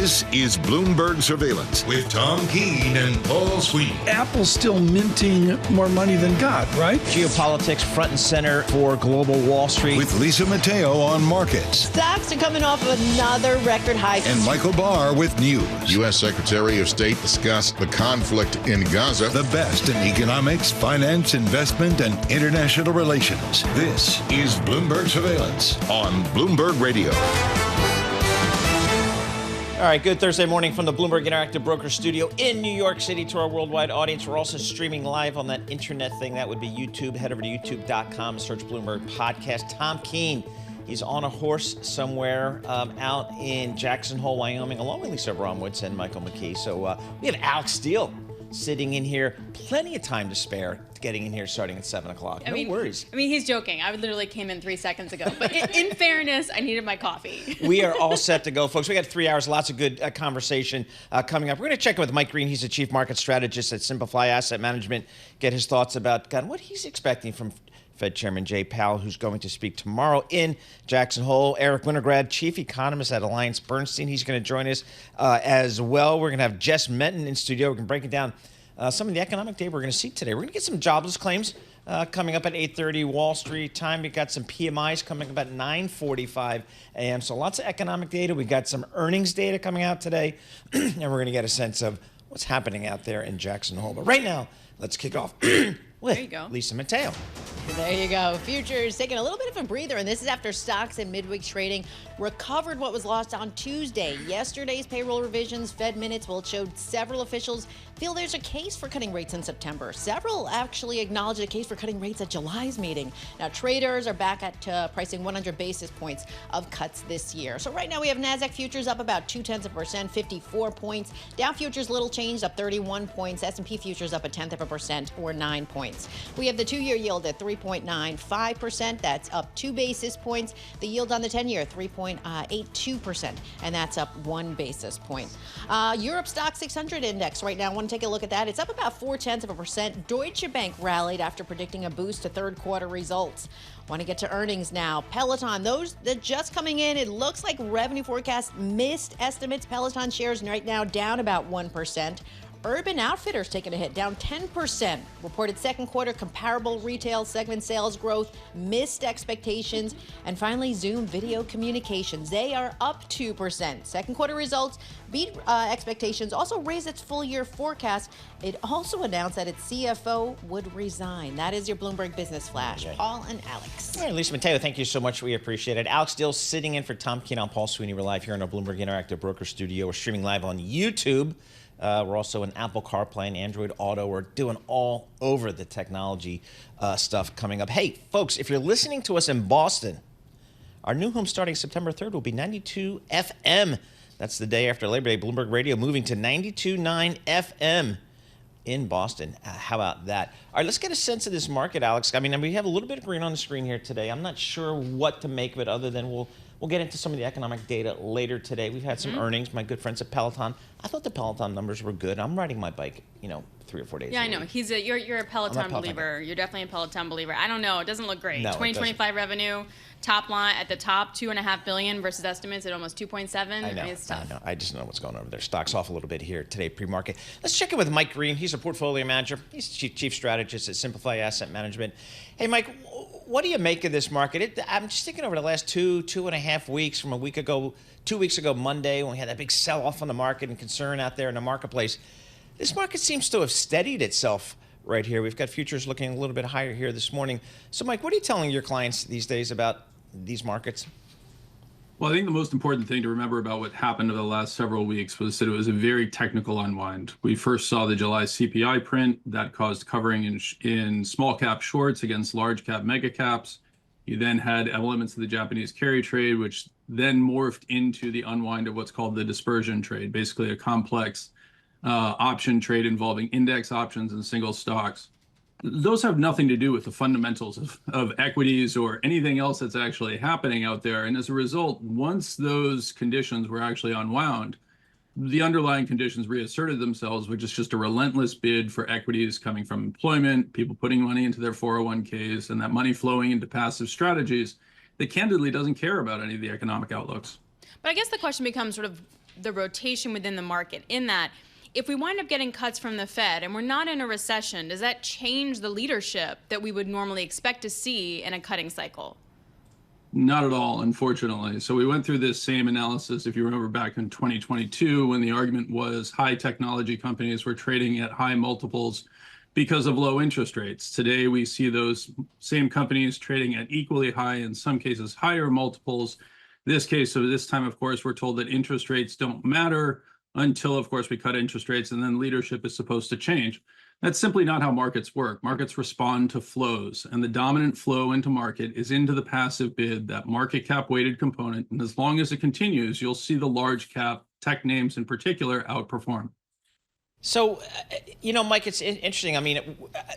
This is Bloomberg Surveillance with Tom Keene and Paul Sweeney. Apple's still minting more money than God, right? Geopolitics front and center for global Wall Street. With Lisa Mateo on markets. Stocks are coming off of another record high. And Michael Barr with news. U.S. Secretary of State discussed the conflict in Gaza. The best in economics, finance, investment, and international relations. This is Bloomberg Surveillance on Bloomberg Radio. All right, good Thursday morning from the Bloomberg Interactive Broker Studio in New York City to our worldwide audience. We're also streaming live on that internet thing. That would be YouTube. Head over to youtube.com and search Bloomberg Podcast. Tom Keene, he's on a horse somewhere out in Jackson Hole, Wyoming, along with Lisa Bromwitz and Michael McKee. So we have Alix Steel sitting in here. Plenty of time to spare getting in here starting at 7 o'clock. No worries. I mean, he's joking. I literally came in 3 seconds ago. But in fairness, I needed my coffee. We are all set to go, folks. We got 3 hours, lots of good conversation coming up. We're going to check in with Mike Green. He's the chief market strategist at Simplify Asset Management. Get his thoughts about what he's expecting from Fed Chairman Jay Powell, who's going to speak tomorrow in Jackson Hole. Eric Winograd, chief economist at Alliance Bernstein. He's going to join us as well. We're going to have Jess Menton in studio. We're going to break it down. Some of the economic data we're going to see today. We're going to get some jobless claims coming up at 8:30 Wall Street time. We've got some PMIs coming up at 9:45 a.m. So lots of economic data. We've got some earnings data coming out today. And we're going to get a sense of what's happening out there in Jackson Hole. But right now, let's kick off with Lisa Mateo. There you go. Futures taking a little bit of a breather, and this is after stocks in midweek trading recovered what was lost on Tuesday. Yesterday's payroll revisions, Fed minutes, well, it showed several officials feel there's a case for cutting rates in September. Several actually acknowledged a case for cutting rates at July's meeting. Now, traders are back at pricing 100 basis points of cuts this year. So right now we have NASDAQ futures up about 0.2%, 54 points. Dow futures little changed, up 31 points. S&P futures up 0.1%, or 9 points. We have the 2-year yield at 3.95%. That's up 2 basis points. The yield on the 10-year, 3.82%, and that's up 1 basis point. Europe Stock 600 index right now, I want to take a look at that. It's up about 0.4%. Deutsche Bank rallied after predicting a boost to third quarter results. Want to get to earnings now. Peloton, those that just coming in, it looks like revenue forecasts missed estimates. Peloton shares right now down about 1%. Urban Outfitters taking a hit, down 10%. Reported second quarter comparable retail segment sales growth missed expectations. And finally, Zoom Video Communications. They are up 2%. Second quarter results beat expectations, also raised its full year forecast. It also announced that its CFO would resign. That is your Bloomberg Business Flash. Okay. Paul and Alix. All right, Lisa Mateo, thank you so much. We appreciate it. Alix Steel sitting in for Tom Keene. I'm Paul Sweeney. We're live here in our Bloomberg Interactive Broker Studio. We're streaming live on YouTube. We're also in Apple CarPlay and Android Auto. We're doing all over the technology stuff coming up. Hey, folks, if you're listening to us in Boston, our new home starting September 3rd will be 92 FM. That's the day after Labor Day. Bloomberg Radio moving to 92.9 FM in Boston. How about that? All right, let's get a sense of this market, Alix. I mean, we have a little bit of green on the screen here today. I'm not sure what to make of it other than we'll get into some of the economic data later today. We've had some earnings. My good friends at Peloton. I thought the Peloton numbers were good. I'm riding my bike, 3 or 4 days. Yeah, I know. You're a Peloton believer. You're definitely a Peloton believer. I don't know. It doesn't look great. No, 2025 revenue, top line at the top, $2.5 billion versus estimates at almost 2.7. I know. It's tough. I know. I just know what's going on over there. Stock's off a little bit here today, pre-market. Let's check in with Mike Green. He's a portfolio manager. He's chief strategist at Simplify Asset Management. Hey, Mike, what do you make of this market? I'm just thinking over the last 2.5 weeks, from a week ago, 2 weeks ago Monday, when we had that big sell-off on the market and concern out there in the marketplace. This market seems to have steadied itself right here. We've got futures looking a little bit higher here this morning. So, Mike, what are you telling your clients these days about these markets? Well, I think the most important thing to remember about what happened over the last several weeks was that it was a very technical unwind. We first saw the July CPI print that caused covering in small cap shorts against large cap mega caps. You then had elements of the Japanese carry trade, which then morphed into the unwind of what's called the dispersion trade, basically a complex option trade involving index options and single stocks. Those have nothing to do with the fundamentals of equities or anything else that's actually happening out there. And as a result, once those conditions were actually unwound, the underlying conditions reasserted themselves, which is just a relentless bid for equities coming from employment, people putting money into their 401ks, and that money flowing into passive strategies that candidly doesn't care about any of the economic outlooks. But I guess the question becomes sort of, the rotation within the market in that if we wind up getting cuts from the Fed and we're not in a recession, does that change the leadership that we would normally expect to see in a cutting cycle? Not at all, unfortunately. So we went through this same analysis, if you remember, back in 2022, when the argument was high technology companies were trading at high multiples because of low interest rates. Today, we see those same companies trading at equally high, in some cases higher multiples. This time, of course, we're told that interest rates don't matter until, of course, we cut interest rates, and then leadership is supposed to change. That's simply not how markets work. Markets respond to flows, and the dominant flow into market is into the passive bid, that market cap weighted component. And as long as it continues, you'll see the large cap tech names in particular outperform. So, Mike, it's interesting. I mean,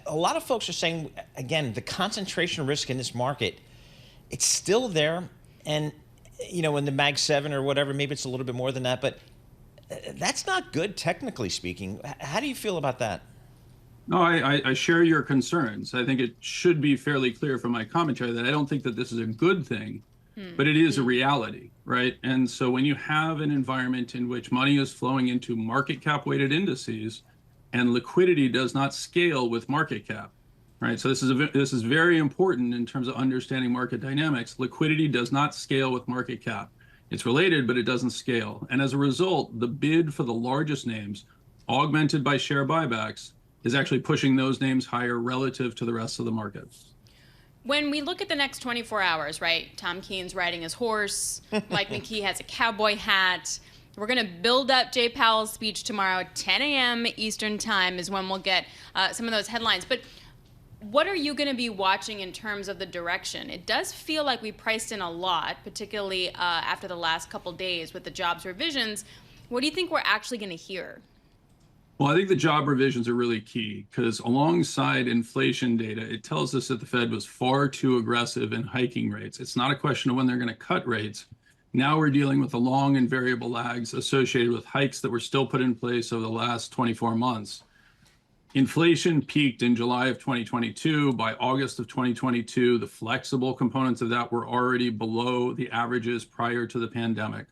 a lot of folks are saying, again, the concentration risk in this market, it's still there. And, in the Mag 7 or whatever, maybe it's a little bit more than that, but that's not good, technically speaking. How do you feel about that? No, I share your concerns. I think it should be fairly clear from my commentary that I don't think that this is a good thing, but it is a reality, right? And so when you have an environment in which money is flowing into market cap weighted indices and liquidity does not scale with market cap, right? So this is very important in terms of understanding market dynamics. Liquidity does not scale with market cap. It's related, but it doesn't scale. And as a result, the bid for the largest names, augmented by share buybacks, is actually pushing those names higher relative to the rest of the market. When we look at the next 24 hours, right, Tom Keene's riding his horse, Mike McKee has a cowboy hat. We're going to build up Jay Powell's speech tomorrow at 10 a.m. Eastern time is when we'll get some of those headlines. But what are you going to be watching in terms of the direction? It does feel like we priced in a lot, particularly after the last couple days with the jobs revisions. What do you think we're actually going to hear? Well, I think the job revisions are really key because alongside inflation data, it tells us that the Fed was far too aggressive in hiking rates. It's not a question of when they're going to cut rates. Now we're dealing with the long and variable lags associated with hikes that were still put in place over the last 24 months. Inflation peaked in July of 2022. By August of 2022, the flexible components of that were already below the averages prior to the pandemic.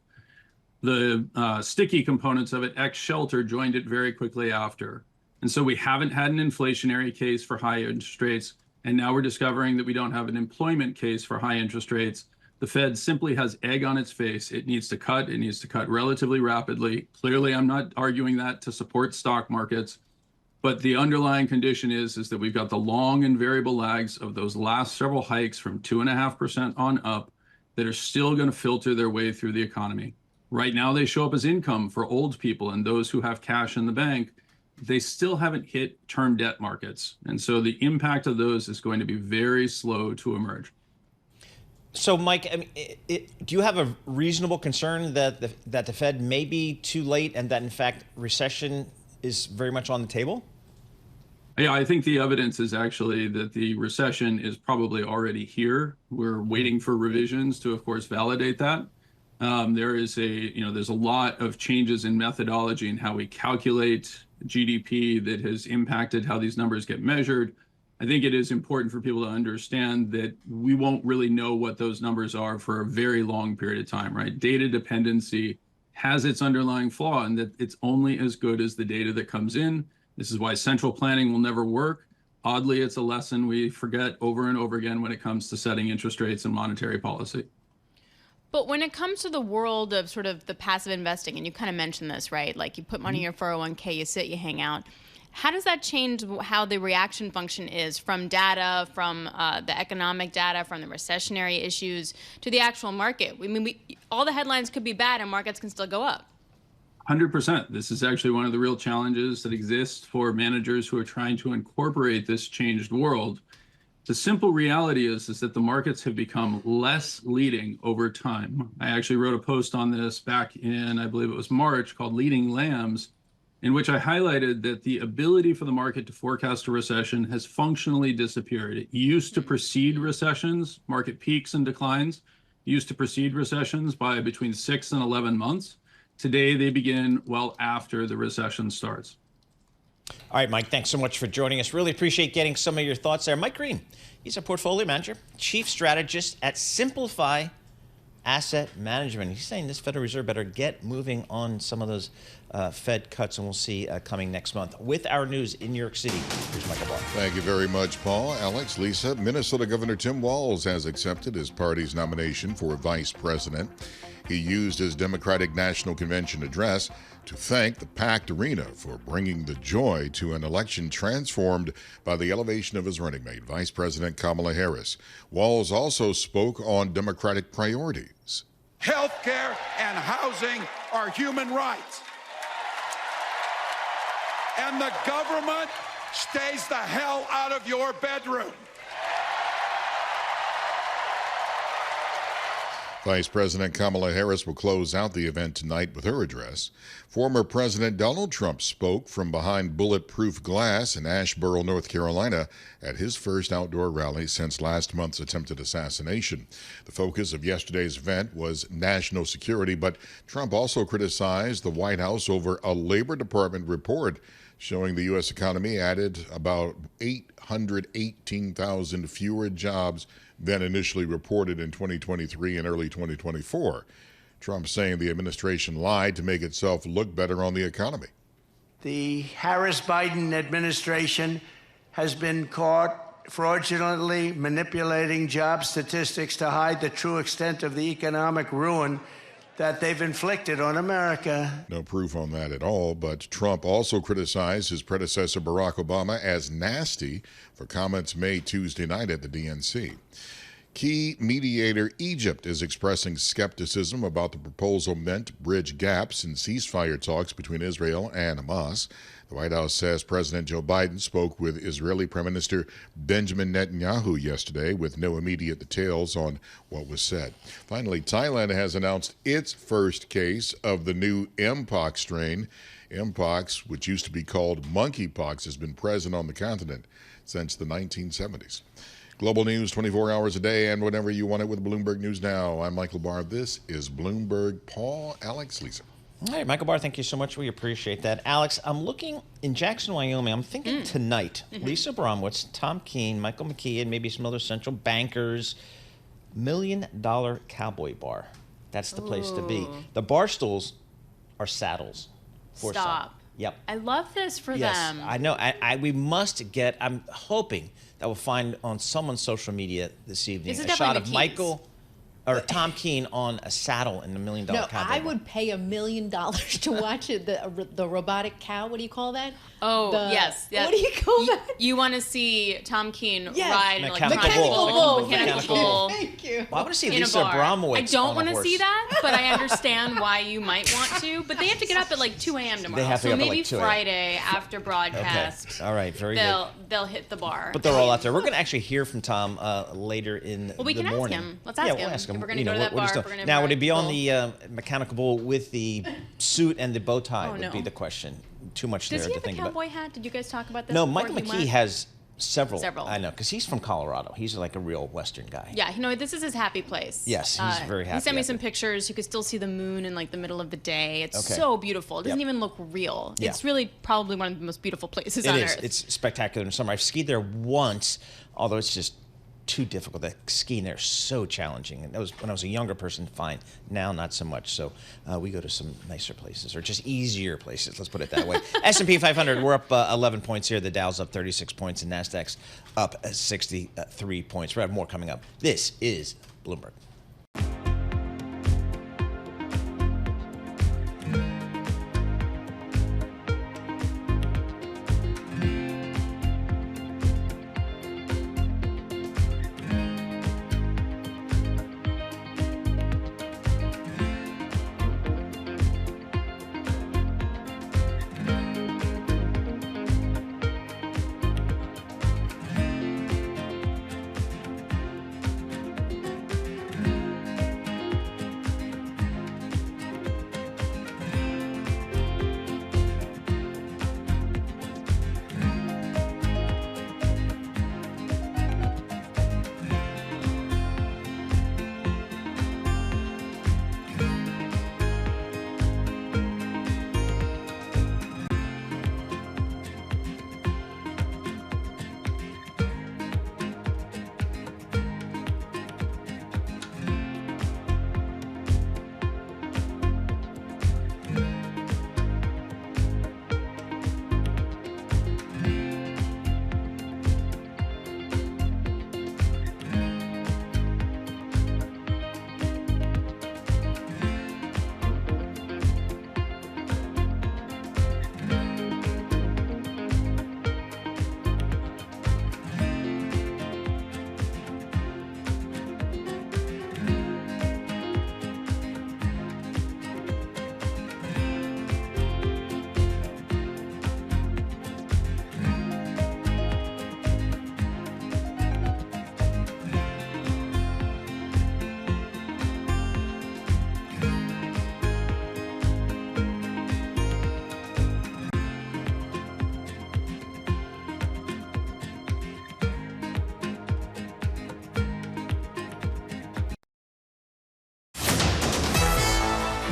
The sticky components of it, ex-shelter, joined it very quickly after. And so we haven't had an inflationary case for high interest rates. And now we're discovering that we don't have an employment case for high interest rates. The Fed simply has egg on its face. It needs to cut. It needs to cut relatively rapidly. Clearly, I'm not arguing that to support stock markets. But the underlying condition is that we've got the long and variable lags of those last several hikes from 2.5% on up that are still going to filter their way through the economy. Right now, they show up as income for old people and those who have cash in the bank. They still haven't hit term debt markets. And so the impact of those is going to be very slow to emerge. So, Mike, I mean, do you have a reasonable concern that the Fed may be too late and that, in fact, recession is very much on the table? Yeah, I think the evidence is actually that the recession is probably already here. We're waiting for revisions to, of course, validate that. There's a lot of changes in methodology and how we calculate GDP that has impacted how these numbers get measured. I think it is important for people to understand that we won't really know what those numbers are for a very long period of time, right? Data dependency has its underlying flaw in that it's only as good as the data that comes in. This is why central planning will never work. Oddly, it's a lesson we forget over and over again when it comes to setting interest rates and monetary policy. But when it comes to the world of sort of the passive investing, and you kind of mentioned this, right? Like you put money in your 401k, you sit, you hang out. How does that change how the reaction function is from data, from the economic data, from the recessionary issues to the actual market? I mean, all the headlines could be bad and markets can still go up. 100%. This is actually one of the real challenges that exist for managers who are trying to incorporate this changed world. The simple reality is that the markets have become less leading over time. I actually wrote a post on this back in, I believe it was March, called Leading Lambs, in which I highlighted that the ability for the market to forecast a recession has functionally disappeared. It used to precede recessions, market peaks and declines, used to precede recessions by between 6 and 11 months. Today, they begin well after the recession starts. All right, Mike, thanks so much for joining us. Really appreciate getting some of your thoughts there. Mike Green, he's a portfolio manager, chief strategist at Simplify asset management. He's saying this Federal Reserve better get moving on some of those Fed cuts, and we'll see coming next month. With our news in New York City, here's Michael Barr. Thank you very much, Paul. Alex, Lisa. Minnesota Governor Tim Walz has accepted his party's nomination for vice president. He used his Democratic National Convention address to thank the packed arena for bringing the joy to an election transformed by the elevation of his running mate, Vice President Kamala Harris. Walz also spoke on Democratic priorities. Health care and housing are human rights. And the government stays the hell out of your bedroom. Vice President Kamala Harris will close out the event tonight with her address. Former President Donald Trump spoke from behind bulletproof glass in Asheboro, North Carolina, at his first outdoor rally since last month's attempted assassination. The focus of yesterday's event was national security, but Trump also criticized the White House over a Labor Department report showing the U.S. economy added about 818,000 fewer jobs than initially reported in 2023 and early 2024. Trump saying the administration lied to make itself look better on the economy. The Harris-Biden administration has been caught fraudulently manipulating job statistics to hide the true extent of the economic ruin that they've inflicted on America. No proof on that at all, but Trump also criticized his predecessor Barack Obama as nasty for comments made Tuesday night at the DNC. Key mediator Egypt is expressing skepticism about the proposal meant to bridge gaps in ceasefire talks between Israel and Hamas. The White House says President Joe Biden spoke with Israeli Prime Minister Benjamin Netanyahu yesterday with no immediate details on what was said. Finally, Thailand has announced its first case of the new Mpox strain. Mpox, which used to be called monkeypox, has been present on the continent since the 1970s. Global news 24 hours a day and whenever you want it with Bloomberg News Now. I'm Michael Barr. This is Bloomberg. Paul, Alex, Lisa. All right, Michael Barr, thank you so much. We appreciate that. Alex, I'm looking in Jackson, Wyoming. I'm thinking tonight, Lisa Bromwitz, Tom Keene, Michael McKee, and maybe some other central bankers, $1 Million Cowboy Bar. That's the place to be. The bar stools are saddles. For Stop. Some. Yep. I love this for them. I know. We must get, I'm hoping that we'll find on someone's social media this evening a shot of McKee's. Michael or Tom Keene on a saddle in the $1 Million Cowboy Bar. I would pay $1 million to watch it. The robotic cow. What do you call that? Oh, yes. What do you call that? You want to see Tom Keene Yes. ride Mechanical bull. Mechanical bull. Thank you. Well, I want to see In a Lisa bar. Bromwitz I don't want to see that, but I understand why you might want to. But they have to get up at like 2 a.m. tomorrow. They have to so get up at maybe like 2 a.m. Friday after broadcast. Okay. All right. Very good. They'll hit the bar. But they're all out there. We're going to actually hear from Tom later in Well, we the can morning. ask him. Let's ask him. We'll ask him. If we're going to go to that bar, if we're going to now, would he be on bull. the mechanical bull with the suit and the bow tie? Oh, would no. be the question. Too much Does there he to have a think about. cowboy hat? Did you guys talk about this? No, before Michael he McKee went? has several. Several. I know, because he's from Colorado. He's like a real Western guy. Yeah, this is his happy place. Yes, he's very happy He sent me out some there. pictures. You could still see the moon in like the middle of the day. It's Okay. so beautiful. It doesn't Yep. even look real. Yeah. It's really probably one of the most beautiful places It on is. earth. It's spectacular in summer. I've skied there once, although it's just too difficult. The skiing there is so challenging. And that was when I was a younger person, fine. Now, not so much. So we go to some nicer places, or just easier places. Let's put it that way. S&P 500, we're up 11 points here. The Dow's up 36 points, and NASDAQ's up 63 points. We have more coming up. This is Bloomberg.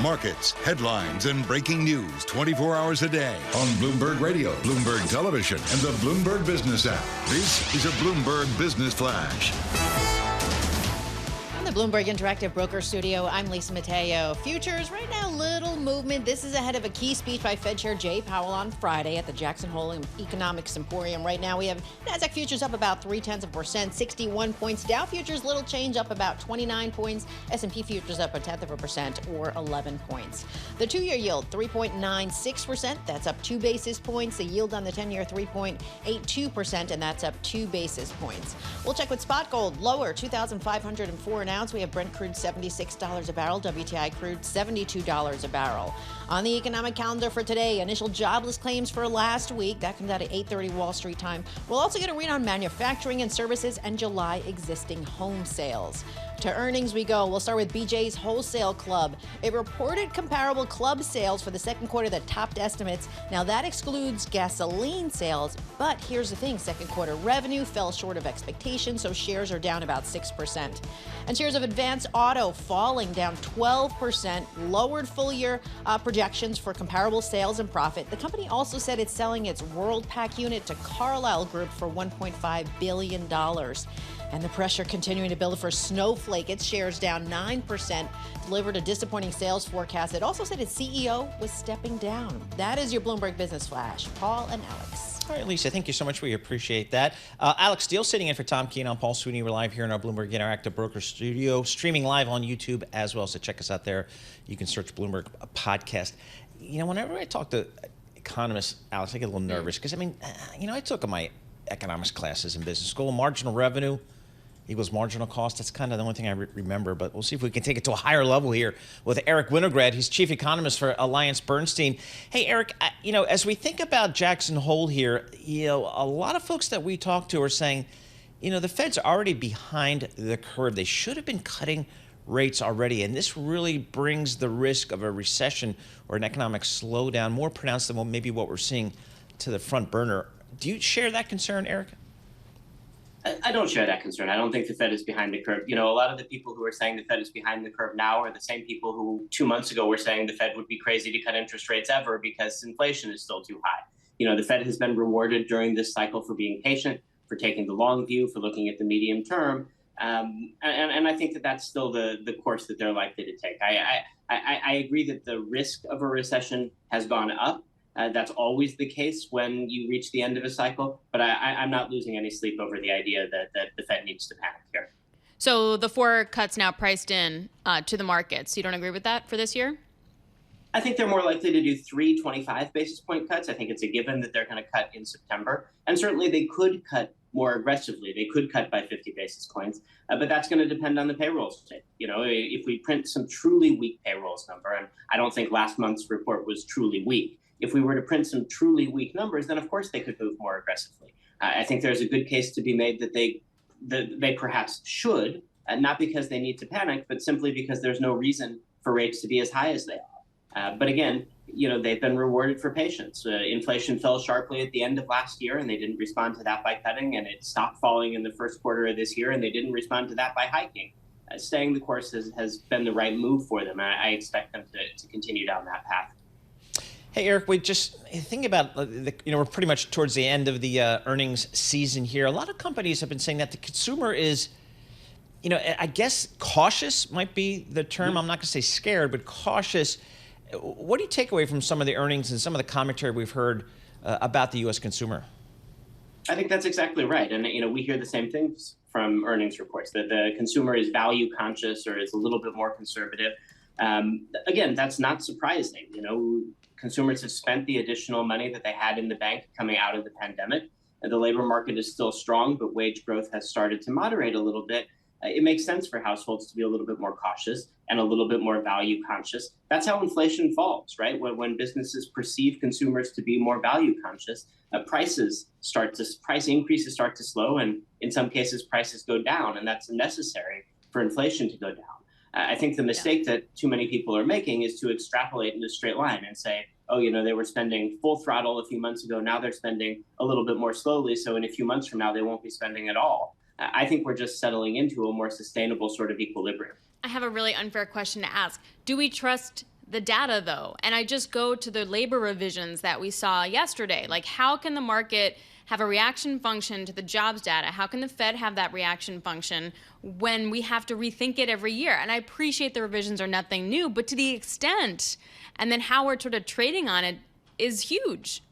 markets, headlines, and breaking news 24 hours a day on Bloomberg Radio, Bloomberg Television, and the Bloomberg Business app. This is a Bloomberg Business Flash. The Bloomberg Interactive Broker Studio. I'm Lisa Mateo. Futures right now, little movement. This is ahead of a key speech by Fed Chair Jay Powell on Friday at the Jackson Hole Economic Symposium. Right now, we have Nasdaq futures up about 0.3%, 61 points. Dow futures little change, up about 29 points. S&P futures up 0.1% or 11 points. The 2-year yield 3.96%. That's up 2 basis points. The yield on the 10-year 3.82%, and that's up 2 basis points. We'll check with spot gold lower, 2,504 an ounce. We have Brent crude $76 a barrel, WTI crude $72 a barrel. On the economic calendar for today, initial jobless claims for last week. That comes out at 8:30 Wall Street time. We'll also get a read on manufacturing and services and July existing home sales. To earnings we go. We'll start with BJ's Wholesale Club. It reported comparable club sales for the second quarter that topped estimates. Now that excludes gasoline sales, but here's the thing, second quarter revenue fell short of expectations, so shares are down about 6%. And shares of Advance Auto falling down 12%, lowered full year projections for comparable sales and profit. The company also said it's selling its Worldpac unit to Carlyle Group for $1.5 billion. And the pressure continuing to build for Snowflake. Its shares down 9%, delivered a disappointing sales forecast. It also said its CEO was stepping down. That is your Bloomberg Business Flash. Paul and Alex. All right, Lisa, thank you so much. We appreciate that. Alix Steel sitting in for Tom Keene. I'm Paul Sweeney. We're live here in our Bloomberg Interactive Broker Studio, streaming live on YouTube as well. So check us out there. You can search Bloomberg Podcast. You know, whenever I talk to economists, Alex, I get a little nervous because, I took my economics classes in business school. Marginal revenue equals marginal cost. That's kind of the only thing I remember, but we'll see if we can take it to a higher level here with Eric Winograd. He's chief economist for Alliance Bernstein. Hey, Eric, as we think about Jackson Hole here, a lot of folks that we talk to are saying, the Fed's already behind the curve. They should have been cutting rates already, and this really brings the risk of a recession or an economic slowdown more pronounced than maybe what we're seeing to the front burner. Do you share that concern, Eric? I don't share that concern. I don't think the Fed is behind the curve. A lot of the people who are saying the Fed is behind the curve now are the same people who 2 months ago were saying the Fed would be crazy to cut interest rates ever because inflation is still too high. The Fed has been rewarded during this cycle for being patient, for taking the long view, for looking at the medium term. And I think that that's still the course that they're likely to take. I agree that the risk of a recession has gone up. That's always the case when you reach the end of a cycle, but I'm not losing any sleep over the idea that the Fed needs to panic here. So the 4 cuts now priced in to the markets. You don't agree with that for this year? I think they're more likely to do 3 25 basis point cuts. I think it's a given that they're going to cut in September. And certainly they could cut more aggressively. They could cut by 50 basis points, but that's going to depend on the payrolls. If we print some truly weak payrolls number, and I don't think last month's report was truly weak, if we were to print some truly weak numbers, then of course they could move more aggressively. I think there's a good case to be made that they perhaps should, not because they need to panic, but simply because there's no reason for rates to be as high as they are. But again, they've been rewarded for patience. Inflation fell sharply at the end of last year, and they didn't respond to that by cutting, and it stopped falling in the first quarter of this year, and they didn't respond to that by hiking. Staying the course has been the right move for them. I expect them to continue down that path. Hey, Eric, we just think about, we're pretty much towards the end of the earnings season here. A lot of companies have been saying that the consumer is, I guess cautious might be the term. Mm-hmm. I'm not going to say scared, but cautious. What do you take away from some of the earnings and some of the commentary we've heard about the U.S. consumer? I think that's exactly right. And, we hear the same things from earnings reports, that the consumer is value conscious or is a little bit more conservative. Again, that's not surprising. Consumers have spent the additional money that they had in the bank coming out of the pandemic. The labor market is still strong, but wage growth has started to moderate a little bit. It makes sense for households to be a little bit more cautious and a little bit more value conscious. That's how inflation falls, right? When businesses perceive consumers to be more value conscious, price increases start to slow, and in some cases prices go down, and that's necessary for inflation to go down. I think the mistake that too many people are making is to extrapolate in a straight line and say, they were spending full throttle a few months ago. Now they're spending a little bit more slowly. So in a few months from now, they won't be spending at all. I think we're just settling into a more sustainable sort of equilibrium. I have a really unfair question to ask. Do we trust the data, though, and I just go to the labor revisions that we saw yesterday. Like, how can the market have a reaction function to the jobs data? How can the Fed have that reaction function when we have to rethink it every year? And I appreciate the revisions are nothing new, but to the extent, and then how we're sort of trading on it is huge.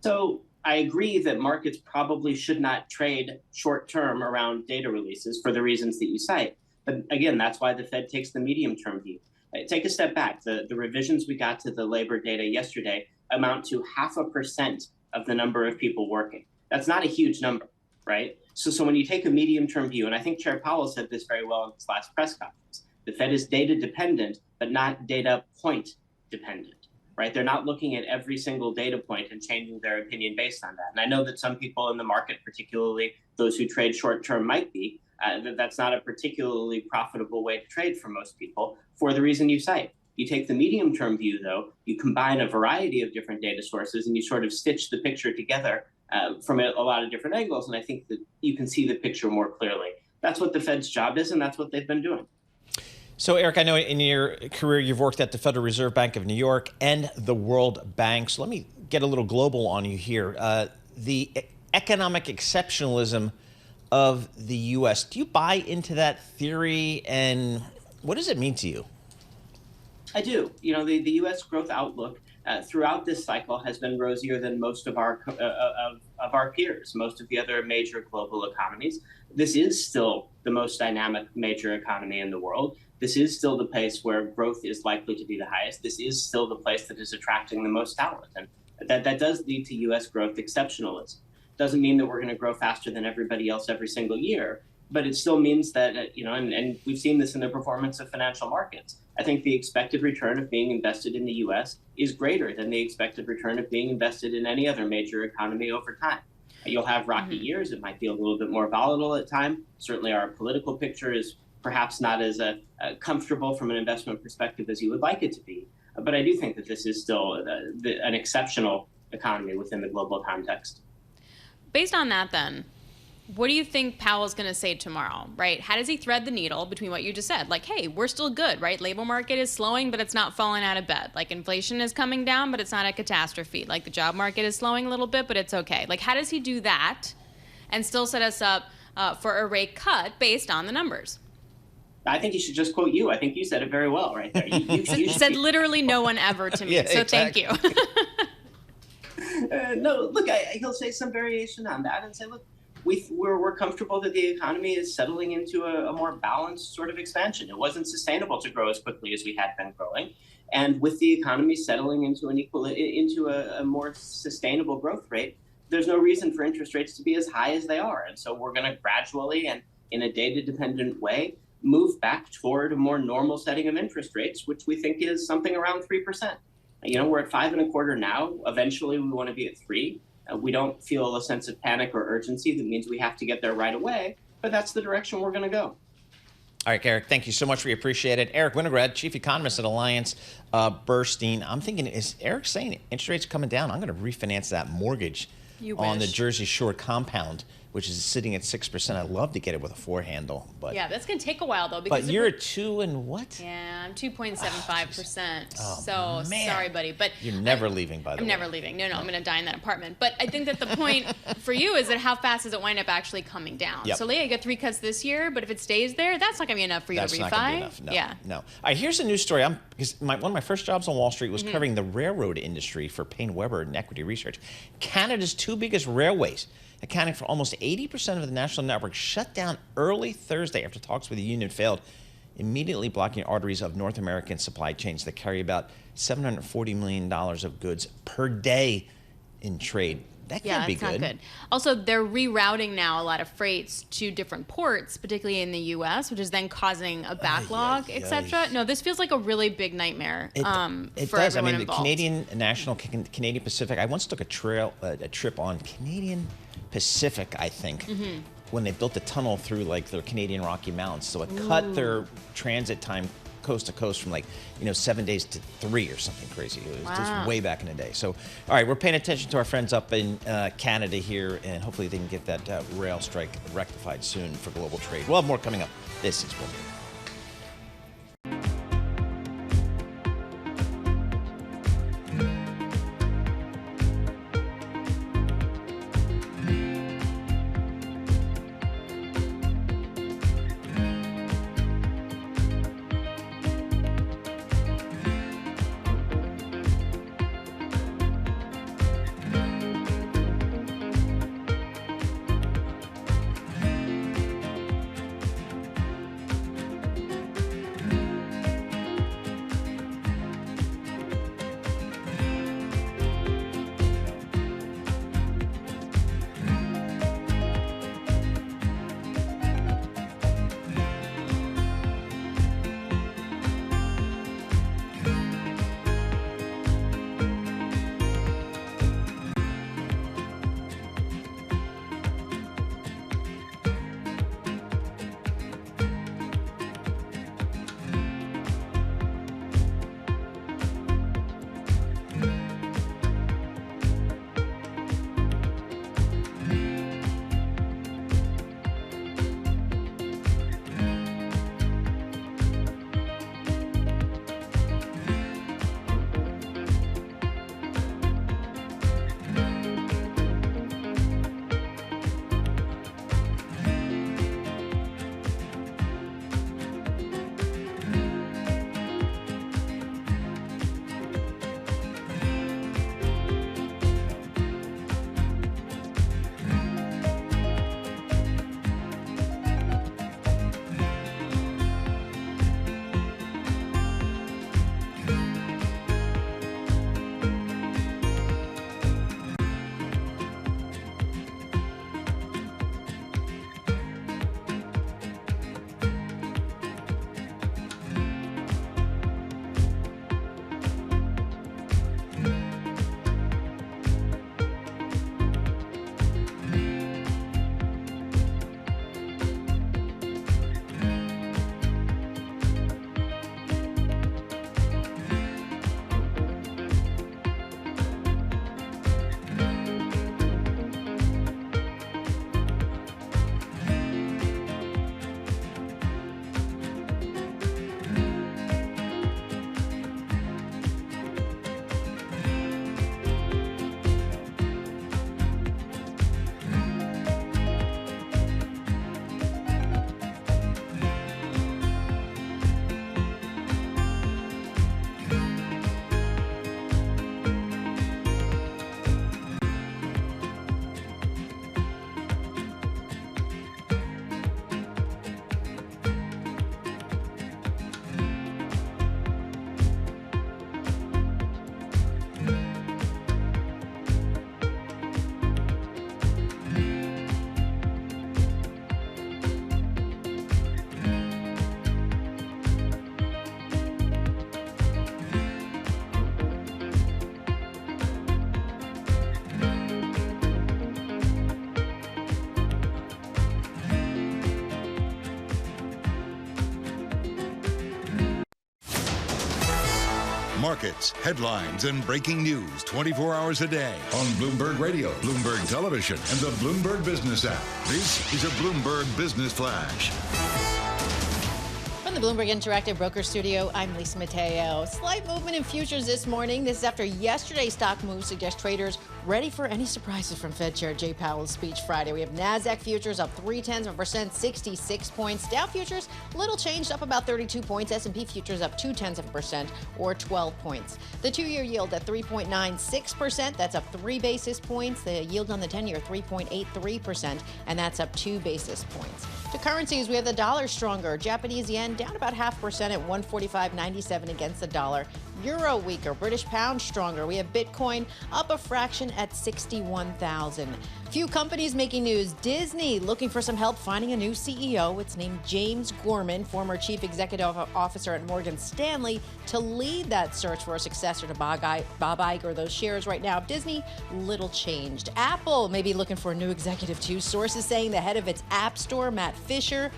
So I agree that markets probably should not trade short term around data releases for the reasons that you cite. But again, that's why the Fed takes the medium term view. Take a step back. The revisions we got to the labor data yesterday amount to 0.5% of the number of people working. That's not a huge number, right? So when you take a medium term view, and I think Chair Powell said this very well in his last press conference, the Fed is data dependent, but not data point dependent. Right? They're not looking at every single data point and changing their opinion based on that. And I know that some people in the market, particularly those who trade short term, might be. That's not a particularly profitable way to trade for most people for the reason you cite. You take the medium term view, though, you combine a variety of different data sources and you sort of stitch the picture together from a lot of different angles. And I think that you can see the picture more clearly. That's what the Fed's job is, and that's what they've been doing. So, Eric, I know in your career you've worked at the Federal Reserve Bank of New York and the World Bank. So let me get a little global on you here. The economic exceptionalism of the U.S., do you buy into that theory, and what does it mean to you? I do. You know, the U.S. growth outlook throughout this cycle has been rosier than most of our peers, most of the other major global economies. This is still the most dynamic major economy in the world. This is still the place where growth is likely to be the highest. This is still the place that is attracting the most talent. And that does lead to U.S. growth exceptionalism. Doesn't mean that we're going to grow faster than everybody else every single year, but it still means that, and we've seen this in the performance of financial markets. I think the expected return of being invested in the U.S. is greater than the expected return of being invested in any other major economy over time. You'll have rocky years. It might be a little bit more volatile at times. Certainly our political picture is perhaps not as comfortable from an investment perspective as you would like it to be. But I do think that this is still an exceptional economy within the global context. Based on that, then, what do you think Powell's going to say tomorrow, right? How does he thread the needle between what you just said? Like, hey, we're still good, right? Labor market is slowing, but it's not falling out of bed. Like, inflation is coming down, but it's not a catastrophe. Like, the job market is slowing a little bit, but it's okay. Like, how does he do that and still set us up for a rate cut based on the numbers? I think you should just quote you. I think you said it very well right there. You said literally no one ever to me, so exactly. Thank you. No, look, he'll say some variation on that and say, look, we're comfortable that the economy is settling into a more balanced sort of expansion. It wasn't sustainable to grow as quickly as we had been growing. And with the economy settling into a more sustainable growth rate, there's no reason for interest rates to be as high as they are. And so we're going to gradually and in a data-dependent way move back toward a more normal setting of interest rates, which we think is something around 3%. You know, we're at 5.25% now. Eventually, we want to be at 3%. We don't feel a sense of panic or urgency that means we have to get there right away, but that's the direction we're going to go. All right, Eric, thank you so much. We appreciate it. Eric Winograd, Chief Economist at Alliance Bernstein. I'm thinking, is Eric saying interest rates are coming down? I'm going to refinance that mortgage on the Jersey Shore compound, which is sitting at 6%. I'd love to get it with a 4 handle. But yeah, that's going to take a while, though. But you're at 2 and what? Yeah, I'm 2.75%. Oh, man. Sorry, buddy. But you're never leaving, by the way. I'm never leaving. No, I'm going to die in that apartment. But I think that the point for you is that how fast does it wind up actually coming down? Yep. So, Leah, you get 3 cuts this year, but if it stays there, that's not going to be enough for you to refi. That's not going to be enough. No, yeah. No. All right, here's a news story. Because one of my first jobs on Wall Street was covering the railroad industry for Payne Webber and Equity Research. Canada's 2 biggest railways, accounting for almost 80% of the national network, shut down early Thursday after talks with the union failed, immediately blocking arteries of North American supply chains that carry about $740 million of goods per day in trade. That can't be good. Yeah, that's not good. Also, they're rerouting now a lot of freights to different ports, particularly in the U.S., which is then causing a backlog, etc. No, this feels like a really big nightmare it for does. everyone the involved. Canadian Pacific. I once took a trip on Canadian Pacific, I think, when they built a tunnel through like their Canadian Rocky Mountains. So it cut their transit time coast to coast from 7 days to 3 or something crazy. It was just way back in the day. So, all right, we're paying attention to our friends up in Canada here, and hopefully they can get that rail strike rectified soon for global trade. We'll have more coming up. This is Bloomberg. markets, headlines, and breaking news 24 hours a day on Bloomberg Radio, Bloomberg Television, and the Bloomberg Business app. This is a Bloomberg Business Flash. From the Bloomberg Interactive Broker Studio, I'm Lisa Mateo. Slight movement in futures this morning. This is after yesterday's stock move suggests traders ready for any surprises from Fed Chair Jay Powell's speech Friday. We have NASDAQ futures up 0.3%, 66 points. Dow futures, little changed, up about 32 points. S&P futures up 0.2%, or 12 points. The two-year yield at 3.96%. That's up 3 basis points. The yield on the 10-year, 3.83%, and that's up 2 basis points. To currencies, we have the dollar stronger. Japanese yen down about 0.5% at 145.97 against the dollar. Euro weaker. British pound stronger. We have Bitcoin up a fraction at 61,000. Few companies making news. Disney looking for some help finding a new CEO. It's named James Gorman, former chief executive officer at Morgan Stanley, to lead that search for a successor to Bob Iger. Those shares right now of Disney, little changed. Apple may be looking for a new executive too. Sources saying the head of its App Store, Matt Fisher,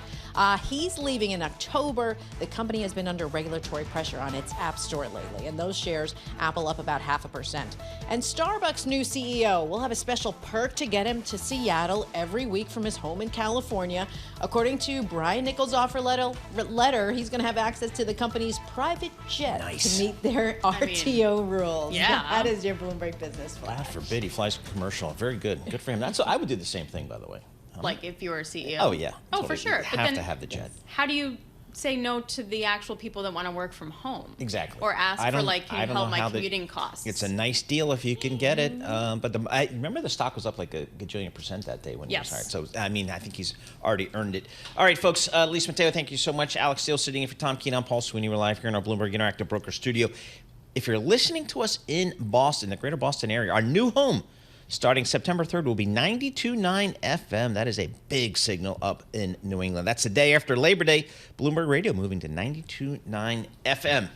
he's leaving in October. The company has been under regulatory pressure on its App Store lately, and those shares, Apple up about 0.5%. And Starbucks' new CEO will have a special perk to get him to Seattle every week from his home in California. According to Brian Nichols' offer letter, he's going to have access to the company's private jet to meet their RTO rules. Yeah. That is your Bloomberg Business Flash. God forbid he flies a commercial. Very good. Good for him. I would do the same thing, by the way. Like if you were a CEO? Oh, yeah. Oh, Totally. for sure. You But have then to have the jet. How do you say no to the actual people that want to work from home? Exactly. Or ask for, like, can you help my commuting costs? It's a nice deal if you can get it. But I remember the stock was up like a gajillion% that day when he was hired. So, I mean, I think he's already earned it. All right, folks. Lisa Mateo, thank you so much. Alix Steel sitting in for Tom Keene. I'm Paul Sweeney. We're live here in our Bloomberg Interactive Broker Studio. If you're listening to us in Boston, the greater Boston area, our new home, starting September 3rd, will be 92.9 FM. That is a big signal up in New England. That's the day after Labor Day. Bloomberg Radio moving to 92.9 FM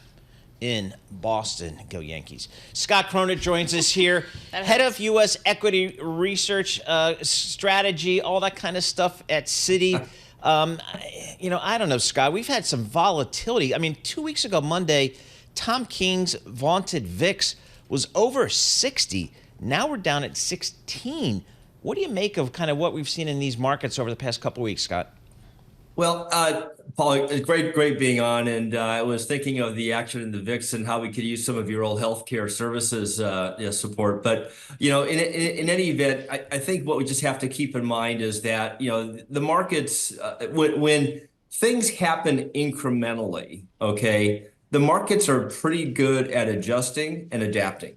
in Boston. Go Yankees. Scott Cronin joins us here, head of U.S. equity research, strategy, all that kind of stuff at Citi. I don't know, Scott. We've had some volatility. I mean, 2 weeks ago, Monday, Tom King's vaunted VIX was over 60. Now we're down at 16. What do you make of kind of what we've seen in these markets over the past couple of weeks, Scott? Well, Paul, it's great being on. And I was thinking of the action in the VIX and how we could use some of your old healthcare services support. But, in any event, I think what we just have to keep in mind is that, the markets, when things happen incrementally, okay, the markets are pretty good at adjusting and adapting.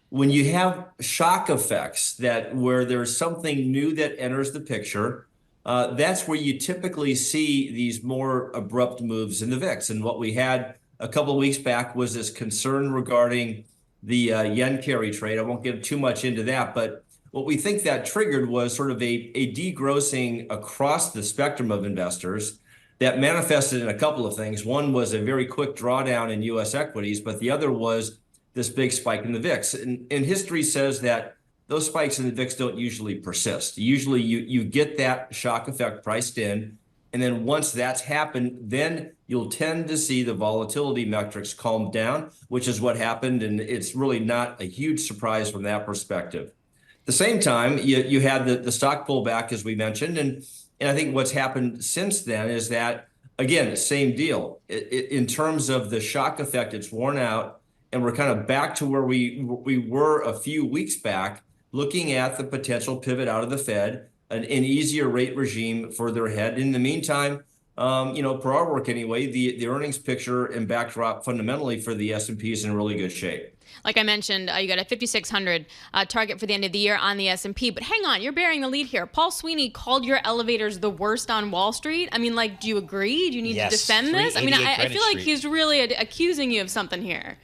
When you have shock effects where there's something new that enters the picture, that's where you typically see these more abrupt moves in the VIX. And what we had a couple of weeks back was this concern regarding the yen carry trade. I won't get too much into that, but what we think that triggered was sort of a degrossing across the spectrum of investors that manifested in a couple of things. One was a very quick drawdown in U.S. equities, but the other was this big spike in the VIX. And history says that those spikes in the VIX don't usually persist. Usually you get that shock effect priced in, and then once that's happened, then you'll tend to see the volatility metrics calm down, which is what happened, and it's really not a huge surprise from that perspective. At the same time, you had the stock pullback, as we mentioned, and I think what's happened since then is that, again, same deal. In terms of the shock effect, it's worn out, and we're kind of back to where we were a few weeks back, looking at the potential pivot out of the Fed, an easier rate regime further ahead. In the meantime, per our work anyway, the earnings picture and backdrop fundamentally for the S&P is in really good shape. Like I mentioned, you got a 5,600 target for the end of the year on the S&P. But hang on, you're bearing the lead here. Paul Sweeney called your elevators the worst on Wall Street. I mean, do you agree? Do you need to defend this? I mean, I feel like he's really accusing you of something here.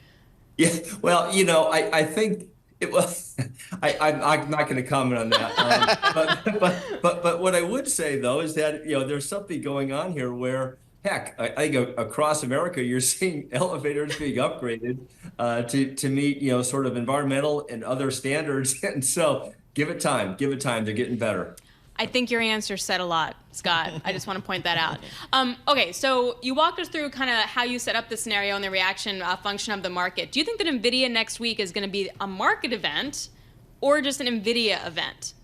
Yeah, well, I think it was. I'm not going to comment on that. But what I would say though is that there's something going on here where, heck, I think across America you're seeing elevators being upgraded to meet sort of environmental and other standards, and so give it time. They're getting better. I think your answer said a lot, Scott. I just want to point that out. Okay, so you walked us through kind of how you set up the scenario and the reaction function of the market. Do you think that NVIDIA next week is going to be a market event or just an NVIDIA event?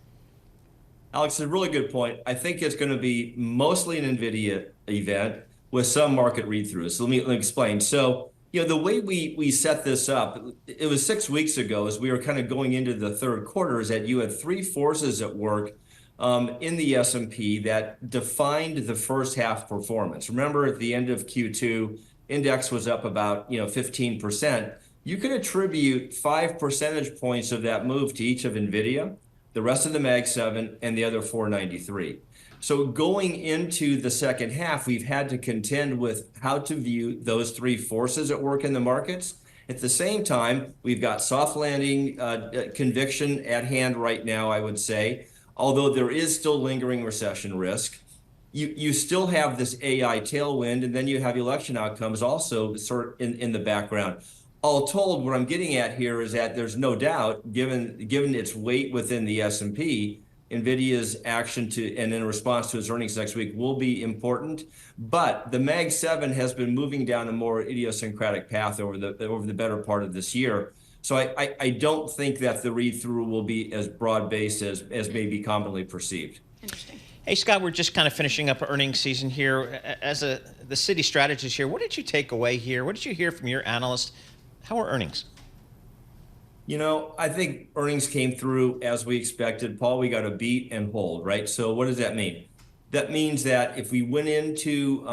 Alex, it's a really good point. I think it's going to be mostly an NVIDIA event with some market read-throughs. So let me explain. So, the way we set this up, it was 6 weeks ago as we were kind of going into the third quarter, is that you had three forces at work in the S&P that defined the first half performance. Remember, at the end of Q2, index was up about 15%. You could attribute 5 percentage points of that move to each of NVIDIA, the rest of the Mag 7, and the other 493. So going into the second half, we've had to contend with how to view those three forces at work in the markets. At the same time, we've got soft landing conviction at hand right now, I would say. Although there is still lingering recession risk, you still have this AI tailwind, and then you have election outcomes also sort of in the background. All told, what I'm getting at here is that there's no doubt, given its weight within the S&P, NVIDIA's action and in response to its earnings next week will be important. But the Mag 7 has been moving down a more idiosyncratic path over the better part of this year. So I don't think that the read-through will be as broad-based as may be commonly perceived. Interesting. Hey, Scott, we're just kind of finishing up earnings season here. As the city strategist here, what did you take away here? What did you hear from your analyst? How are earnings? I think earnings came through as we expected. Paul, we got a beat and hold, right? So what does that mean? That means that if we went into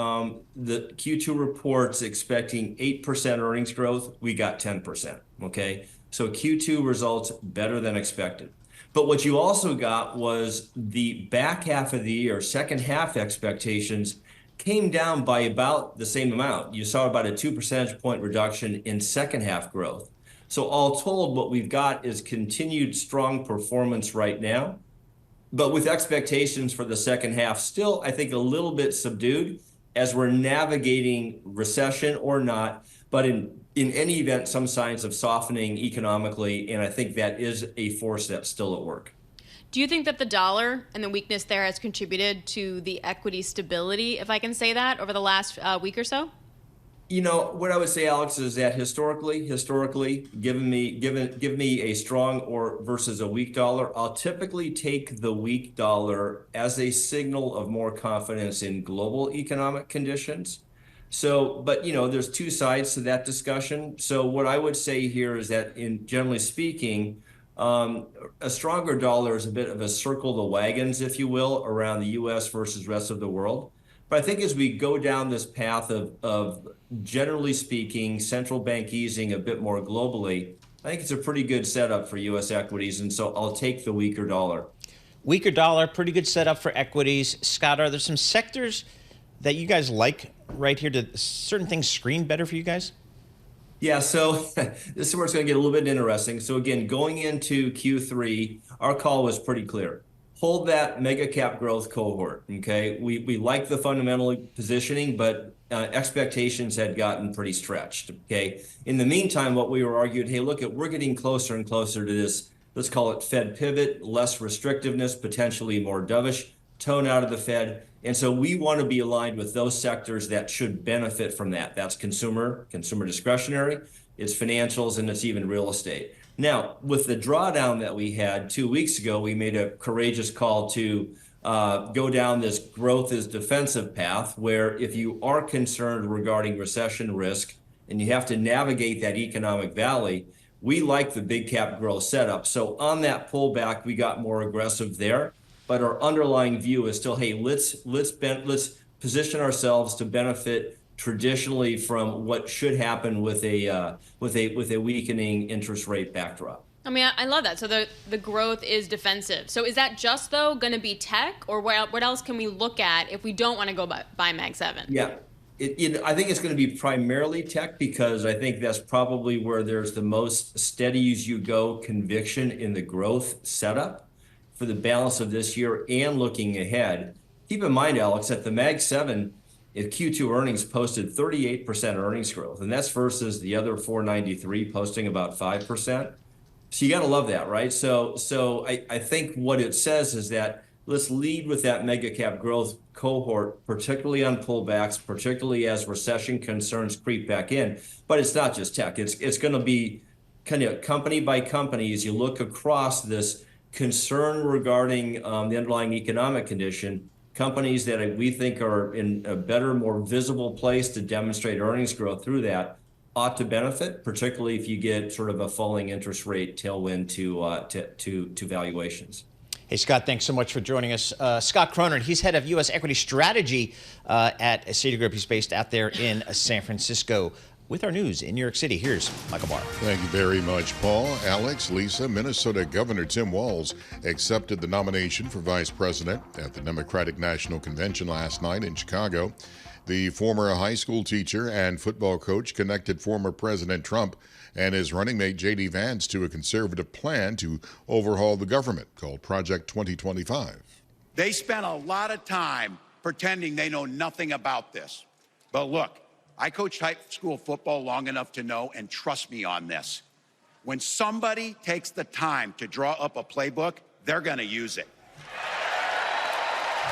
the Q2 reports expecting 8% earnings growth, we got 10%, okay? So Q2 results better than expected. But what you also got was the back half of the year, second half expectations came down by about the same amount. You saw about a 2 percentage point reduction in second half growth. So all told, what we've got is continued strong performance right now, but with expectations for the second half still, I think, a little bit subdued as we're navigating recession or not, but in any event, some signs of softening economically, and I think that is a force that's still at work. Do you think that the dollar and the weakness there has contributed to the equity stability, if I can say that, over the last week or so? What I would say, Alex, is that historically, give me a strong or versus a weak dollar, I'll typically take the weak dollar as a signal of more confidence in global economic conditions. So, but there's two sides to that discussion. So what I would say here is that, generally speaking, a stronger dollar is a bit of a circle the wagons, if you will, around the U.S. versus rest of the world. But I think as we go down this path of generally speaking, central bank easing a bit more globally, I think it's a pretty good setup for U.S. equities. And so I'll take the weaker dollar. Weaker dollar, pretty good setup for equities. Scott, are there some sectors that you guys like right here? Do certain things screen better for you guys? Yeah, so this is where it's going to get a little bit interesting. So again, going into Q3, our call was pretty clear. Hold that mega cap growth cohort, okay? We like the fundamental positioning, but expectations had gotten pretty stretched, okay? In the meantime, what we were arguing, hey, look, we're getting closer and closer to this, let's call it Fed pivot, less restrictiveness, potentially more dovish tone out of the Fed. And so we want to be aligned with those sectors that should benefit from that. That's consumer discretionary, it's financials, and it's even real estate. Now, with the drawdown that we had 2 weeks ago, we made a courageous call to go down this growth is defensive path, where if you are concerned regarding recession risk and you have to navigate that economic valley, we like the big cap growth setup. So on that pullback, we got more aggressive there. But our underlying view is still, hey, let's position ourselves to benefit traditionally from what should happen with a weakening interest rate backdrop. I mean, I love that. So the growth is defensive. So is that just, though, going to be tech? Or what else can we look at if we don't want to go buy Mag 7? Yeah, I think it's going to be primarily tech, because I think that's probably where there's the most steady-as-you-go conviction in the growth setup for the balance of this year and looking ahead. Keep in mind, Alex, that the Mag 7 at Q2 earnings posted 38% earnings growth, and that's versus the other 493 posting about 5%. So you got to love that, right? So I think what it says is that let's lead with that mega cap growth cohort, particularly on pullbacks, particularly as recession concerns creep back in. But it's not just tech. It's going to be kind of company by company as you look across this concern regarding the underlying economic condition. Companies that we think are in a better, more visible place to demonstrate earnings growth through that ought to benefit, particularly if you get sort of a falling interest rate tailwind to valuations. Hey, Scott, thanks so much for joining us. Scott Cronin, he's head of U.S. equity strategy at Citigroup. He's based out there in San Francisco. With our news in New York City, here's Michael Barr. Thank you very much, Paul. Alex, Lisa, Minnesota Governor Tim Walz accepted the nomination for vice president at the Democratic National Convention last night in Chicago. The former high school teacher and football coach connected former President Trump and his running mate J.D. Vance to a conservative plan to overhaul the government called Project 2025. They spent a lot of time pretending they know nothing about this. But look, I coached high school football long enough to know, and trust me on this, when somebody takes the time to draw up a playbook, they're going to use it.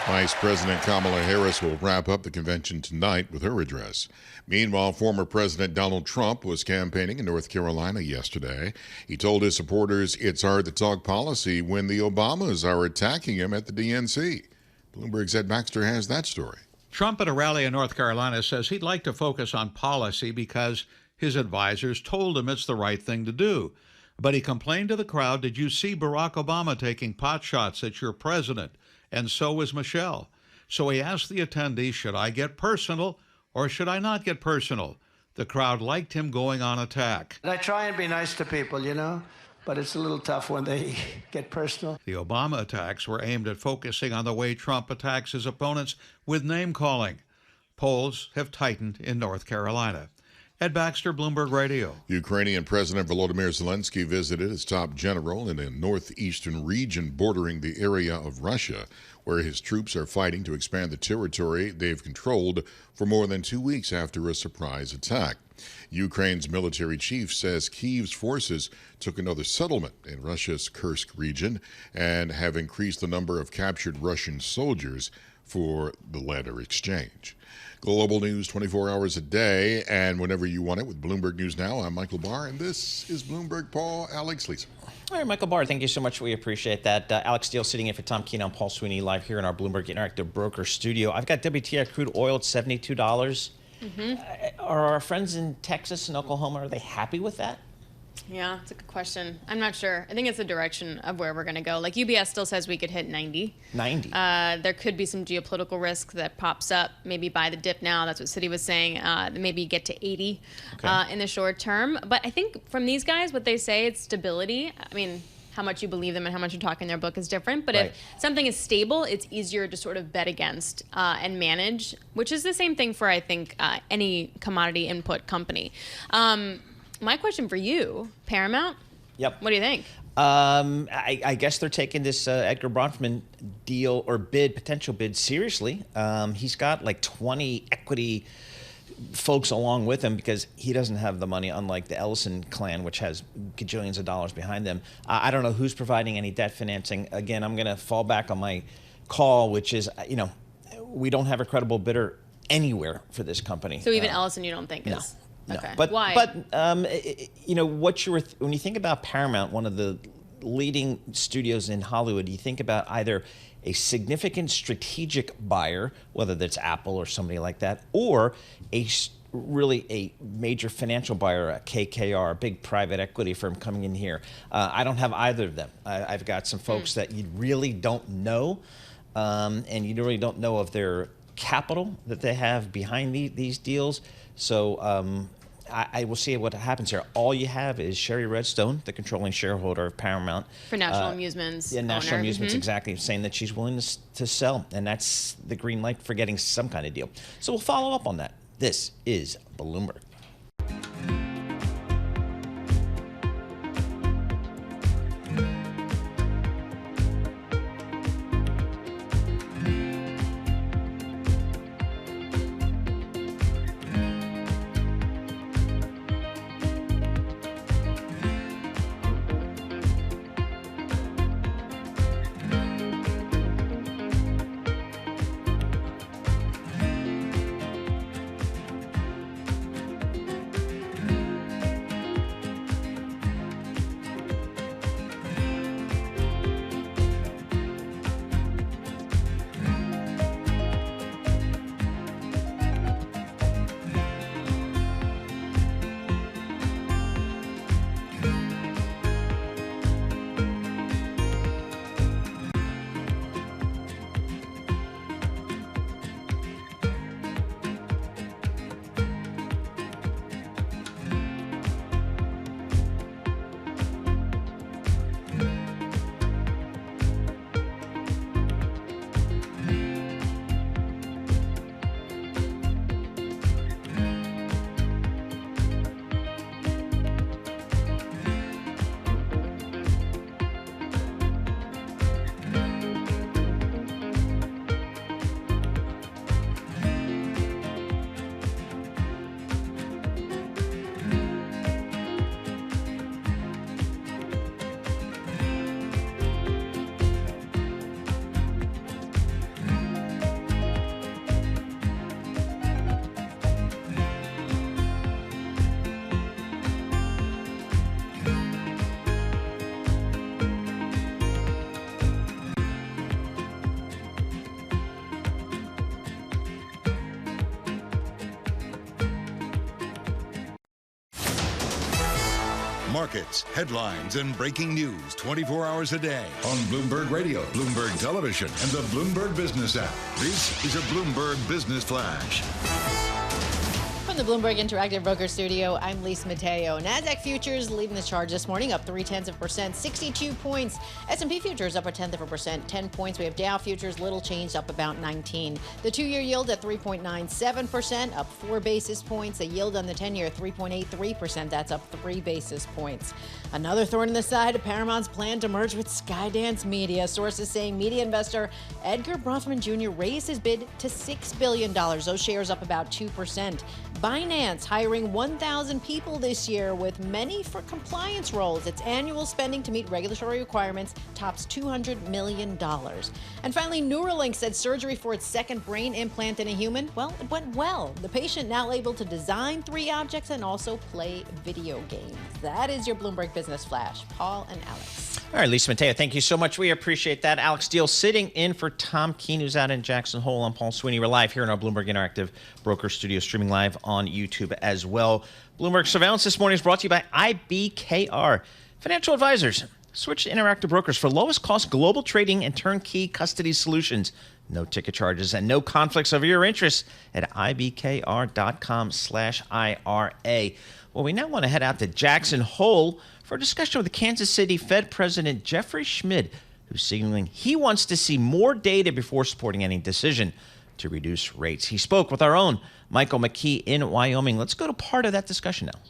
Vice President Kamala Harris will wrap up the convention tonight with her address. Meanwhile, former President Donald Trump was campaigning in North Carolina yesterday. He told his supporters it's hard to talk policy when the Obamas are attacking him at the DNC. Bloomberg's Ed Baxter has that story. Trump at a rally in North Carolina says he'd like to focus on policy because his advisors told him it's the right thing to do. But he complained to the crowd, "Did you see Barack Obama taking pot shots at your president? And so was Michelle." So he asked the attendees, should I get personal or should I not get personal? The crowd liked him going on attack. I try and be nice to people, you know, but it's a little tough when they get personal. The Obama attacks were aimed at focusing on the way Trump attacks his opponents with name-calling. Polls have tightened in North Carolina. Ed Baxter, Bloomberg Radio. Ukrainian President Volodymyr Zelensky visited his top general in a northeastern region bordering the area of Russia, where his troops are fighting to expand the territory they've controlled for more than 2 weeks after a surprise attack. Ukraine's military chief says Kyiv's forces took another settlement in Russia's Kursk region and have increased the number of captured Russian soldiers for the latter exchange. Global news 24 hours a day and whenever you want it with Bloomberg News Now. I'm Michael Barr, and this is Bloomberg Paul, Alex, Lisa. All right, Michael Barr, thank you so much. We appreciate that. Alix Steel sitting in for Tom Keene. I'm Paul Sweeney live here in our Bloomberg Interactive Broker Studio. I've got WTI crude oil at $72. Are our friends in Texas and Oklahoma, are they happy with that? Yeah, it's a good question. I'm not sure. I think it's the direction of where we're going to go. Like UBS still says we could hit 90. 90. There could be some geopolitical risk that pops up, maybe by the dip now. That's what Citi was saying. Maybe get to 80 in the short term. But I think from these guys, what they say, it's stability. I mean, how much you believe them and how much you talk in their book is different. But if something is stable, it's easier to sort of bet against and manage, which is the same thing for, I think, any commodity input company. My question for you, Paramount. Yep. What do you think? I guess they're taking this Edgar Bronfman deal or potential bid seriously. He's got like 20 equity folks along with him because he doesn't have the money, unlike the Ellison clan, which has gajillions of dollars behind them. I don't know who's providing any debt financing. Again, I'm going to fall back on my call, which is, we don't have a credible bidder anywhere for this company. So even Ellison, you don't think is? No. Okay. But, why? When you think about Paramount, one of the leading studios in Hollywood, you think about either a significant strategic buyer, whether that's Apple or somebody like that, or a major financial buyer, a KKR, a big private equity firm coming in here. I don't have either of them. I've got some folks that you really don't know, and you really don't know of their capital that they have behind these deals. So I will see what happens here. All you have is Sherry Redstone, the controlling shareholder of Paramount. For National Amusements. Yeah, National Amusements, exactly, saying that she's willing to sell. And that's the green light for getting some kind of deal. So we'll follow up on that. This is Bloomberg. Markets, headlines, and breaking news 24 hours a day on Bloomberg Radio, Bloomberg Television, and the Bloomberg Business app. This is a Bloomberg Business Flash. From the Bloomberg Interactive Broker Studio, I'm Lisa Mateo. NASDAQ futures leading the charge this morning, up 0.3%, 62 points. S&P futures up 0.1%, 10 points. We have Dow futures, little change, up about 19. The 2-year yield at 3.97%, up 4 basis points. The yield on the 10-year, 3.83%. That's up 3 basis points. Another thorn in the side of Paramount's plan to merge with Skydance Media. Sources saying media investor Edgar Bronfman Jr. raised his bid to $6 billion. Those shares up about 2%. Binance hiring 1,000 people this year, with many for compliance roles. Its annual spending to meet regulatory requirements tops $200 million. And finally, Neuralink said surgery for its second brain implant in a human, well, it went well. The patient now able to design 3 objects and also play video games. That is your Bloomberg Business Flash. Paul and Alex. All right, Lisa Mateo, thank you so much. We appreciate that. Alix Steel sitting in for Tom Keene, who's out in Jackson Hole. I'm Paul Sweeney. We're live here in our Bloomberg Interactive Broker Studio, streaming live on YouTube as well. Bloomberg Surveillance this morning is brought to you by IBKR Financial Advisors. Switch to Interactive Brokers for lowest cost global trading and turnkey custody solutions. No ticket charges and no conflicts of your interest at ibkr.com/IRA. Well, we now want to head out to Jackson Hole for a discussion with the Kansas City Fed President Jeffrey Schmidt, who's signaling he wants to see more data before supporting any decision to reduce rates. He spoke with our own Michael McKee in Wyoming. Let's go to part of that discussion now.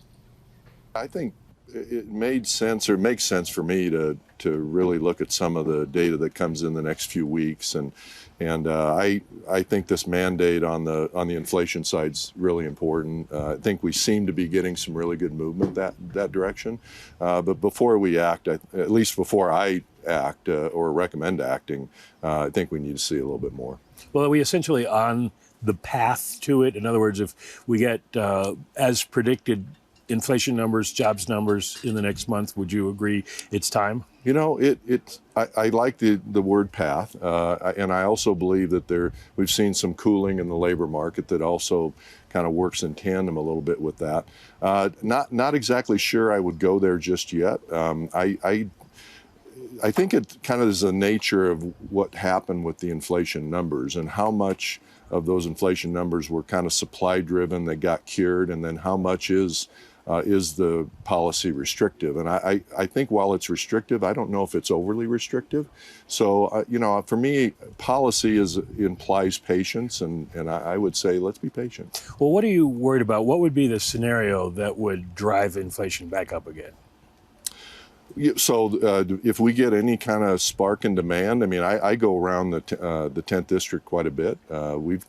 I think it made sense, or makes sense for me to really look at some of the data that comes in the next few weeks, and I think this mandate on the inflation side is really important. I think we seem to be getting some really good movement that direction, but before we act, at least before I act or recommend acting, I think we need to see a little bit more. Well, are we essentially on the path to it? In other words, if we get, as predicted, inflation numbers, jobs numbers in the next month, would you agree it's time? You know, I like the word path, and I also believe that we've seen some cooling in the labor market that also kind of works in tandem a little bit with that. Not exactly sure I would go there just yet. I think it kind of is the nature of what happened with the inflation numbers and how much of those inflation numbers were kind of supply driven that got cured, and then how much is the policy restrictive. And I think while it's restrictive, I don't know if it's overly restrictive. So, for me, policy implies patience, and I would say let's be patient. Well, what are you worried about? What would be the scenario that would drive inflation back up again? So if we get any kind of spark in demand, I mean, I go around the 10th district quite a bit.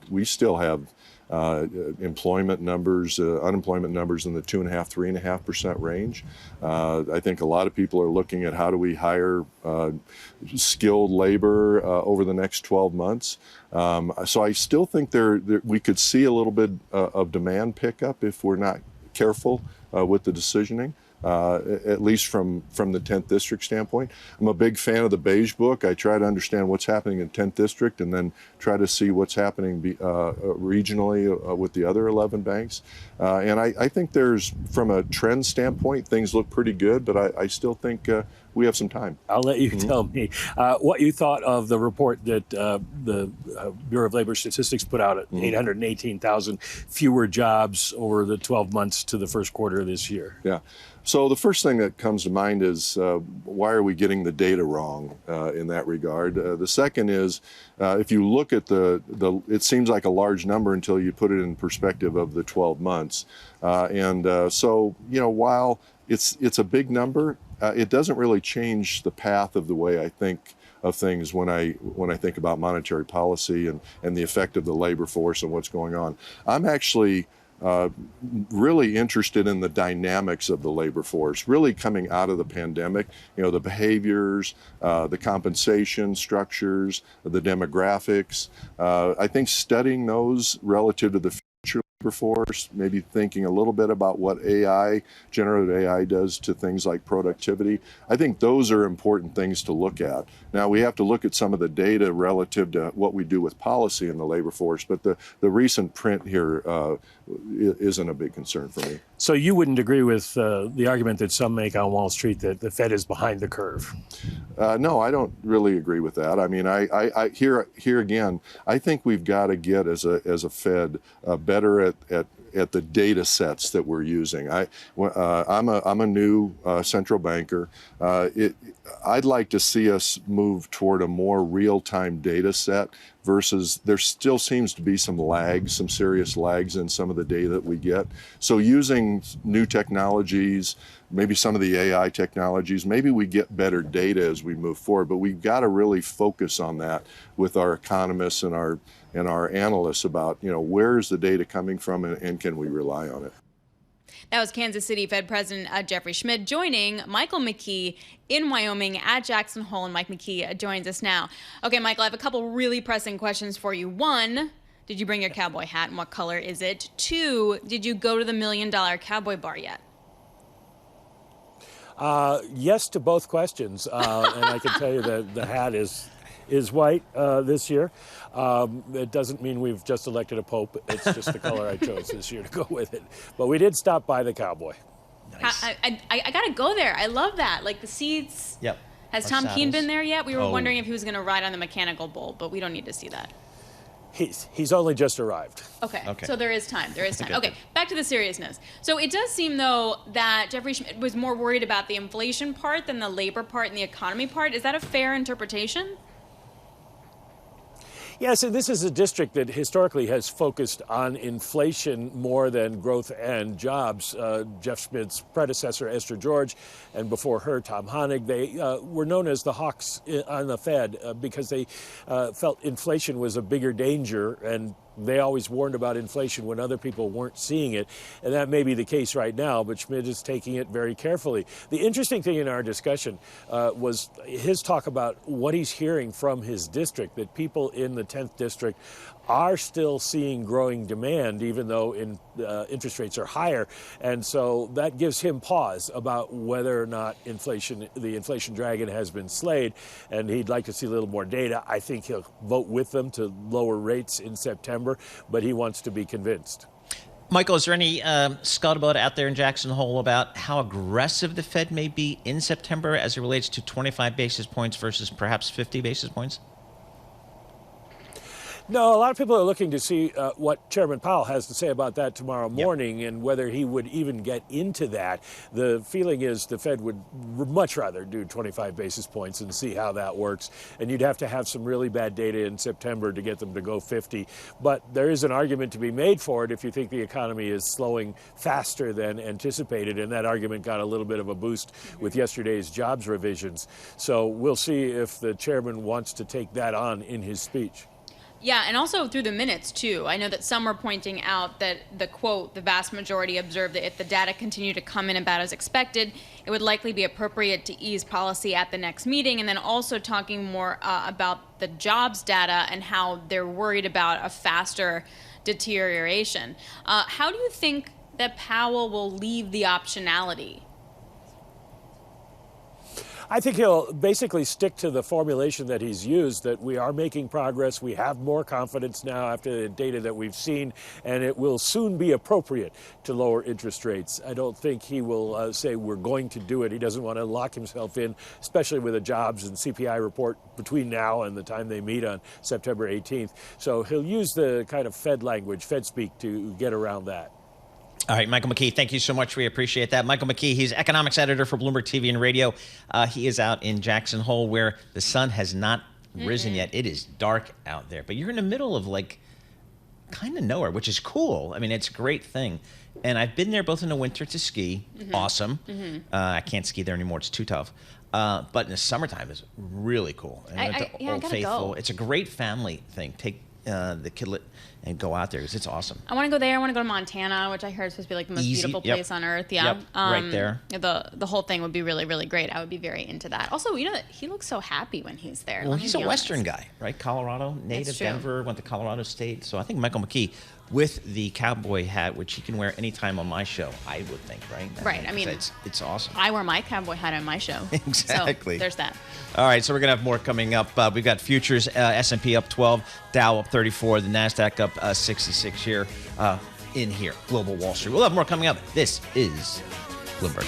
We still have unemployment numbers in the 2.5%, 3.5% range. I think a lot of people are looking at how do we hire skilled labor over the next 12 months. So I still think we could see a little bit of demand pickup if we're not careful with the decisioning. At least from the 10th District standpoint. I'm a big fan of the Beige Book. I try to understand what's happening in 10th District and then try to see what's happening regionally with the other 11 banks. And I think from a trend standpoint, things look pretty good, but I still think we have some time. I'll let you tell me what you thought of the report that the Bureau of Labor Statistics put out at 818,000 fewer jobs over the 12 months to the first quarter of this year. Yeah. So the first thing that comes to mind is why are we getting the data wrong in that regard? The second is if you look at it seems like a large number until you put it in perspective of the 12 months. So, while it's a big number, it doesn't really change the path of the way I think of things when I think about monetary policy and the effect of the labor force and what's going on. I'm actually really interested in the dynamics of the labor force, really coming out of the pandemic, the behaviors, the compensation structures, the demographics. I think studying those relative to the future labor force, maybe thinking a little bit about what generative AI does to things like productivity. I think those are important things to look at. Now, we have to look at some of the data relative to what we do with policy in the labor force, but the recent print here isn't a big concern for me. So you wouldn't agree with the argument that some make on Wall Street that the Fed is behind the curve? No, I don't really agree with that. I mean, I here again, I think we've got to get as a Fed better at the data sets that we're using. I'm a new central banker. I'd like to see us move toward a more real-time data set versus there still seems to be some serious lags in some of the data that we get. So using new technologies, maybe some of the AI technologies, maybe we get better data as we move forward, but we've got to really focus on that with our economists and our analysts about, where's the data coming from and can we rely on it? That was Kansas City Fed President Jeffrey Schmidt joining Michael McKee in Wyoming at Jackson Hole, and Mike McKee joins us now. Okay, Michael, I have a couple really pressing questions for you. One, did you bring your cowboy hat, and what color is it? Two, did you go to the $1 Million Cowboy Bar yet? Yes to both questions, and I can tell you that the hat is white this year. It doesn't mean we've just elected a pope. It's just the color I chose this year to go with it. But we did stop by the Cowboy. Nice. I got to go there. I love that. Like the seats. Yep. Has Tom Keene been there yet? We were wondering if he was going to ride on the mechanical bull, but we don't need to see that. He's only just arrived. Okay. So there is time. Okay, back to the seriousness. So it does seem, though, that Jeffrey Schmidt was more worried about the inflation part than the labor part and the economy part. Is that a fair interpretation? Yes, and this is a district that historically has focused on inflation more than growth and jobs. Jeff Schmidt's predecessor, Esther George, and before her, Tom Honig, they were known as the hawks on the Fed because they felt inflation was a bigger danger, and they always warned about inflation when other people weren't seeing it. And that may be the case right now, but Schmidt is taking it very carefully. The interesting thing in our discussion was his talk about what he's hearing from his district, that people in the 10th district are still seeing growing demand, even though interest rates are higher. And so that gives him pause about whether or not the inflation dragon has been slayed. And he'd like to see a little more data. I think he'll vote with them to lower rates in September, but he wants to be convinced. Michael, is there any scuttlebutt out there in Jackson Hole about how aggressive the Fed may be in September as it relates to 25 basis points versus perhaps 50 basis points? No, a lot of people are looking to see what Chairman Powell has to say about that tomorrow morning and whether he would even get into that. The feeling is the Fed would much rather do 25 basis points and see how that works. And you'd have to have some really bad data in September to get them to go 50. But there is an argument to be made for it if you think the economy is slowing faster than anticipated. And that argument got a little bit of a boost with yesterday's jobs revisions. So we'll see if the chairman wants to take that on in his speech. Yeah, and also through the minutes, too. I know that some are pointing out that the quote, the vast majority observed that if the data continue to come in about as expected, it would likely be appropriate to ease policy at the next meeting. And then also talking more about the jobs data and how they're worried about a faster deterioration. How do you think that Powell will leave the optionality? I think he'll basically stick to the formulation that he's used, that we are making progress. We have more confidence now after the data that we've seen, and it will soon be appropriate to lower interest rates. I don't think he will say we're going to do it. He doesn't want to lock himself in, especially with a jobs and CPI report between now and the time they meet on September 18th. So he'll use the kind of Fed language, Fed speak, to get around that. All right, Michael McKee, thank you so much. We appreciate that. Michael McKee, he's economics editor for Bloomberg TV and Radio. He is out in Jackson Hole where the sun has not risen yet. It is dark out there, but you're in the middle of kind of nowhere, which is cool. I mean, it's a great thing. And I've been there both in the winter to ski. Awesome. I can't ski there anymore. It's too tough. But in the summertime, it's really cool. And I went to Old Faithful. Go. It's a great family thing. Take the kidlet and go out there because it's awesome. I want to go there. I want to go to Montana, which I heard is supposed to be like the most beautiful place on earth. Yeah, right there. The whole thing would be really, really great. I would be very into that. Also, you know, he looks so happy when he's there. Well, he's a Western guy, right? Colorado, native Denver, went to Colorado State. So I think Michael McKee, with the cowboy hat, which he can wear anytime on my show, I would think, right? Right. I mean, it's awesome. I wear my cowboy hat on my show. Exactly. So there's that. All right, so we're going to have more coming up. We've got futures, S&P up 12, Dow up 34, the NASDAQ up 66 here. in here, Global Wall Street. We'll have more coming up. This is Bloomberg.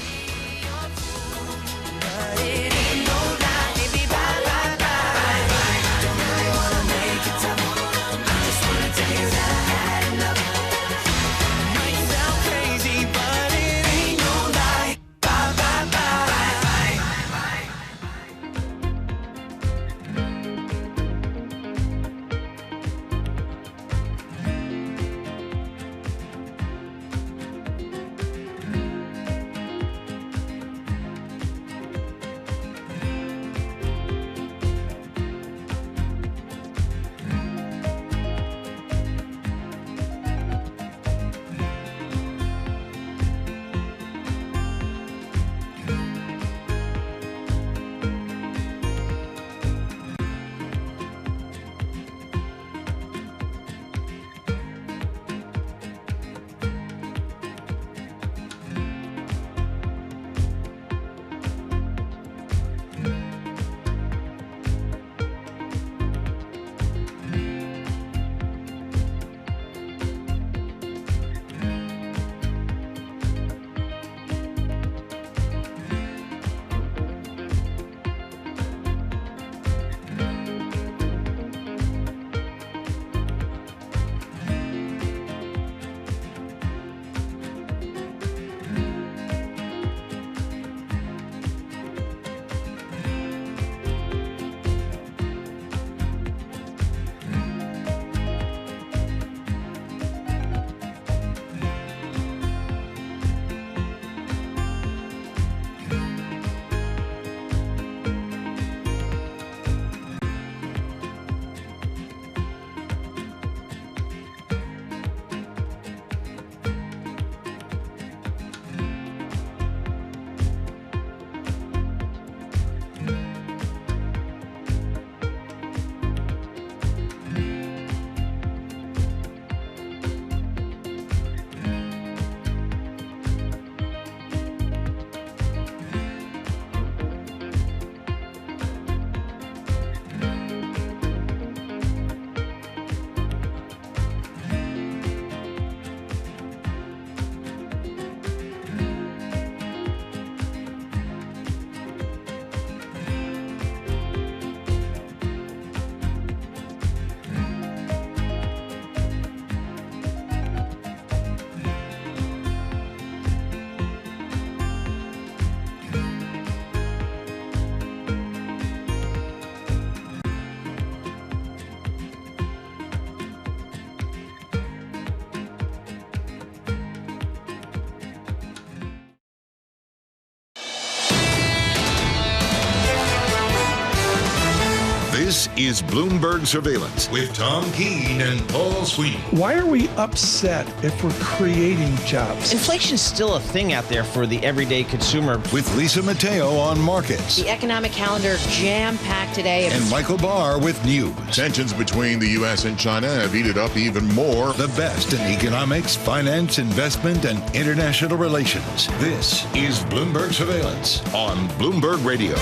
This is Bloomberg Surveillance with Tom Keene and Paul Sweeney. Why are we upset if we're creating jobs? Inflation's still a thing out there for the everyday consumer. With Lisa Mateo on markets. The economic calendar jam-packed today. And Michael Barr with news. Tensions between the U.S. and China have heated up even more. The best in economics, finance, investment, and international relations. This is Bloomberg Surveillance on Bloomberg Radio.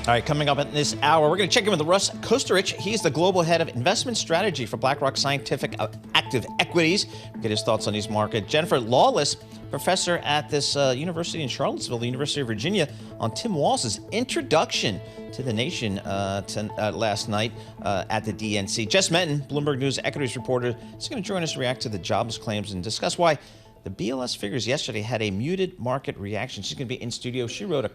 All right, coming up in this hour, we're going to check in with Russ Koesterich. He's the global head of investment strategy for BlackRock Scientific Active Equities. We'll get his thoughts on these markets. Jennifer Lawless, professor at this university in Charlottesville, the University of Virginia, on Tim Walz's introduction to the nation last night at the DNC. Jess Menton, Bloomberg News equities reporter, is going to join us to react to the jobs claims and discuss why the BLS figures yesterday had a muted market reaction. She's going to be in studio. She wrote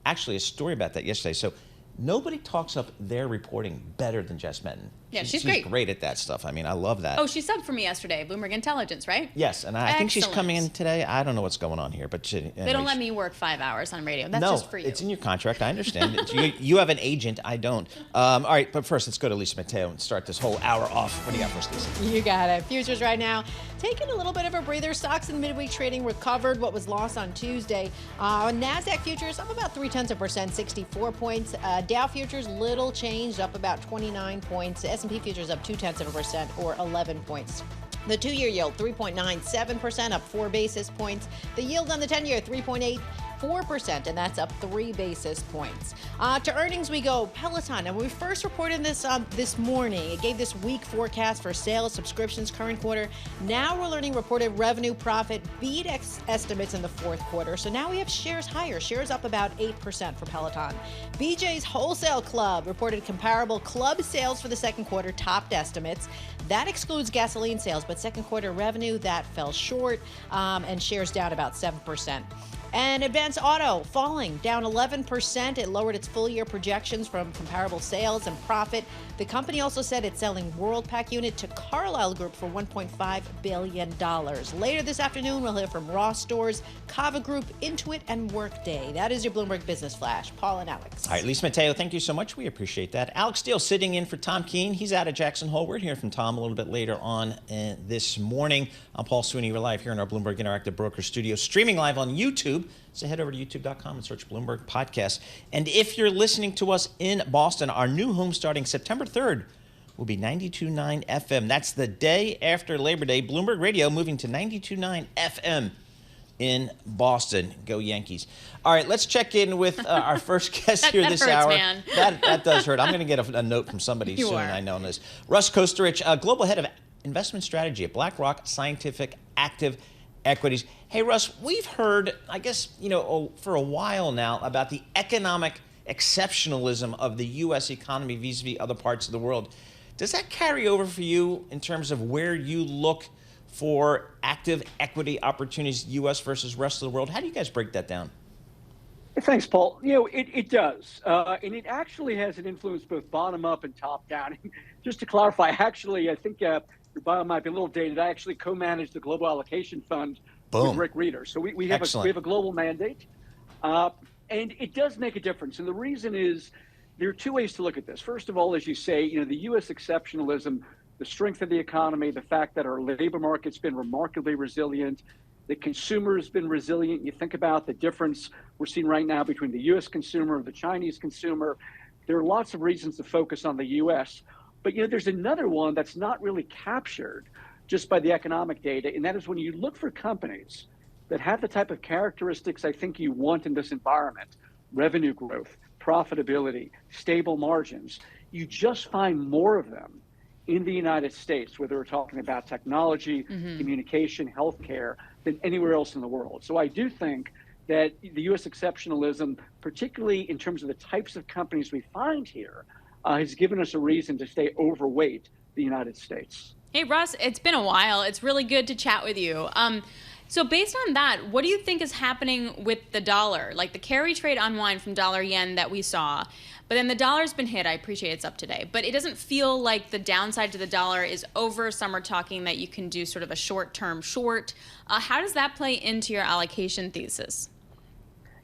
actually a story about that yesterday. So nobody talks up their reporting better than Jess Menton. Yeah, she's great. great. Great at that stuff. I mean, I love that. Oh, she subbed for me yesterday, Bloomberg Intelligence, right? Yes, and I think she's coming in today. I don't know what's going on here, but they don't let me work 5 hours on radio. That's just for you. No, it's in your contract. I understand. You have an agent. I don't. All right, but first, let's go to Lisa Mateo and start this whole hour off. What do you got for us, Lisa? You got it. Futures right now taking a little bit of a breather. Stocks in midweek trading recovered what was lost on Tuesday. NASDAQ futures up about 0.3%, 64 points. Dow futures little changed, up about 29 points. S&P futures up 0.2% or 11 points. The 2-year yield 3.97%, up 4 basis points. The yield on the 10-year 3.84%, 4%, and that's up 3 basis points. To earnings we go. Peloton, and when we first reported this this morning, it gave this week forecast for sales, subscriptions, current quarter. Now we're learning reported revenue, profit beat estimates in the fourth quarter. So now we have shares higher, shares up about 8% for Peloton. BJ's Wholesale Club reported comparable club sales for the second quarter, topped estimates. That excludes gasoline sales, but second quarter revenue, that fell short, and shares down about 7%. And Advance Auto falling down 11%. It lowered its full year projections from comparable sales and profit. The company also said it's selling Worldpac unit to Carlyle Group for $1.5 billion. Later this afternoon, we'll hear from Ross Stores, Kava Group, Intuit, and Workday. That is your Bloomberg Business Flash. Paul and Alex. All right, Lisa Mateo, thank you so much. We appreciate that. Alix Steel sitting in for Tom Keene. He's out at Jackson Hole. We're hearing from Tom a little bit later on this morning. I'm Paul Sweeney. We're live here in our Bloomberg Interactive Broker Studio, streaming live on YouTube. So head over to youtube.com and search Bloomberg Podcast. And if you're listening to us in Boston, our new home starting September 3rd will be 92.9 FM. That's the day after Labor Day. Bloomberg Radio moving to 92.9 FM in Boston. Go Yankees. All right, let's check in with our first guest here this hurts, hour. Man. That does hurt. I'm going to get a note from somebody soon, I know this. Russ Koesterich, Global Head of Investment Strategy at BlackRock Scientific Active Equities. Hey, Russ, we've heard, I guess, for a while now about the economic exceptionalism of the U.S. economy vis-a-vis other parts of the world. Does that carry over for you in terms of where you look for active equity opportunities, U.S. versus rest of the world? How do you guys break that down? Thanks, Paul. It does. And it actually has an influence both bottom up and top down. Just to clarify, actually, I think your bio might be a little dated. I actually co-manage the Global Allocation Fund with Rick Reeder. So we have a global mandate. And it does make a difference. And the reason is there are two ways to look at this. First of all, as you say, the U.S. exceptionalism, the strength of the economy, the fact that our labor market's been remarkably resilient, the consumer has been resilient. You think about the difference we're seeing right now between the U.S. consumer and the Chinese consumer. There are lots of reasons to focus on the U.S., but there's another one that's not really captured just by the economic data, and that is when you look for companies that have the type of characteristics I think you want in this environment: revenue growth, profitability, stable margins. You just find more of them in the United States, whether we're talking about technology, communication, healthcare, than anywhere else in the world. So I do think that the U.S. exceptionalism, particularly in terms of the types of companies we find here, has given us a reason to stay overweight the United States. Hey, Russ, it's been a while. It's really good to chat with you. So based on that, what do you think is happening with the dollar? Like the carry trade unwind from dollar yen that we saw, but then the dollar's been hit. I appreciate it's up today, but it doesn't feel like the downside to the dollar is over. Some are talking that you can do sort of a short-term short. How does that play into your allocation thesis?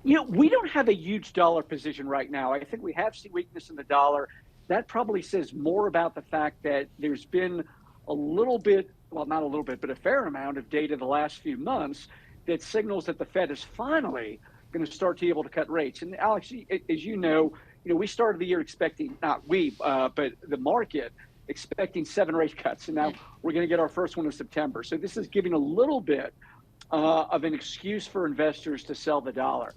We don't have a huge dollar position right now. I think we have seen weakness in the dollar. That probably says more about the fact that there's been a little bit, well, not a little bit, but a fair amount of data the last few months that signals that the Fed is finally going to start to be able to cut rates. And Alex, as you know, we started the year expecting, not we, but the market expecting 7 rate cuts. And now we're going to get our first one in September. So this is giving a little bit of an excuse for investors to sell the dollar.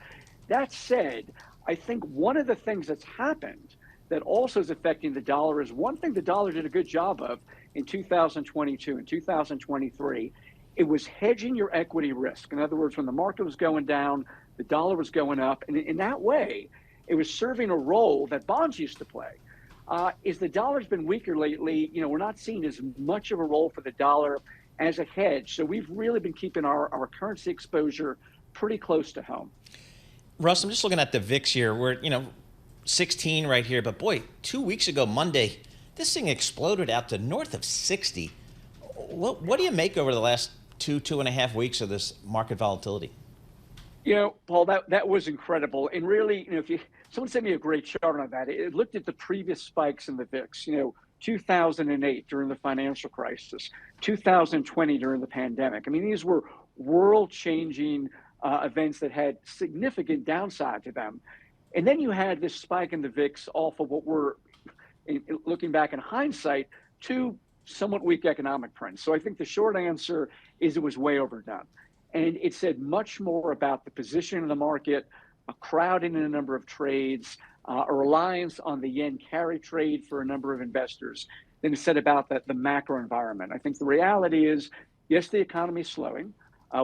That said, I think one of the things that's happened that also is affecting the dollar is one thing the dollar did a good job of in 2022 and 2023. It was hedging your equity risk. In other words, when the market was going down, the dollar was going up. And in that way, it was serving a role that bonds used to play. As the dollar's been weaker lately, we're not seeing as much of a role for the dollar as a hedge. So we've really been keeping our currency exposure pretty close to home. Russ, I'm just looking at the VIX here. We're, 16 right here. But boy, 2 weeks ago, Monday, this thing exploded out to north of 60. What do you make over the last 2.5 weeks of this market volatility? Paul, that was incredible. And really, someone sent me a great chart on that. It looked at the previous spikes in the VIX, 2008 during the financial crisis, 2020 during the pandemic. I mean, these were world-changing events that had significant downside to them. And then you had this spike in the VIX off of what were, looking back in hindsight, two somewhat weak economic prints. So I think the short answer is it was way overdone. And it said much more about the position of the market, a crowding in a number of trades, a reliance on the yen carry trade for a number of investors than it said about the macro environment. I think the reality is, yes, the economy is slowing.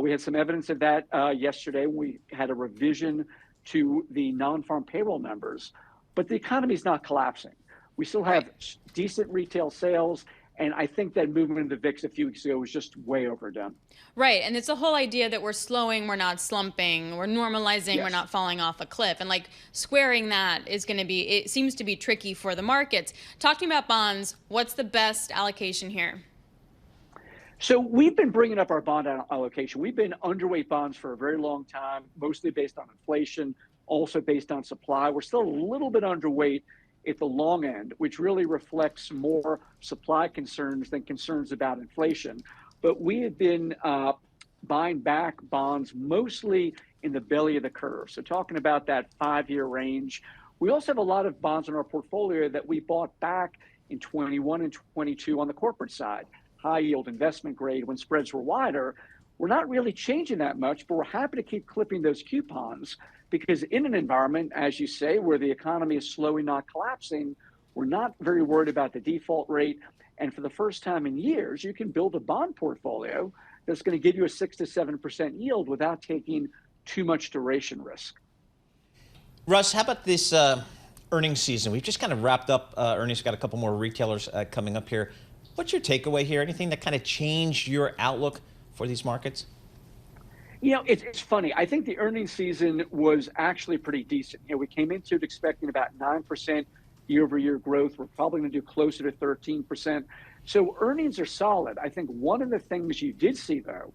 We had some evidence of that yesterday when we had a revision to the non-farm payroll numbers, but the economy is not collapsing. We still have decent retail sales. And I think that movement in the VIX a few weeks ago was just way overdone. Right. And it's the whole idea that we're slowing, we're not slumping, we're normalizing, Yes. we're not falling off a cliff. And like squaring that is going to be, it seems to be tricky for the markets. Talking about bonds, what's the best allocation here? So we've been bringing up our bond allocation. We've been underweight bonds for a very long time, mostly based on inflation, also based on supply. We're still a little bit underweight at the long end, which really reflects more supply concerns than concerns about inflation. But we have been buying back bonds mostly in the belly of the curve. So talking about that 5-year range. We also have a lot of bonds in our portfolio that we bought back in 21 and 22 on the corporate side, high yield investment grade when spreads were wider. We're not really changing that much, but we're happy to keep clipping those coupons because in an environment, as you say, where the economy is slowly not collapsing, we're not very worried about the default rate. And for the first time in years, you can build a bond portfolio that's going to give you a 6 to 7% yield without taking too much duration risk. Russ, how about this earnings season? We've just kind of wrapped up earnings. We've got a couple more retailers coming up here. What's your takeaway here? Anything that kind of changed your outlook for these markets? You know, it's funny. I think the earnings season was actually pretty decent. You know, we came into it expecting about 9% year-over-year growth. We're probably going to do closer to 13%. So earnings are solid. I think one of the things you did see, though,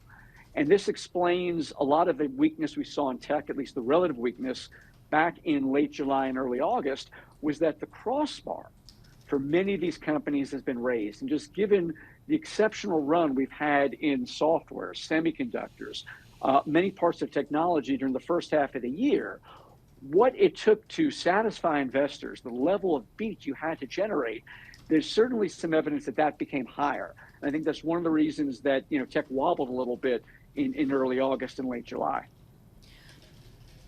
and this explains a lot of the weakness we saw in tech, at least the relative weakness, back in late July and early August, was that the crossbar for many of these companies has been raised. And just given the exceptional run we've had in software, semiconductors, many parts of technology during the first half of the year, what it took to satisfy investors, the level of beat you had to generate, there's certainly some evidence that that became higher. And I think that's one of the reasons that, you know, tech wobbled a little bit in early August and late July.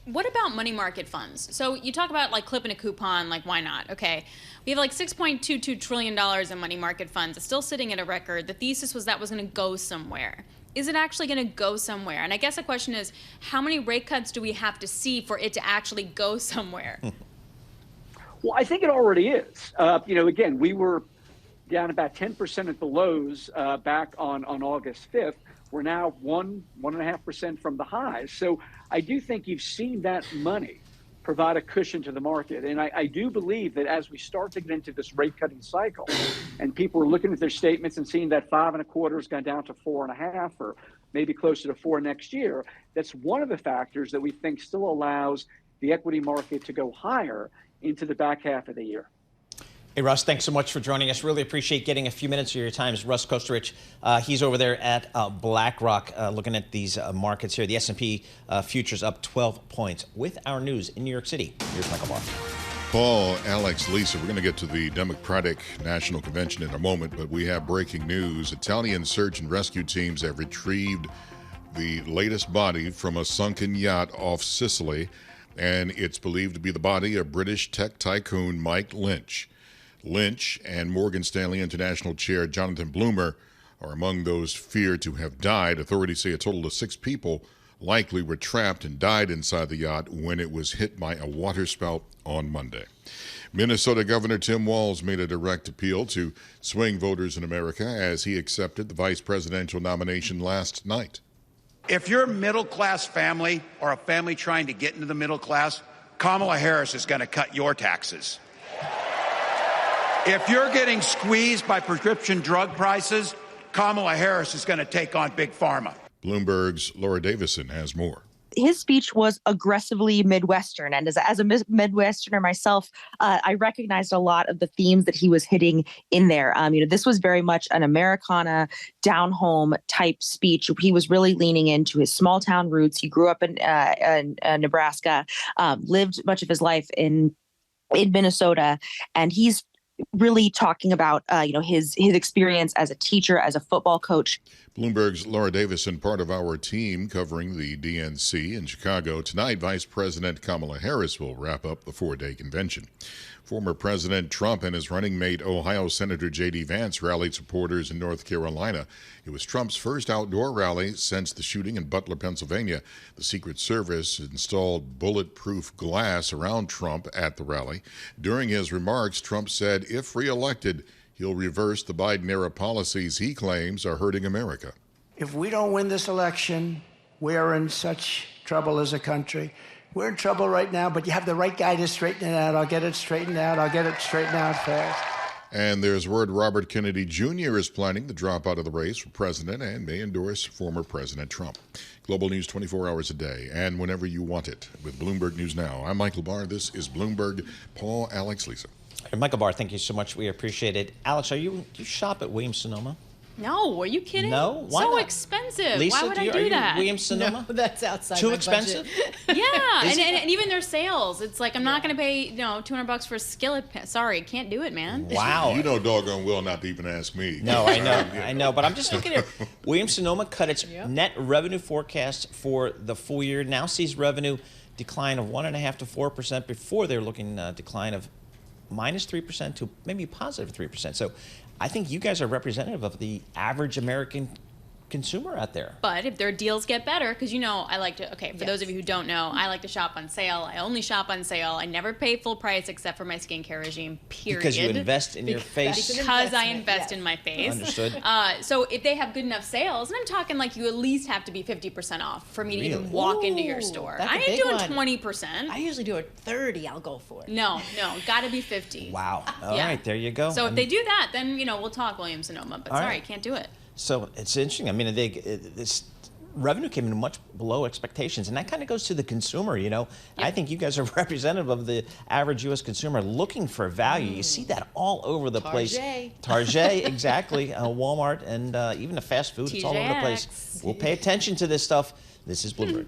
What about money market funds? So you talk about like clipping a coupon, like why not? Okay, we have like $6.22 trillion in money market funds. It's still sitting at a record. The thesis was that was going to go somewhere. Is it actually going to go somewhere? And I guess the question is, how many rate cuts do we have to see for it to actually go somewhere? Well, I think it already is. You know, again, we were down about 10% at the lows back on August 5th. We're now 1.5% from the highs. So I do think you've seen that money provide a cushion to the market. And I do believe that as we start to get into this rate cutting cycle and people are looking at their statements and seeing that 5.25 has gone down to 4.5 or maybe closer to 4 next year, that's one of the factors that we think still allows the equity market to go higher into the back half of the year. Hey, Russ, thanks so much for joining us. Really appreciate getting a few minutes of your time. It's Russ Koesterich. He's over there at BlackRock looking at these markets here. The S&P futures up 12 points with our news in New York City. Here's Michael Barr. Paul, Alex, Lisa, we're going to get to the Democratic National Convention in a moment, but we have breaking news. Italian search and rescue teams have retrieved the latest body from a sunken yacht off Sicily, and it's believed to be the body of British tech tycoon Mike Lynch. Lynch and Morgan Stanley International Chair Jonathan Bloomer are among those feared to have died. Authorities say a total of 6 people likely were trapped and died inside the yacht when it was hit by a waterspout on Monday. Minnesota Governor Tim Walz made a direct appeal to swing voters in America as he accepted the vice presidential nomination last night. If you're a middle-class family or a family trying to get into the middle class, Kamala Harris is going to cut your taxes. If you're getting squeezed by prescription drug prices, Kamala Harris is going to take on Big Pharma. Bloomberg's Laura Davison has more. His speech was aggressively Midwestern. And as a Midwesterner myself, I recognized a lot of the themes that he was hitting in there. This was very much an Americana, down-home type speech. He was really leaning into his small-town roots. He grew up in Nebraska, lived much of his life in Minnesota, and he's really talking about, his experience as a teacher, as a football coach. Bloomberg's Laura Davison, part of our team covering the DNC in Chicago. Tonight, Vice President Kamala Harris will wrap up the 4-day convention. Former President Trump and his running mate, Ohio Senator J.D. Vance, rallied supporters in North Carolina. It was Trump's first outdoor rally since the shooting in Butler, Pennsylvania. The Secret Service installed bulletproof glass around Trump at the rally. During his remarks, Trump said if reelected, he'll reverse the Biden-era policies he claims are hurting America. If we don't win this election, we are in such trouble as a country. We're in trouble right now, but you have the right guy to straighten it out. I'll get it straightened out. I'll get it straightened out fast. And there's word Robert Kennedy Jr. is planning to drop out of the race for president and may endorse former President Trump. Global news 24 hours a day and whenever you want it with Bloomberg News Now. I'm Michael Barr. This is Bloomberg. Paul, Alex, Lisa. Michael Barr, thank you so much. We appreciate it. Alex, do you shop at Williams-Sonoma? No, are you kidding? No, why so not? Expensive. Lisa, why would I are do you that? Williams-Sonoma? No, that's outside Too my expensive? budget. Yeah, and even their sales. It's like I'm not going to pay $200 for a skillet. Sorry, can't do it, man. Wow. You know doggone well not to even ask me. No, I know, but I'm just looking at Williams-Sonoma cut its net revenue forecast for the full year. Now sees revenue decline of 1.5% to 4%. Before they're looking decline of -3% to maybe positive 3%. So I think you guys are representative of the average American consumer out there. But if their deals get better, because I like to, for those of you who don't know, I like to shop on sale. I only shop on sale. I never pay full price except for my skincare regime, period. Because you invest in your face. Because I invest in my face. Understood. So if they have good enough sales, and I'm talking like you at least have to be 50% off for me to even walk into your store. I ain't doing 20%. I usually do a 30. I'll go for it. No, got to be 50. Wow. All right, there you go. So if they do that, then we'll talk Williams-Sonoma. But sorry, can't do it. So it's interesting. I mean, this revenue came in much below expectations, and that kind of goes to the consumer. I think you guys are representative of the average U.S. consumer looking for value. You see that all over the place. Target, exactly. Walmart, and even the fast food. It's all over the place. We'll pay attention to this stuff. This is Bloomberg.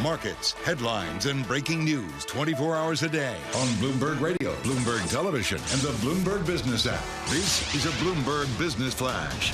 Markets, headlines, and breaking news 24 hours a day on Bloomberg Radio, Bloomberg Television, and the Bloomberg Business app. This is a Bloomberg Business Flash.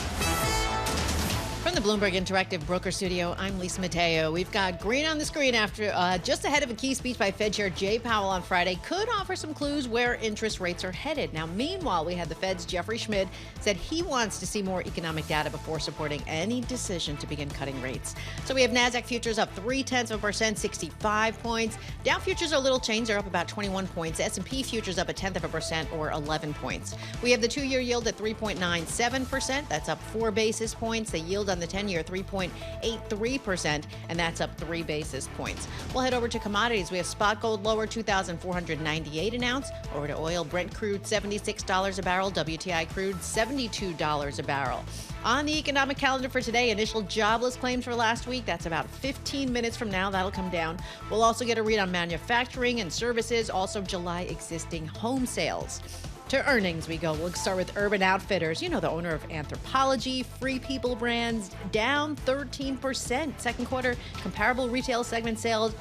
From From the Bloomberg Interactive Broker Studio, I'm Lisa Mateo. We've got green on the screen after just ahead of a key speech by Fed Chair Jay Powell on Friday could offer some clues where interest rates are headed. Now, meanwhile, we had the Fed's Jeffrey Schmidt said he wants to see more economic data before supporting any decision to begin cutting rates. So we have NASDAQ futures up 0.3%, 65 points. Dow futures are a little changed. They're up about 21 points. S&P futures up 0.1% or 11 points. We have the 2-year yield at 3.97%. That's up 4 basis points. The yield on the 10-year 3.83%, and that's up 3 basis points. We'll head over to commodities. We have spot gold lower, $2,498 an ounce. Over to oil, Brent crude $76 a barrel, WTI crude $72 a barrel. On the economic calendar for today, initial jobless claims for last week. That's about 15 minutes from now. That'll come down. We'll also get a read on manufacturing and services, also July existing home sales. To earnings we go. We'll start with Urban Outfitters. You know, the owner of Anthropologie, Free People brands, down 13%. Second quarter comparable retail segment sales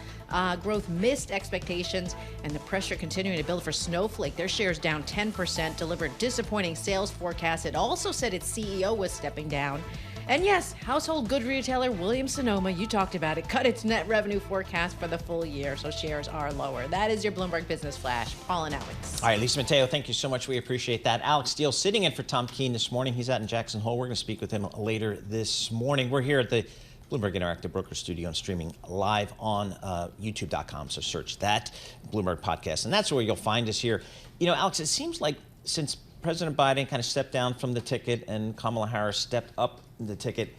growth missed expectations, and the pressure continuing to build for Snowflake. Their shares down 10%, delivered disappointing sales forecasts. It also said its CEO was stepping down. And yes, household good retailer Williams-Sonoma, you talked about it, cut its net revenue forecast for the full year, so shares are lower. That is your Bloomberg Business Flash. Paul and Alex. All right, Lisa Mateo, thank you so much. We appreciate that. Alix Steel sitting in for Tom Keene this morning. He's out in Jackson Hole. We're going to speak with him later this morning. We're here at the Bloomberg Interactive Broker Studio and streaming live on YouTube.com. So search that Bloomberg podcast, and that's where you'll find us here. You know, Alex, it seems like since President Biden kind of stepped down from the ticket and Kamala Harris stepped up the ticket,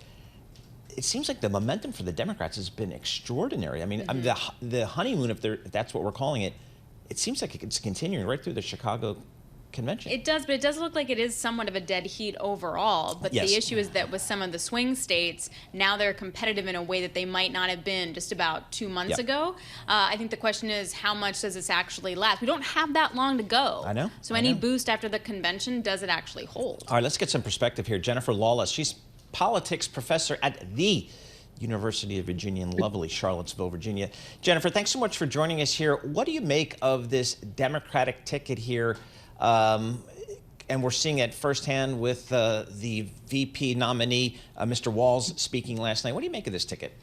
it seems like the momentum for the Democrats has been extraordinary. I mean, the honeymoon, if that's what we're calling it, it seems like it's continuing right through the Chicago convention. It does, but it does look like it is somewhat of a dead heat overall. But yes. The issue is that with some of the swing states, now they're competitive in a way that they might not have been just about 2 months ago. I think the question is, how much does this actually last? We don't have that long to go. I know. So any boost after the convention, does it actually hold? All right, let's get some perspective here. Jennifer Lawless, she's politics professor at the University of Virginia in lovely Charlottesville, Virginia. Jennifer, thanks so much for joining us here. What do you make of this Democratic ticket here? And we're seeing it firsthand with the VP nominee, Mr. Walz, speaking last night. What do you make of this ticket?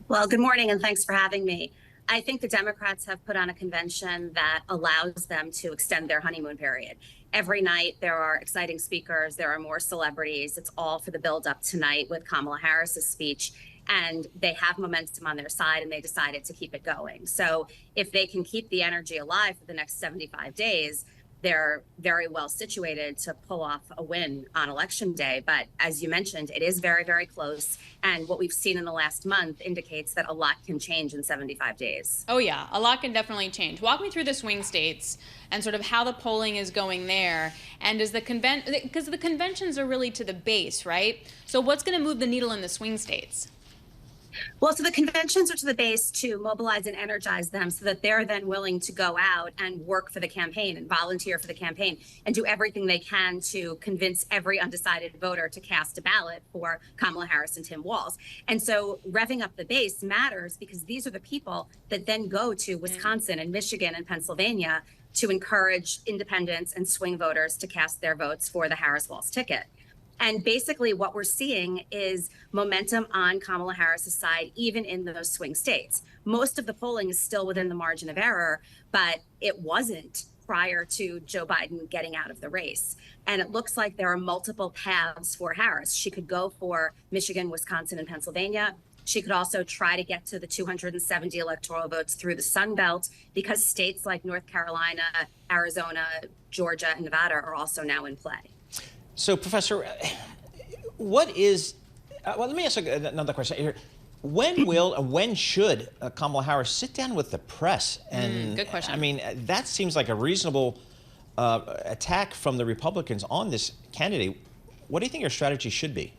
Well, good morning, and thanks for having me. I think the Democrats have put on a convention that allows them to extend their honeymoon period. Every night there are exciting speakers, there are more celebrities. It's all for the build-up tonight with Kamala Harris's speech. And they have momentum on their side, and they decided to keep it going. So if they can keep the energy alive for the next 75 days, they're very well situated to pull off a win on Election Day. But as you mentioned, it is very, very close. And what we've seen in the last month indicates that a lot can change in 75 days. Oh, yeah, a lot can definitely change. Walk me through the swing states and sort of how the polling is going there. And does the because the conventions are really to the base, right? So what's going to move the needle in the swing states? Well, so the conventions are to the base to mobilize and energize them so that they're then willing to go out and work for the campaign and volunteer for the campaign and do everything they can to convince every undecided voter to cast a ballot for Kamala Harris and Tim Walz. And so revving up the base matters because these are the people that then go to Wisconsin and Michigan and Pennsylvania to encourage independents and swing voters to cast their votes for the Harris-Walz ticket. And basically what we're seeing is momentum on Kamala Harris's side, even in those swing states. Most of the polling is still within the margin of error, but it wasn't prior to Joe Biden getting out of the race. And it looks like there are multiple paths for Harris. She could go for Michigan, Wisconsin, and Pennsylvania. She could also try to get to the 270 electoral votes through the Sun Belt because states like North Carolina, Arizona, Georgia, and Nevada are also now in play. So, Professor, what is, well, let me ask another question here. When should Kamala Harris sit down with the press? And good question. I mean, that seems like a reasonable attack from the Republicans on this candidate. What do you think your strategy should be?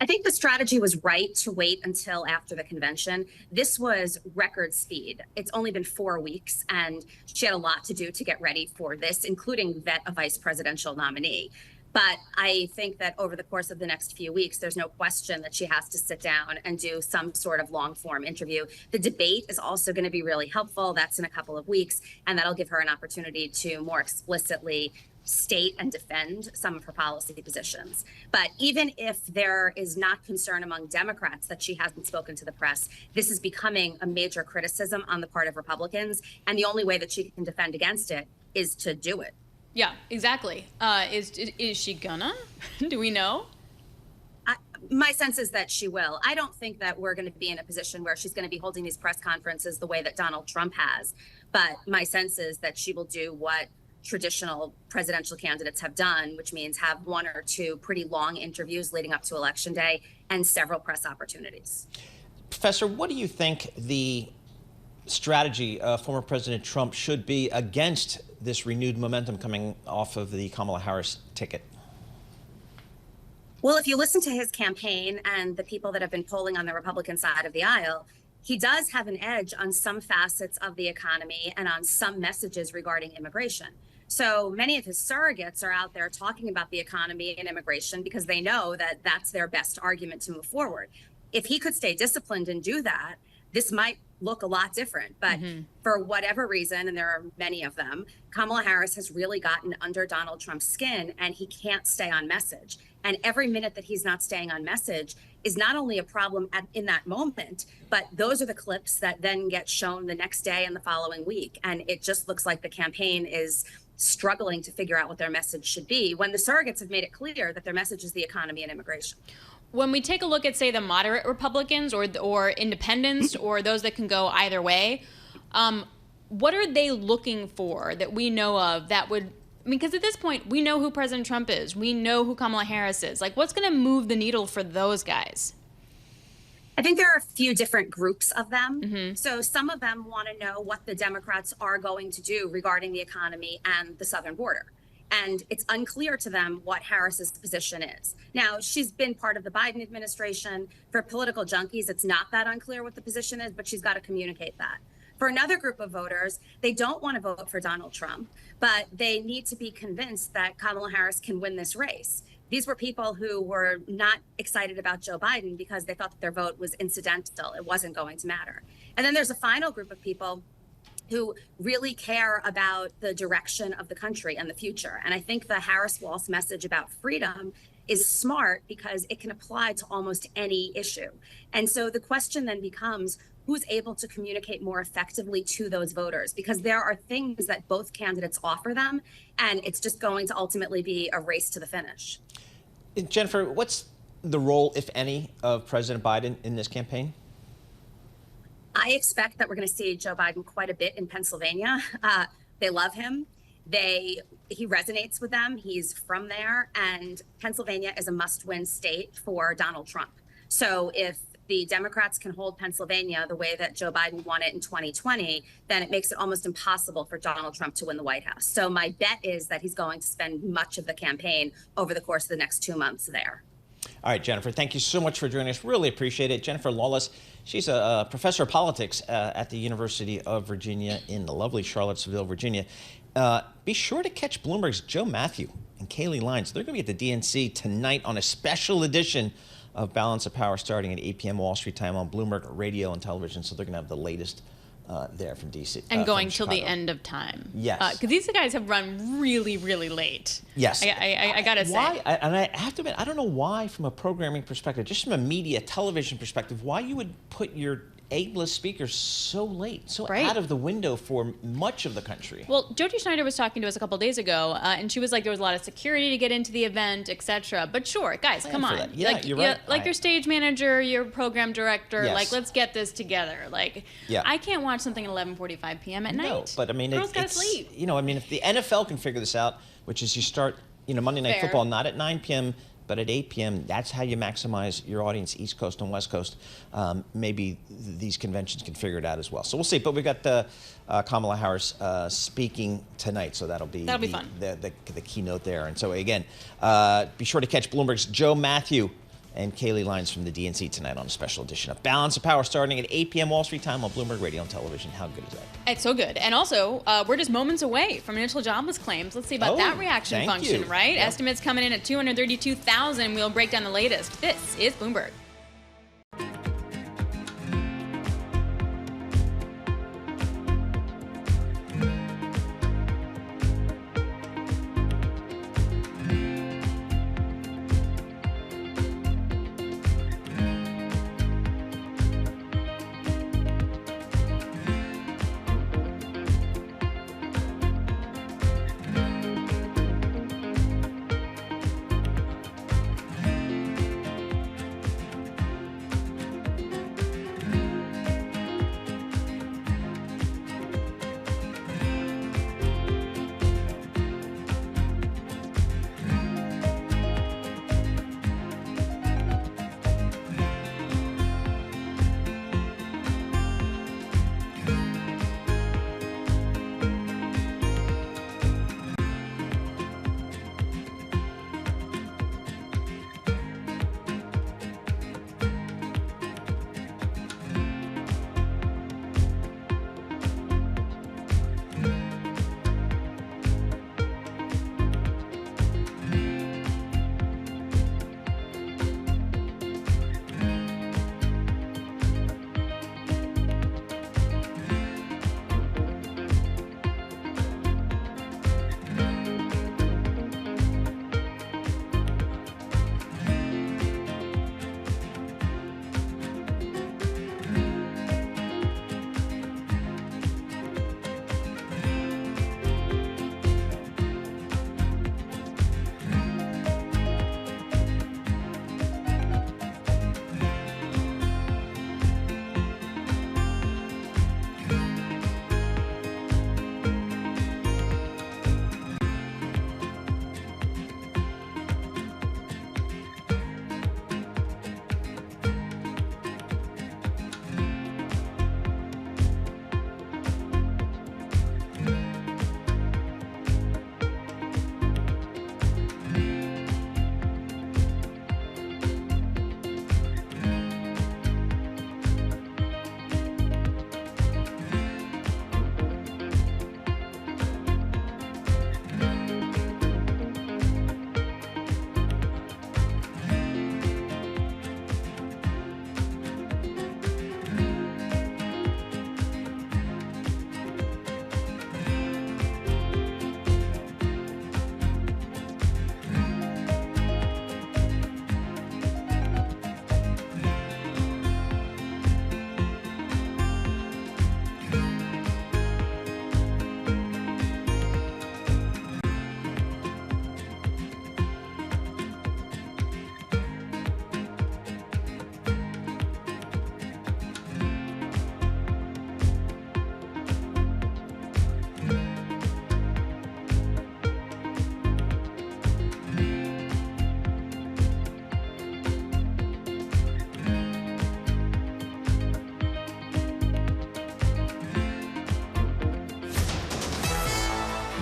I think the strategy was right to wait until after the convention. This was record speed. It's only been 4 weeks, and she had a lot to do to get ready for this, including vet a vice presidential nominee. But I think that over the course of the next few weeks, there's no question that she has to sit down and do some sort of long form interview. The debate is also going to be really helpful. That's in a couple of weeks, and that'll give her an opportunity to more explicitly state and defend some of her policy positions. But even if there is not concern among Democrats that she hasn't spoken to the press, this is becoming a major criticism on the part of Republicans. And the only way that she can defend against it is to do it. Yeah, exactly. Is she gonna? Do we know? My sense is that she will. I don't think that we're going to be in a position where she's going to be holding these press conferences the way that Donald Trump has. But my sense is that she will do what traditional presidential candidates have done, which means have one or two pretty long interviews leading up to Election Day and several press opportunities. Professor, what do you think the strategy of former President Trump should be against this renewed momentum coming off of the Kamala Harris ticket? Well, if you listen to his campaign and the people that have been polling on the Republican side of the aisle, he does have an edge on some facets of the economy and on some messages regarding immigration. So many of his surrogates are out there talking about the economy and immigration because they know that that's their best argument to move forward. If he could stay disciplined and do that, this might look a lot different. But for whatever reason, and there are many of them, Kamala Harris has really gotten under Donald Trump's skin, and he can't stay on message. And every minute that he's not staying on message is not only a problem in that moment, but those are the clips that then get shown the next day and the following week. And it just looks like the campaign is struggling to figure out what their message should be when the surrogates have made it clear that their message is the economy and immigration. When we take a look at, say, the moderate Republicans or independents or those that can go either way, what are they looking for that we know of that would, because at this point, we know who President Trump is. We know who Kamala Harris is. Like, what's going to move the needle for those guys? I think there are a few different groups of them. So some of them want to know what the Democrats are going to do regarding the economy and the southern border. And it's unclear to them what Harris's position is. Now, she's been part of the Biden administration. For political junkies, it's not that unclear what the position is, but she's got to communicate that. For another group of voters, they don't want to vote for Donald Trump, but they need to be convinced that Kamala Harris can win this race. These were people who were not excited about Joe Biden because they thought that their vote was incidental. It wasn't going to matter. And then there's a final group of people who really care about the direction of the country and the future. And I think the Harris-Walsh message about freedom is smart because it can apply to almost any issue. And so the question then becomes, who's able to communicate more effectively to those voters? Because there are things that both candidates offer them, and it's just going to ultimately be a race to the finish. Jennifer, what's the role, if any, of President Biden in this campaign? I expect that we're going to see Joe Biden quite a bit in Pennsylvania. They love him. He resonates with them. He's from there. And Pennsylvania is a must-win state for Donald Trump. So if the Democrats can hold Pennsylvania the way that Joe Biden won it in 2020, then it makes it almost impossible for Donald Trump to win the White House. So my bet is that he's going to spend much of the campaign over the course of the next 2 months there. All right, Jennifer, thank you so much for joining us. Really appreciate it. Jennifer Lawless, she's a professor of politics at the University of Virginia in the lovely Charlottesville, Virginia. Be sure to catch Bloomberg's Joe Matthew and Kaylee Lines. They're going to be at the DNC tonight on a special edition of Balance of Power starting at 8 p.m. Wall Street time on Bloomberg Radio and Television. So they're going to have the latest there from D.C. And going till the end of time. Yes. Because these guys have run really, really late. Yes. I got to say. I have to admit, I don't know why, from a programming perspective, just from a media, television perspective, why you would put your A-list speakers so late, so out of the window for much of the country. Well, Jody Schneider was talking to us a couple days ago, and she was like, there was a lot of security to get into the event, etc. But sure, guys, come on. Yeah, you're right. Like your stage manager, your program director, Yes. like, let's get this together. Like, I can't watch something at 11:45 p.m. at night. No, but I mean, Girls gotta sleep. You know, I mean, if the NFL can figure this out, which is you start, Monday Night Fair. Football not at 9 p.m., but at 8 p.m., that's how you maximize your audience, East Coast and West Coast. Maybe these conventions can figure it out as well. So we'll see. But we got Kamala Harris speaking tonight, so that'll be fun. The keynote there. And so again, be sure to catch Bloomberg's Joe Matthew and Kaylee Lines from the DNC tonight on a special edition of Balance of Power starting at 8 p.m. Wall Street time on Bloomberg Radio and Television. How good is that? It's so good. And also, we're just moments away from initial jobless claims. Let's see about that reaction function, right? Yep. Estimates coming in at 232,000. We'll break down the latest. This is Bloomberg.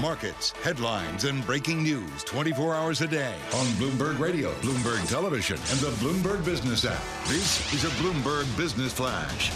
markets, headlines, and breaking news 24 hours a day on Bloomberg Radio, Bloomberg Television, and the Bloomberg Business app. This is a Bloomberg Business Flash.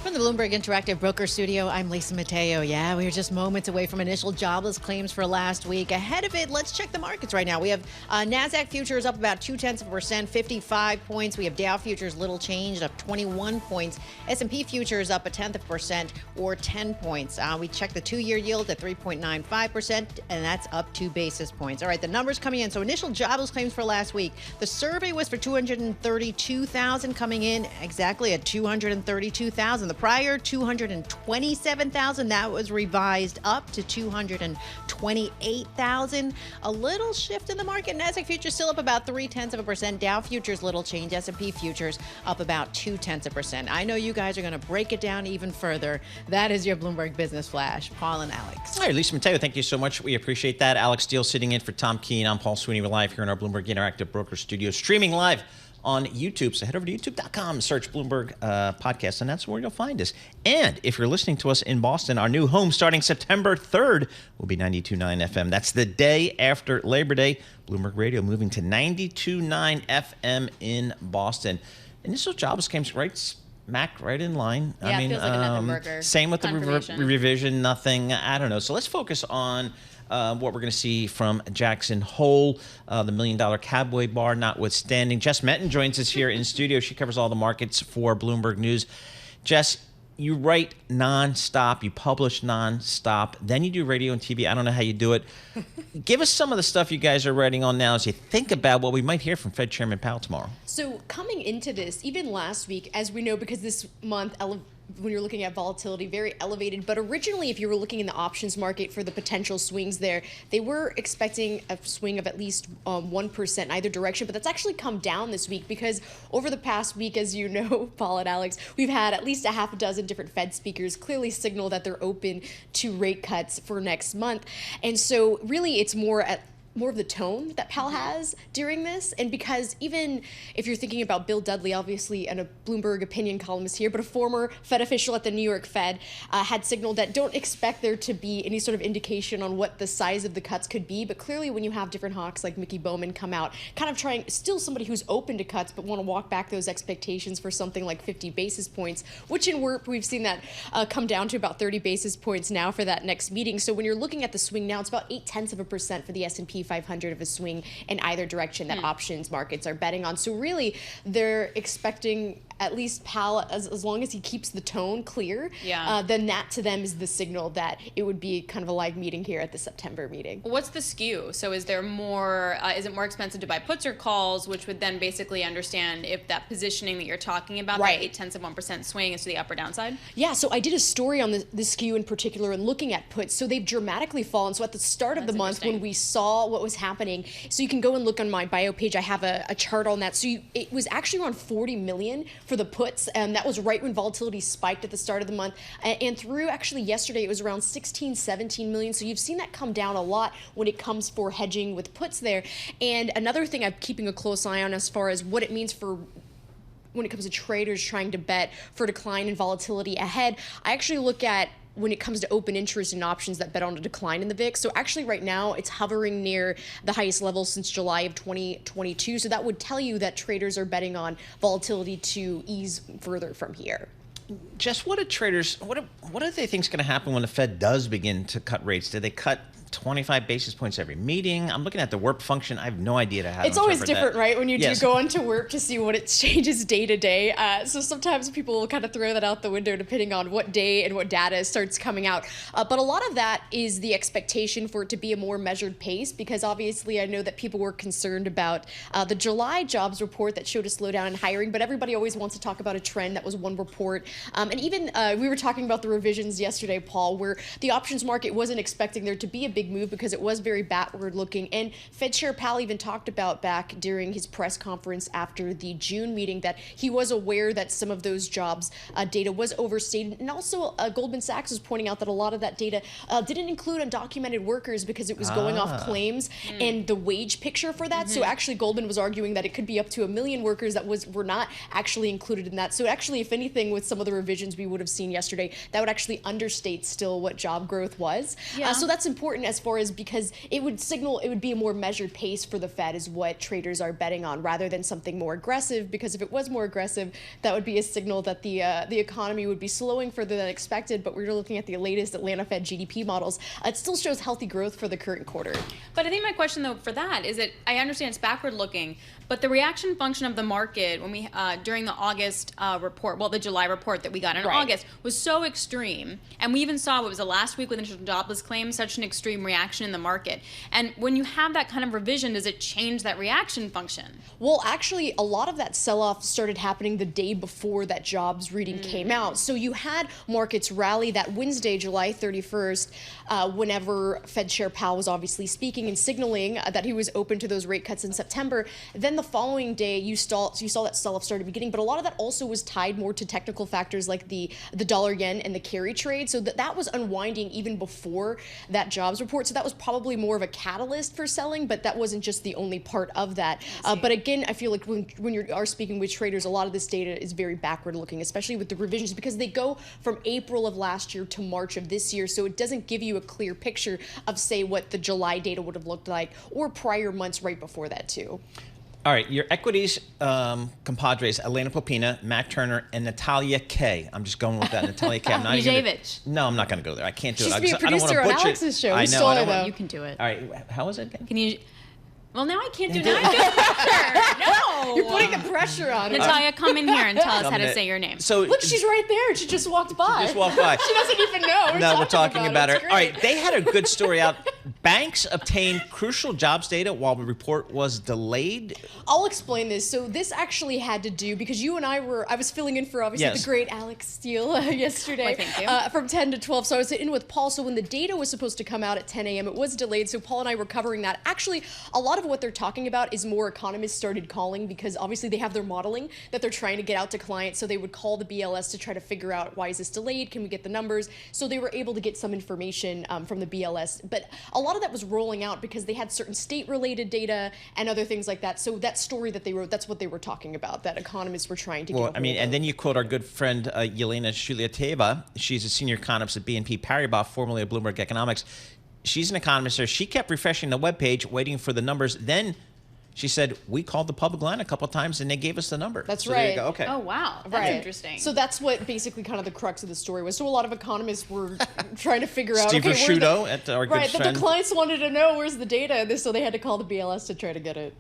From the Bloomberg Interactive Broker Studio, I'm Lisa Mateo. Yeah, we are just moments away from initial jobless claims for last week. Ahead of it, let's check the markets right now. We have NASDAQ futures up about 0.2%, 55 points. We have Dow futures little changed, up 21 points. S&P futures up 0.1% or 10 points. We check the 2-year yield at 3.95%, and that's up 2 basis points. All right, the numbers coming in. So initial jobless claims for last week. The survey was for 232,000 coming in exactly at 232,000. The prior 227,000, that was revised up to 228,000. A little shift in the market. NASDAQ futures still up about 0.3%. Dow futures little change. S&P futures up about 0.2%. I know you guys are going to break it down even further. That is your Bloomberg Business Flash. Paul and Alex. All right, Lisa Mateo, thank you so much. We appreciate that. Alix Steel sitting in for Tom Keene. I'm Paul Sweeney. We're live here in our Bloomberg Interactive Broker Studio, streaming live on YouTube. So head over to youtube.com, search Bloomberg Podcast, and that's where you'll find us. And if you're listening to us in Boston, our new home starting September 3rd will be 92.9 FM. That's the day after Labor Day. Bloomberg Radio moving to 92.9 FM in Boston. Initial jobs came right smack right in line. Yeah, I mean, feels like a nothing burger. Same with the revision, nothing. I don't know. So let's focus on what we're going to see from Jackson Hole, the $1 million cowboy bar notwithstanding. Jess Menton joins us here in studio. She covers all the markets for Bloomberg News. Jess, you write nonstop, you publish nonstop, then you do radio and TV. I don't know how you do it. Give us some of the stuff you guys are writing on now as you think about what we might hear from Fed Chairman Powell tomorrow. So coming into this, even last week, as we know, because this month, when you're looking at volatility, very elevated. But originally, if you were looking in the options market for the potential swings there, they were expecting a swing of at least 1% in either direction. But that's actually come down this week because over the past week, as you know, Paul and Alex, we've had at least a half a dozen different Fed speakers clearly signal that they're open to rate cuts for next month. And so really, it's more of the tone that Powell has during this. And because even if you're thinking about Bill Dudley, obviously and a Bloomberg opinion columnist here, but a former Fed official at the New York Fed had signaled that don't expect there to be any sort of indication on what the size of the cuts could be. But clearly when you have different hawks like McKee Bowman come out, kind of trying, still somebody who's open to cuts, but want to walk back those expectations for something like 50 basis points, which in WIRP, we've seen that come down to about 30 basis points now for that next meeting. So when you're looking at the swing now, it's about 0.8% for the S&P 500 of a swing in either direction that options markets are betting on. So really, they're expecting at least Powell, as long as he keeps the tone clear, then that to them is the signal that it would be kind of a live meeting here at the September meeting. What's the skew? So is there more, is it more expensive to buy puts or calls, which would then basically understand if that positioning that you're talking about, that 0.8% swing is to the up or downside? Yeah, so I did a story on the skew in particular and looking at puts. So they've dramatically fallen. So at the start of the month when we saw what was happening, so you can go and look on my bio page, I have a chart on that. So it was actually around 40 million for the puts, and that was right when volatility spiked at the start of the month. And through actually yesterday, it was around 16, 17 million. So you've seen that come down a lot when it comes for hedging with puts there. And another thing I'm keeping a close eye on as far as what it means for when it comes to traders trying to bet for decline in volatility ahead, I actually look at when it comes to open interest in options that bet on a decline in the VIX. So actually right now it's hovering near the highest level since July of 2022. So that would tell you that traders are betting on volatility to ease further from here. Jess, what do traders, what do they think is going to happen when the Fed does begin to cut rates? Do they cut 25 basis points every meeting? I'm looking at the WIRP function. I have no idea how to It's always different, that. Right? When you do go into WIRP to see what it changes day to day. So sometimes people will kind of throw that out the window depending on what day and what data starts coming out. But a lot of that is the expectation for it to be a more measured pace, because obviously I know that people were concerned about the July jobs report that showed a slowdown in hiring, but everybody always wants to talk about a trend. That was one report. And even we were talking about the revisions yesterday, Paul, where the options market wasn't expecting there to be a big move because it was very backward looking. And Fed Chair Powell even talked about back during his press conference after the June meeting that he was aware that some of those jobs data was overstated. And also Goldman Sachs was pointing out that a lot of that data didn't include undocumented workers because it was going off claims and the wage picture for that. So actually Goldman was arguing that it could be up to 1 million workers that were not actually included in that. So actually, if anything, with some of the revisions we would have seen yesterday, that would actually understate still what job growth was. So that's important as far as because it would signal it would be a more measured pace for the Fed is what traders are betting on rather than something more aggressive, because if it was more aggressive, that would be a signal that the economy would be slowing further than expected. But we're looking at the latest Atlanta Fed GDP models. It still shows healthy growth for the current quarter. But I think my question though for that is that I understand it's backward looking, but the reaction function of the market when we during the August report, well, the July report that we got in August was so extreme, and we even saw what was the last week with initial jobless claims, such an extreme reaction in the market. And when you have that kind of revision, does it change that reaction function? Well, actually, a lot of that sell-off started happening the day before that jobs reading came out. So you had markets rally that Wednesday, July 31st, whenever Fed Chair Powell was obviously speaking and signaling that he was open to those rate cuts in September. Then the following day, you saw that sell-off started beginning, but a lot of that also was tied more to technical factors like the dollar yen and the carry trade. So that was unwinding even before that jobs report. So that was probably more of a catalyst for selling, but that wasn't just the only part of that. But again, I feel like when you are speaking with traders, a lot of this data is very backward looking, especially with the revisions, because they go from April of last year to March of this year. So it doesn't give you a clear picture of, say, what the July data would have looked like or prior months right before that too. All right, your equities compadres, Elena Popina, Matt Turner, and Natalia K. I'm just going with that. Natalia K. I'm not even No, I'm not going to go there. I can't do it. She's being a producer on Alex's show. I know. Though. You can do it. All right, how was it again? Can you... Well, now I can't do it. No. You're putting the pressure on her. Natalia, come in here and tell us how to say your name. So look, she's right there. She just walked by. She just walked by. She doesn't even know. We're talking about her. All right, they had a good story out. Banks obtained crucial jobs data while the report was delayed. I'll explain this. So this actually had to do, because you and I was filling in for obviously the great Alix Steel yesterday from 10 to 12. So I was in with Paul. So when the data was supposed to come out at 10 a.m., it was delayed. So Paul and I were covering that. Actually, a lot of what they're talking about is more economists started calling, because obviously they have their modeling that they're trying to get out to clients. So they would call the BLS to try to figure out, why is this delayed? Can we get the numbers? So they were able to get some information from the BLS. But a lot of that was rolling out because they had certain state-related data and other things like that. So that story that they wrote, that's what they were talking about, that economists were trying to get. And then you quote our good friend Yelena Shuliateva. She's a senior economist at BNP Paribas, formerly at Bloomberg Economics. She's an economist there. She kept refreshing the webpage, waiting for the numbers. Then she said, we called the public line a couple of times and they gave us the number. That's so right. There you go. Okay. Oh, wow. That's interesting. So that's what basically kind of the crux of the story was. So a lot of economists were trying to figure out. Steve Rasciuto at our good friend. The clients wanted to know where's the data, so they had to call the BLS to try to get it.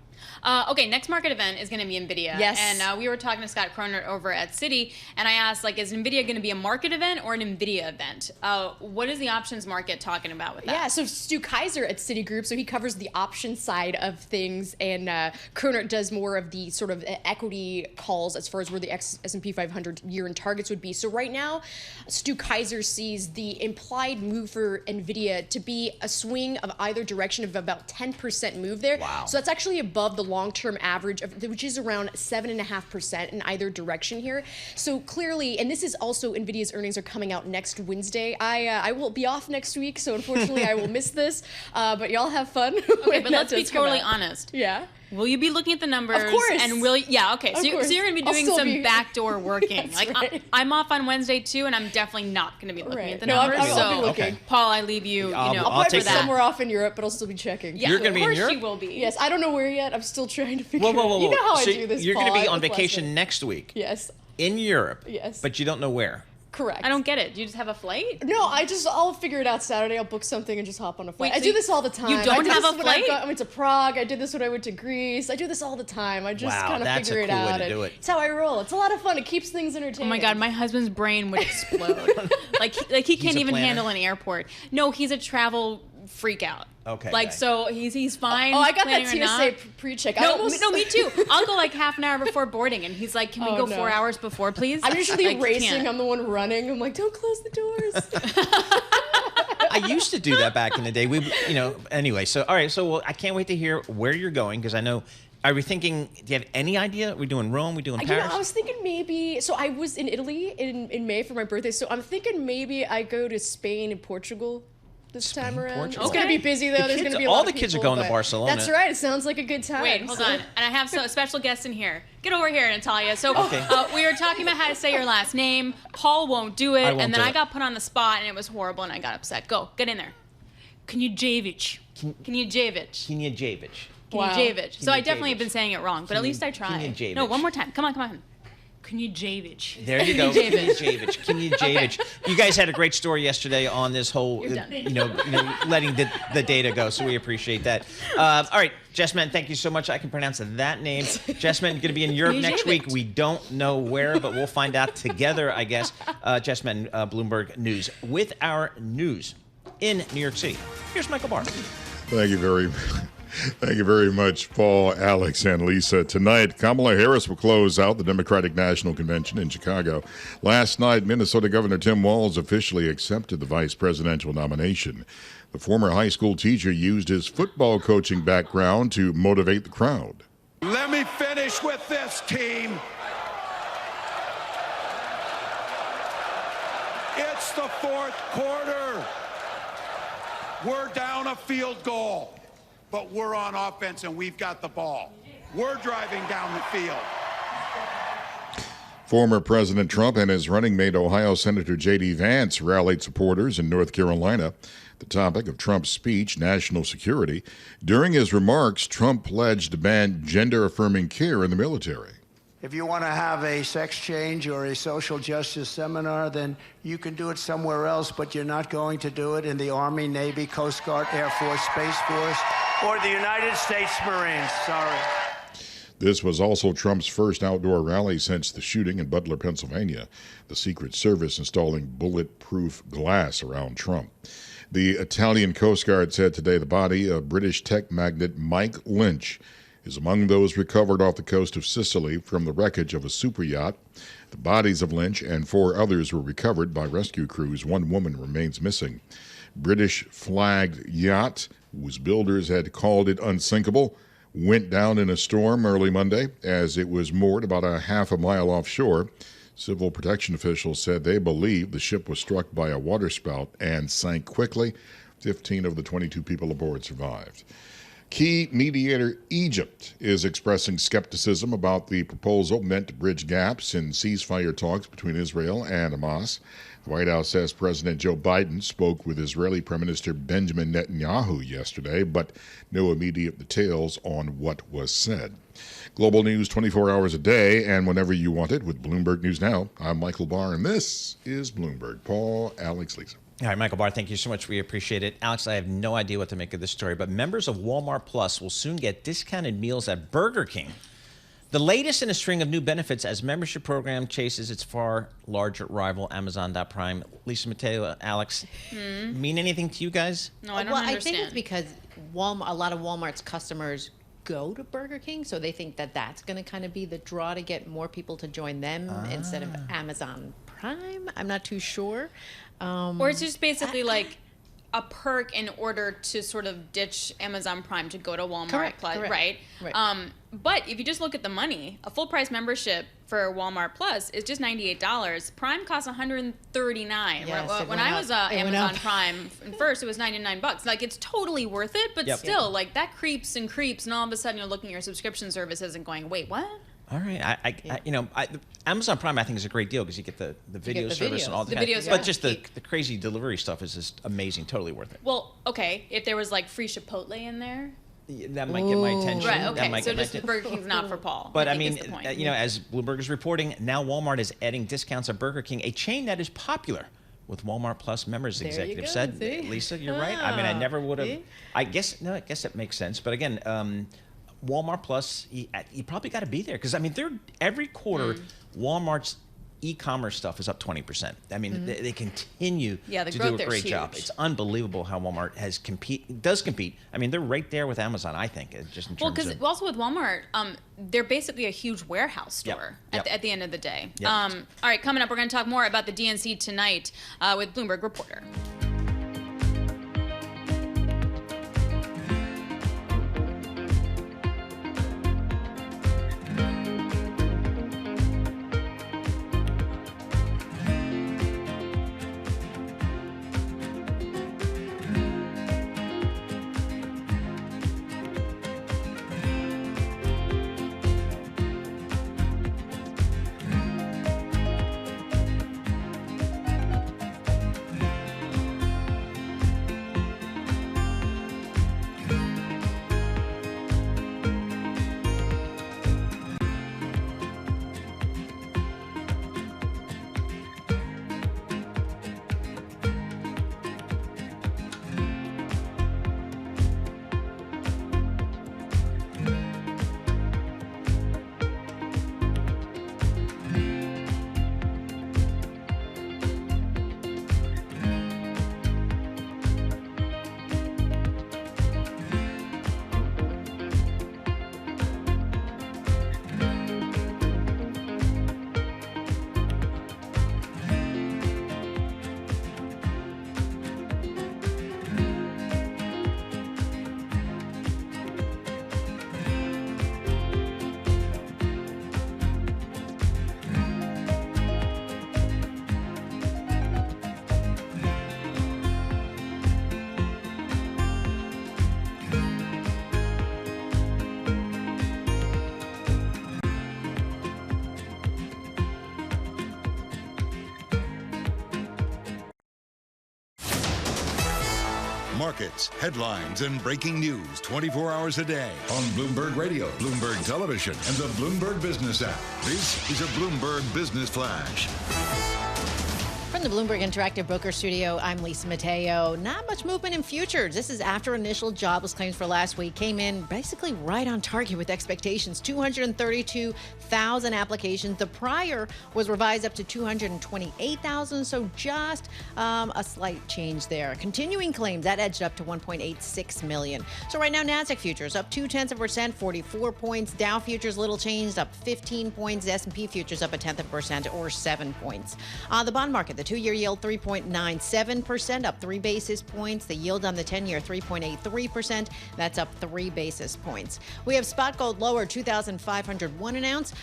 Okay, next market event is going to be NVIDIA. Yes. And we were talking to Scott Croner over at Citi, and I asked, is NVIDIA going to be a market event or an NVIDIA event? What is the options market talking about with that? Yeah, so Stu Kaiser at Citigroup, so he covers the option side of things, and Croner does more of the sort of equity calls as far as where the S&P 500 year-end targets would be. So right now, Stu Kaiser sees the implied move for NVIDIA to be a swing of either direction of about 10% move there. Wow. So that's actually above the long-term average, which is around 7.5% in either direction here. So clearly, and this is also NVIDIA's earnings are coming out next Wednesday. I will be off next week, so unfortunately I will miss this. But y'all have fun. Okay, but let's be totally honest. Yeah. Will you be looking at the numbers? Of course. And will you, yeah, okay. So you're going to be doing some backdoor working. Right. I'm off on Wednesday too, and I'm definitely not going to be looking at the No, numbers. I'll be looking. Paul, I leave you. I'll probably be somewhere off in Europe, but I'll still be checking. Yeah, you're going to be in Europe? Of course you will be. Yes, I don't know where yet. I'm still trying to figure whoa. out. You know how So I do this, you're Paul. going to be on vacation next week. Yes. In Europe. Yes. But you don't know where. Correct. I don't get it. Do you just have a flight? No, I'll figure it out Saturday. I'll book something and just hop on a flight. Wait, I do this all the time. You don't have a flight? I went to Prague. I did this when I went to Greece. I do this all the time. I just kind of figure it out. Way to do it. It's how I roll. It's a lot of fun. It keeps things entertaining. Oh my God, my husband's brain would explode. like he can't even handle an airport. No, he's a travel freak out. Okay. So he's fine. Oh, I got that TSA pre-check. No, me too. I'll go like half an hour before boarding, and he's like, "Can we go 4 hours before, please?" I'm usually racing. I'm the one running. I'm like, "Don't close the doors." I used to do that back in the day. Anyway. So all right. So I can't wait to hear where you're going because I know. Are we thinking? Do you have any idea? Are we doing Rome? We doing Paris? I was thinking maybe. So I was in Italy in May for my birthday. So I'm thinking maybe I go to Spain and Portugal this time around. Portugal. It's gonna be busy though. There's gonna be a all lot the of kids are people, going to but Barcelona. That's right. It sounds like a good time. Wait, hold on. And I have a special guest in here. Get over here, Natalia. So Okay. we were talking about how to say your last name. Paul won't do it, I won't and then do I it. got put on the spot, and it was horrible, and I got upset. Go, get in there. Kunjevich. Kunjevich. Wow. So I definitely have been saying it wrong, but at least I tried. Kunjevich. No, one more time. Come on. Kunjevich. There you go. Kunjevich. You guys had a great story yesterday on this whole, letting the data go. So we appreciate that. All right, Jessman, thank you so much. I can pronounce that name. Jessman going to be in Europe next week. We don't know where, but we'll find out together, I guess. Jessman, Bloomberg News. With our news in New York City, here's Michael Barr. Thank you very much, Paul, Alex, and Lisa. Tonight, Kamala Harris will close out the Democratic National Convention in Chicago. Last night, Minnesota Governor Tim Walz officially accepted the vice presidential nomination. The former high school teacher used his football coaching background to motivate the crowd. Let me finish with this, team. It's the fourth quarter. We're down a field goal. But we're on offense and we've got the ball. We're driving down the field. Former President Trump and his running mate, Ohio Senator J.D. Vance, rallied supporters in North Carolina. The topic of Trump's speech, national security. During his remarks, Trump pledged to ban gender-affirming care in the military. If you want to have a sex change or a social justice seminar, then you can do it somewhere else, but you're not going to do it in the Army, Navy, Coast Guard, Air Force, Space Force, or the United States Marines. Sorry. This was also Trump's first outdoor rally since the shooting in Butler, Pennsylvania, the Secret Service installing bulletproof glass around Trump. The Italian Coast Guard said today the body of British tech magnate Mike Lynch is among those recovered off the coast of Sicily from the wreckage of a super yacht. The bodies of Lynch and 4 others were recovered by rescue crews. 1 woman remains missing. British-flagged yacht, whose builders had called it unsinkable, went down in a storm early Monday as it was moored about a half a mile offshore. Civil protection officials said they believe the ship was struck by a waterspout and sank quickly. 15 of the 22 people aboard survived. Key mediator Egypt is expressing skepticism about the proposal meant to bridge gaps in ceasefire talks between Israel and Hamas. The White House says President Joe Biden spoke with Israeli Prime Minister Benjamin Netanyahu yesterday, but no immediate details on what was said. Global news 24 hours a day and whenever you want it with Bloomberg News Now. I'm Michael Barr, and this is Bloomberg. Paul, Alex, Lisa. All right, Michael Barr, thank you so much. We appreciate it. Alex, I have no idea what to make of this story, but members of Wal-Mart Plus will soon get discounted meals at Burger King. The latest in a string of new benefits as membership program chases its far larger rival, Amazon.Prime. Lisa, Mateo, Alex, mean anything to you guys? No, I don't understand. understand. I think it's because a lot of Walmart's customers go to Burger King, so they think that that's going to kind of be the draw to get more people to join them instead of Amazon Prime. I'm not too sure. Or it's just basically like a perk in order to sort of ditch Amazon Prime to go to Walmart Plus, right? But if you just look at the money, a full price membership for Walmart Plus is just $98. Prime costs $139. Yes, when I was Amazon Prime first, it was $99. Like, it's totally worth it, but still, like, that creeps, and all of a sudden you're looking at your subscription services and going, wait, what? All right, Amazon Prime I think is a great deal because you get the video service and all that. But just the crazy delivery stuff is just amazing, totally worth it. Well, okay, if there was like free Chipotle in there, that might get my attention. Right, okay, so just Burger King's not for Paul. But I mean, as Bloomberg is reporting, now Walmart is adding discounts at Burger King, a chain that is popular with Walmart Plus members, executive said. See? Lisa, you're right. I mean, I never would have. I guess that makes sense. But again, Walmart Plus, you probably got to be there because I mean, every quarter, Walmart's e-commerce stuff is up 20%. I mean, they continue to do a great job. It's unbelievable how Walmart does compete. I mean, they're right there with Amazon, I think, just in terms because also with Walmart, they're basically a huge warehouse store at the end of the day. All right, coming up, we're going to talk more about the DNC tonight with Bloomberg Reporter. markets, headlines, and breaking news 24 hours a day on Bloomberg Radio, Bloomberg Television, and the Bloomberg Business app. This is a Bloomberg Business Flash. From the Bloomberg Interactive Broker Studio, I'm Lisa Mateo. Not much movement in futures. This is after initial jobless claims for last week came in basically right on target with expectations. 232,000 applications. The prior was revised up to 228,000, so just a slight change there. Continuing claims, that edged up to 1.86 million. So right now, NASDAQ futures up 0.2%, 44 points. Dow futures little changed, up 15 points. S&P futures up 0.1% or 7 points. The bond market, the two-year yield 3.97%, up 3 basis points. The yield on the 10-year 3.83%. That's up 3 basis points. We have spot gold lower, 2,501 an ounce.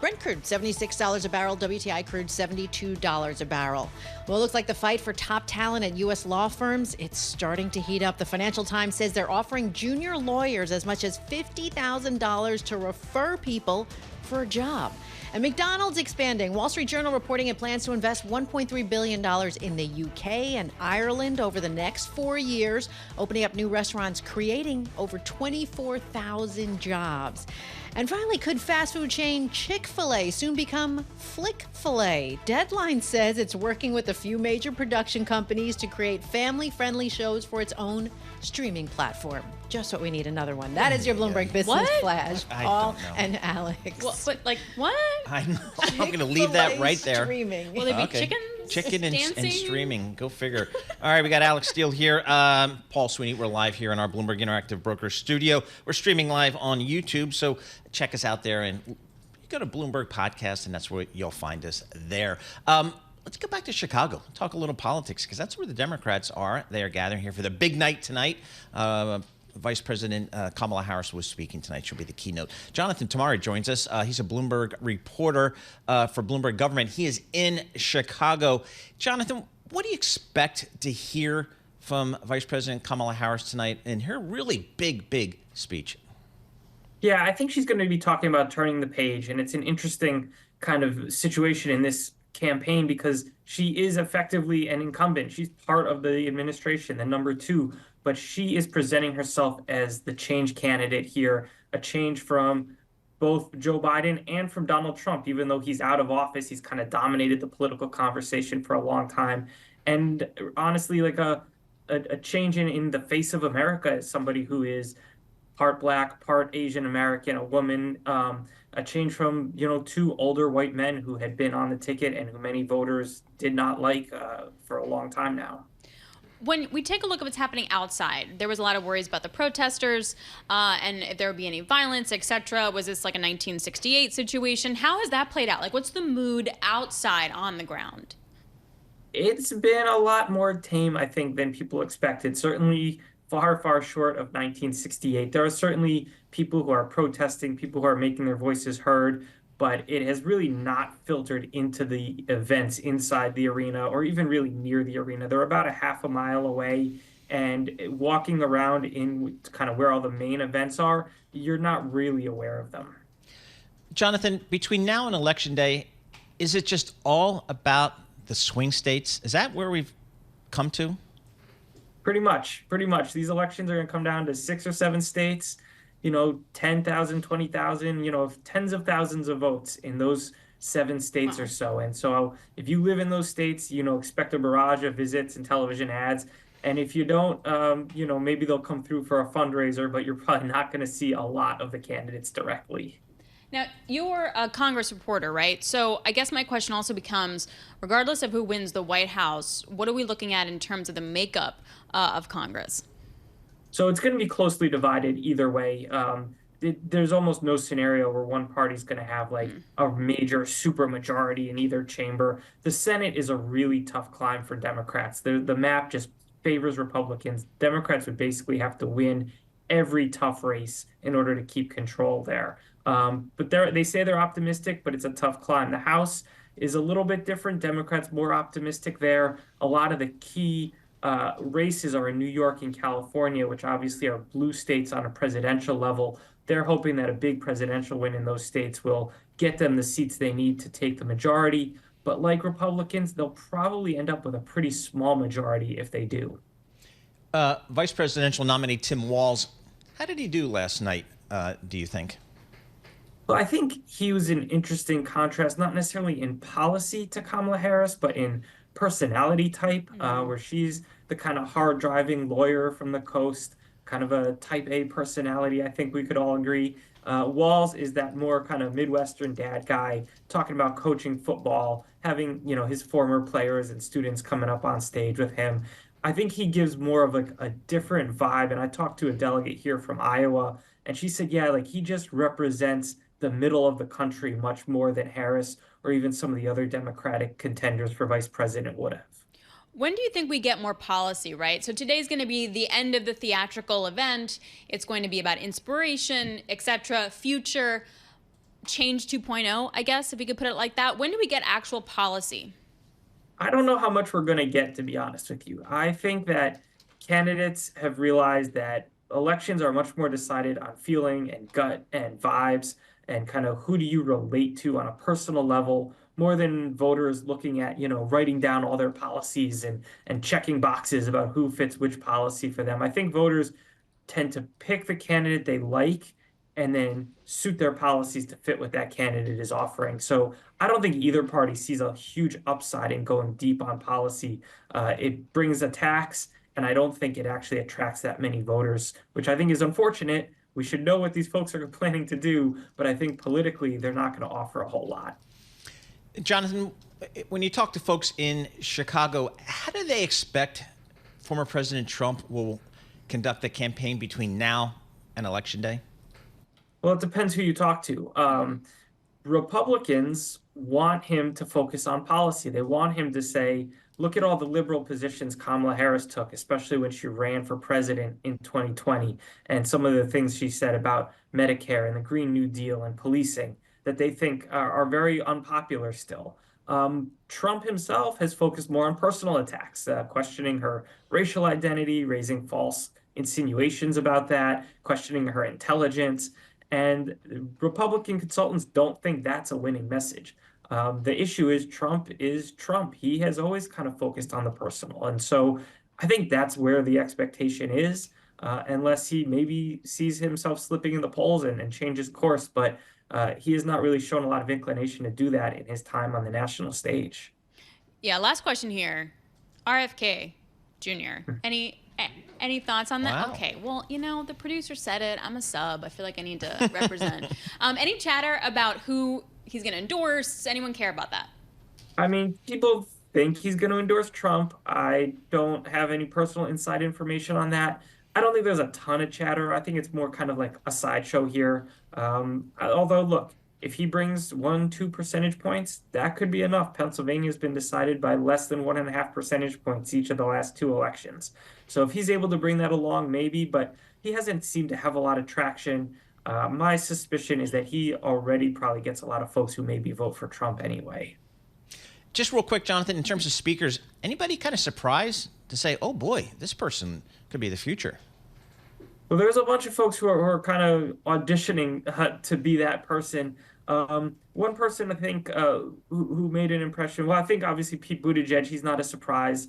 Brent crude $76 a barrel. WTI crude $72 a barrel. Well, it looks like the fight for top talent at U.S. law firms, it's starting to heat up. The Financial Times says they're offering junior lawyers as much as $50,000 to refer people for a job. And McDonald's expanding. Wall Street Journal reporting it plans to invest $1.3 billion in the UK and Ireland over the next 4 years, opening up new restaurants, creating over 24,000 jobs. And finally, could fast food chain Chick-fil-A soon become Flick-fil-A? Deadline says it's working with a few major production companies to create family-friendly shows for its own streaming platform. Just what we need, another one. That is your Bloomberg Business Flash. Paul and Alex. What? I know. I'm going to leave that right there. Streaming. Will there be chickens? Chicken and dancing? streaming. Go figure. All right, we got Alix Steel here. Paul Sweeney. We're live here in our Bloomberg Interactive Broker Studio. We're streaming live on YouTube, so check us out there. And you go to Bloomberg Podcast, and that's where you'll find us there. Let's go back to Chicago. Talk a little politics, because that's where the Democrats are. They are gathering here for the big night tonight. Vice President Kamala Harris was speaking tonight. She'll be the keynote. Jonathan Tamari joins us. He's a Bloomberg reporter for Bloomberg Government. He is in Chicago. Jonathan, what do you expect to hear from Vice President Kamala Harris tonight in her really big speech? Yeah, I think she's going to be talking about turning the page, and it's an interesting kind of situation in this campaign because she is effectively an incumbent. She's part of the administration, the number 2, but she is presenting herself as the change candidate here, a change from both Joe Biden and from Donald Trump. Even though he's out of office, he's kind of dominated the political conversation for a long time. And honestly, like a change in the face of America as somebody who is part Black, part Asian American, a woman, a change from, 2 older white men who had been on the ticket and who many voters did not like for a long time now. When we take a look at what's happening outside, there was a lot of worries about the protesters and if there would be any violence, etc. Was this like a 1968 situation? How has that played out? Like, what's the mood outside on the ground? It's been a lot more tame, I think, than people expected. Certainly far short of 1968. There are certainly people who are protesting, people who are making their voices heard, but it has really not filtered into the events inside the arena or even really near the arena. They're about a half a mile away, and walking around in kind of where all the main events are, you're not really aware of them. Jonathan, between now and Election Day, is it just all about the swing states? Is that where we've come to? Pretty much. These elections are going to come down to 6 or 7 states. 10,000, 20,000, tens of thousands of votes in those 7 states or so. And so if you live in those states, expect a barrage of visits and television ads. And if you don't, maybe they'll come through for a fundraiser, but you're probably not going to see a lot of the candidates directly. Now, you're a Congress reporter, right? So I guess my question also becomes, regardless of who wins the White House, what are we looking at in terms of the makeup of Congress? So it's going to be closely divided either way. There's almost no scenario where one party's going to have like a major supermajority in either chamber. The Senate is a really tough climb for Democrats. The map just favors Republicans. Democrats would basically have to win every tough race in order to keep control there. But they say they're optimistic, but it's a tough climb. The House is a little bit different. Democrats more optimistic there. A lot of the key races are in New York and California, which obviously are blue states on a presidential level. They're hoping that a big presidential win in those states will get them the seats they need to take the majority. But like Republicans, they'll probably end up with a pretty small majority if they do. Vice presidential nominee Tim Walz, how did he do last night, do you think? Well, I think he was an interesting contrast, not necessarily in policy to Kamala Harris, but in personality type, where she's the kind of hard-driving lawyer from the coast, kind of a type A personality, I think we could all agree. Walz is that more kind of Midwestern dad guy, talking about coaching football, having, his former players and students coming up on stage with him. I think he gives more of a different vibe. And I talked to a delegate here from Iowa, and she said, yeah, he just represents the middle of the country much more than Harris or even some of the other Democratic contenders for vice president would have. When do you think we get more policy, right? So today's going to be the end of the theatrical event. It's going to be about inspiration, etc., future, change 2.0, I guess, if we could put it like that. When do we get actual policy? I don't know how much we're going to get, to be honest with you. I think that candidates have realized that elections are much more decided on feeling and gut and vibes and kind of who do you relate to on a personal level, more than voters looking at, writing down all their policies and checking boxes about who fits which policy for them. I think voters tend to pick the candidate they like and then suit their policies to fit what that candidate is offering. So I don't think either party sees a huge upside in going deep on policy. It brings a tax, and I don't think it actually attracts that many voters, which I think is unfortunate. We should know what these folks are planning to do, but I think politically they're not going to offer a whole lot. Jonathan, when you talk to folks in Chicago, how do they expect former President Trump will conduct the campaign between now and Election Day? Well, it depends who you talk to. Republicans want him to focus on policy. They want him to say, look at all the liberal positions Kamala Harris took, especially when she ran for president in 2020, and some of the things she said about Medicare and the Green New Deal and policing that they think are very unpopular still. Trump himself has focused more on personal attacks, questioning her racial identity, raising false insinuations about that, questioning her intelligence. And Republican consultants don't think that's a winning message. The issue is Trump is Trump. He has always kind of focused on the personal. And so I think that's where the expectation is, unless he maybe sees himself slipping in the polls and changes course. But he has not really shown a lot of inclination to do that in his time on the national stage. Yeah, last question here. RFK Jr., any thoughts on that? Wow. Okay, well, the producer said it. I'm a sub. I feel like I need to represent. Any chatter about who he's going to endorse? Anyone care about that? I mean, people think he's going to endorse Trump. I don't have any personal inside information on that. I don't think there's a ton of chatter. I think it's more kind of like a sideshow here. Although, look, if he brings 1-2 percentage points, that could be enough. Pennsylvania's been decided by less than 1.5 percentage points each of the last 2 elections. So if he's able to bring that along, maybe, but he hasn't seemed to have a lot of traction. My suspicion is that he already probably gets a lot of folks who maybe vote for Trump anyway. Just real quick, Jonathan, in terms of speakers, anybody kind of surprised to say, oh boy, this person could be the future? Well, there's a bunch of folks who are kind of auditioning to be that person. One person, I think, who made an impression, well, I think obviously Pete Buttigieg, he's not a surprise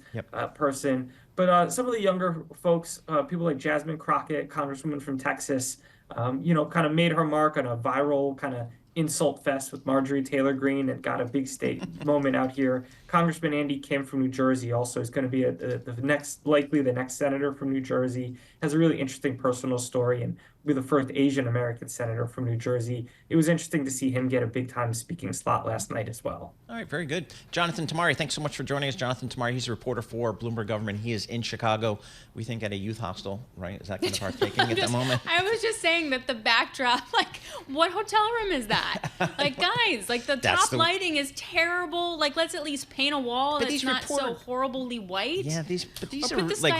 person. But some of the younger folks, people like Jasmine Crockett, Congresswoman from Texas, kind of made her mark on a viral kind of insult fest with Marjorie Taylor Greene and got a big state moment out here. Congressman Andy Kim from New Jersey also is going to be likely the next senator from New Jersey. Has a really interesting personal story and will be the first Asian American senator from New Jersey. It was interesting to see him get a big time speaking slot last night as well. All right, very good. Jonathan Tamari, thanks so much for joining us. Jonathan Tamari, he's a reporter for Bloomberg Government. He is in Chicago, we think at a youth hostel, right? Is that kind of our thinking at the moment? I was just saying that the backdrop, what hotel room is that? Guys, the top lighting is terrible. Let's at least paint a wall that's not so horribly white. Yeah, these are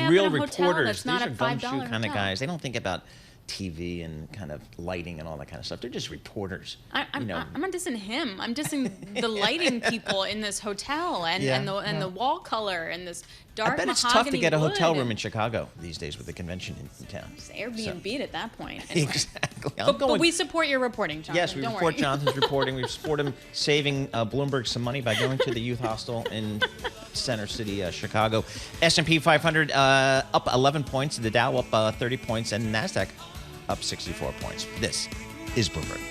real reporters. These are gumshoe kind of guys. They don't think about TV and kind of lighting and all that kind of stuff. They're just reporters. I'm not dissing him. I'm dissing the lighting people in this hotel and the wall color and this dark I bet it's mahogany tough to get a wood hotel room and in Chicago these days with the convention in town. just Airbnb at that point. Anyway. Exactly. But we support your reporting, Jonathan. Yes, we Don't report worry. Jonathan's reporting. We support him saving Bloomberg some money by going to the youth hostel in Center City, Chicago. S&P 500 up 11 points, the Dow up 30 points, and NASDAQ up 64 points. This is Bloomberg.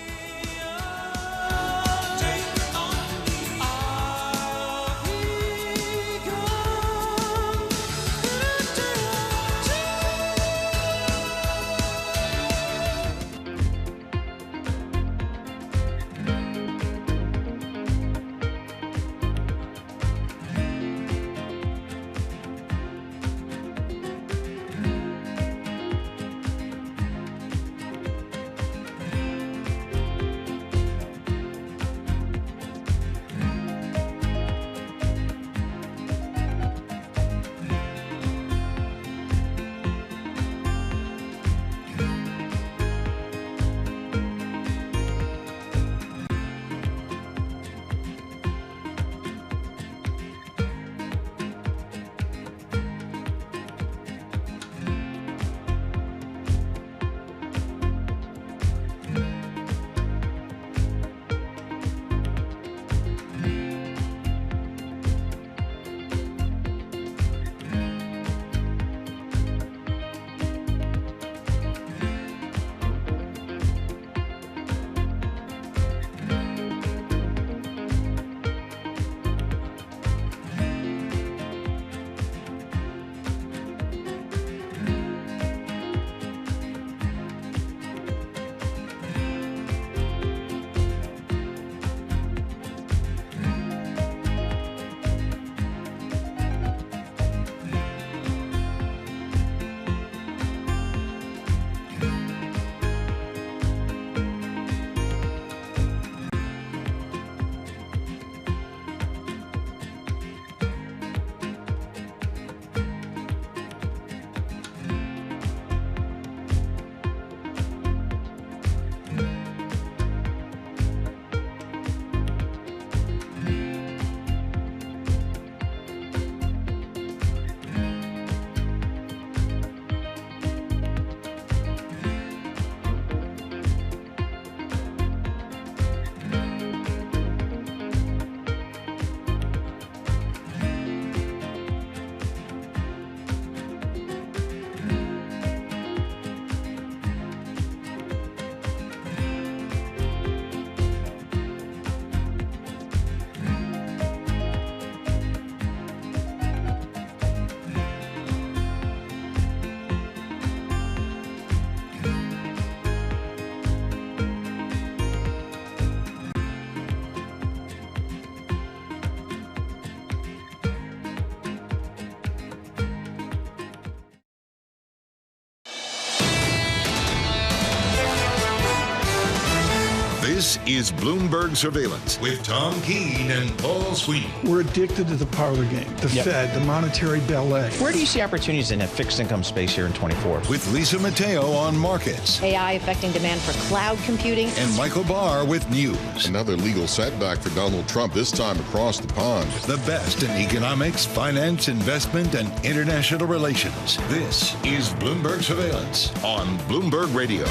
This is Bloomberg Surveillance with Tom Keene and Paul Sweeney. We're addicted to the parlor game, the Fed, the monetary ballet. Where do you see opportunities in a fixed income space here in 24? With Lisa Mateo on markets. AI affecting demand for cloud computing. And Michael Barr with news. Another legal setback for Donald Trump, this time across the pond. The best in economics, finance, investment, and international relations. This is Bloomberg Surveillance on Bloomberg Radio.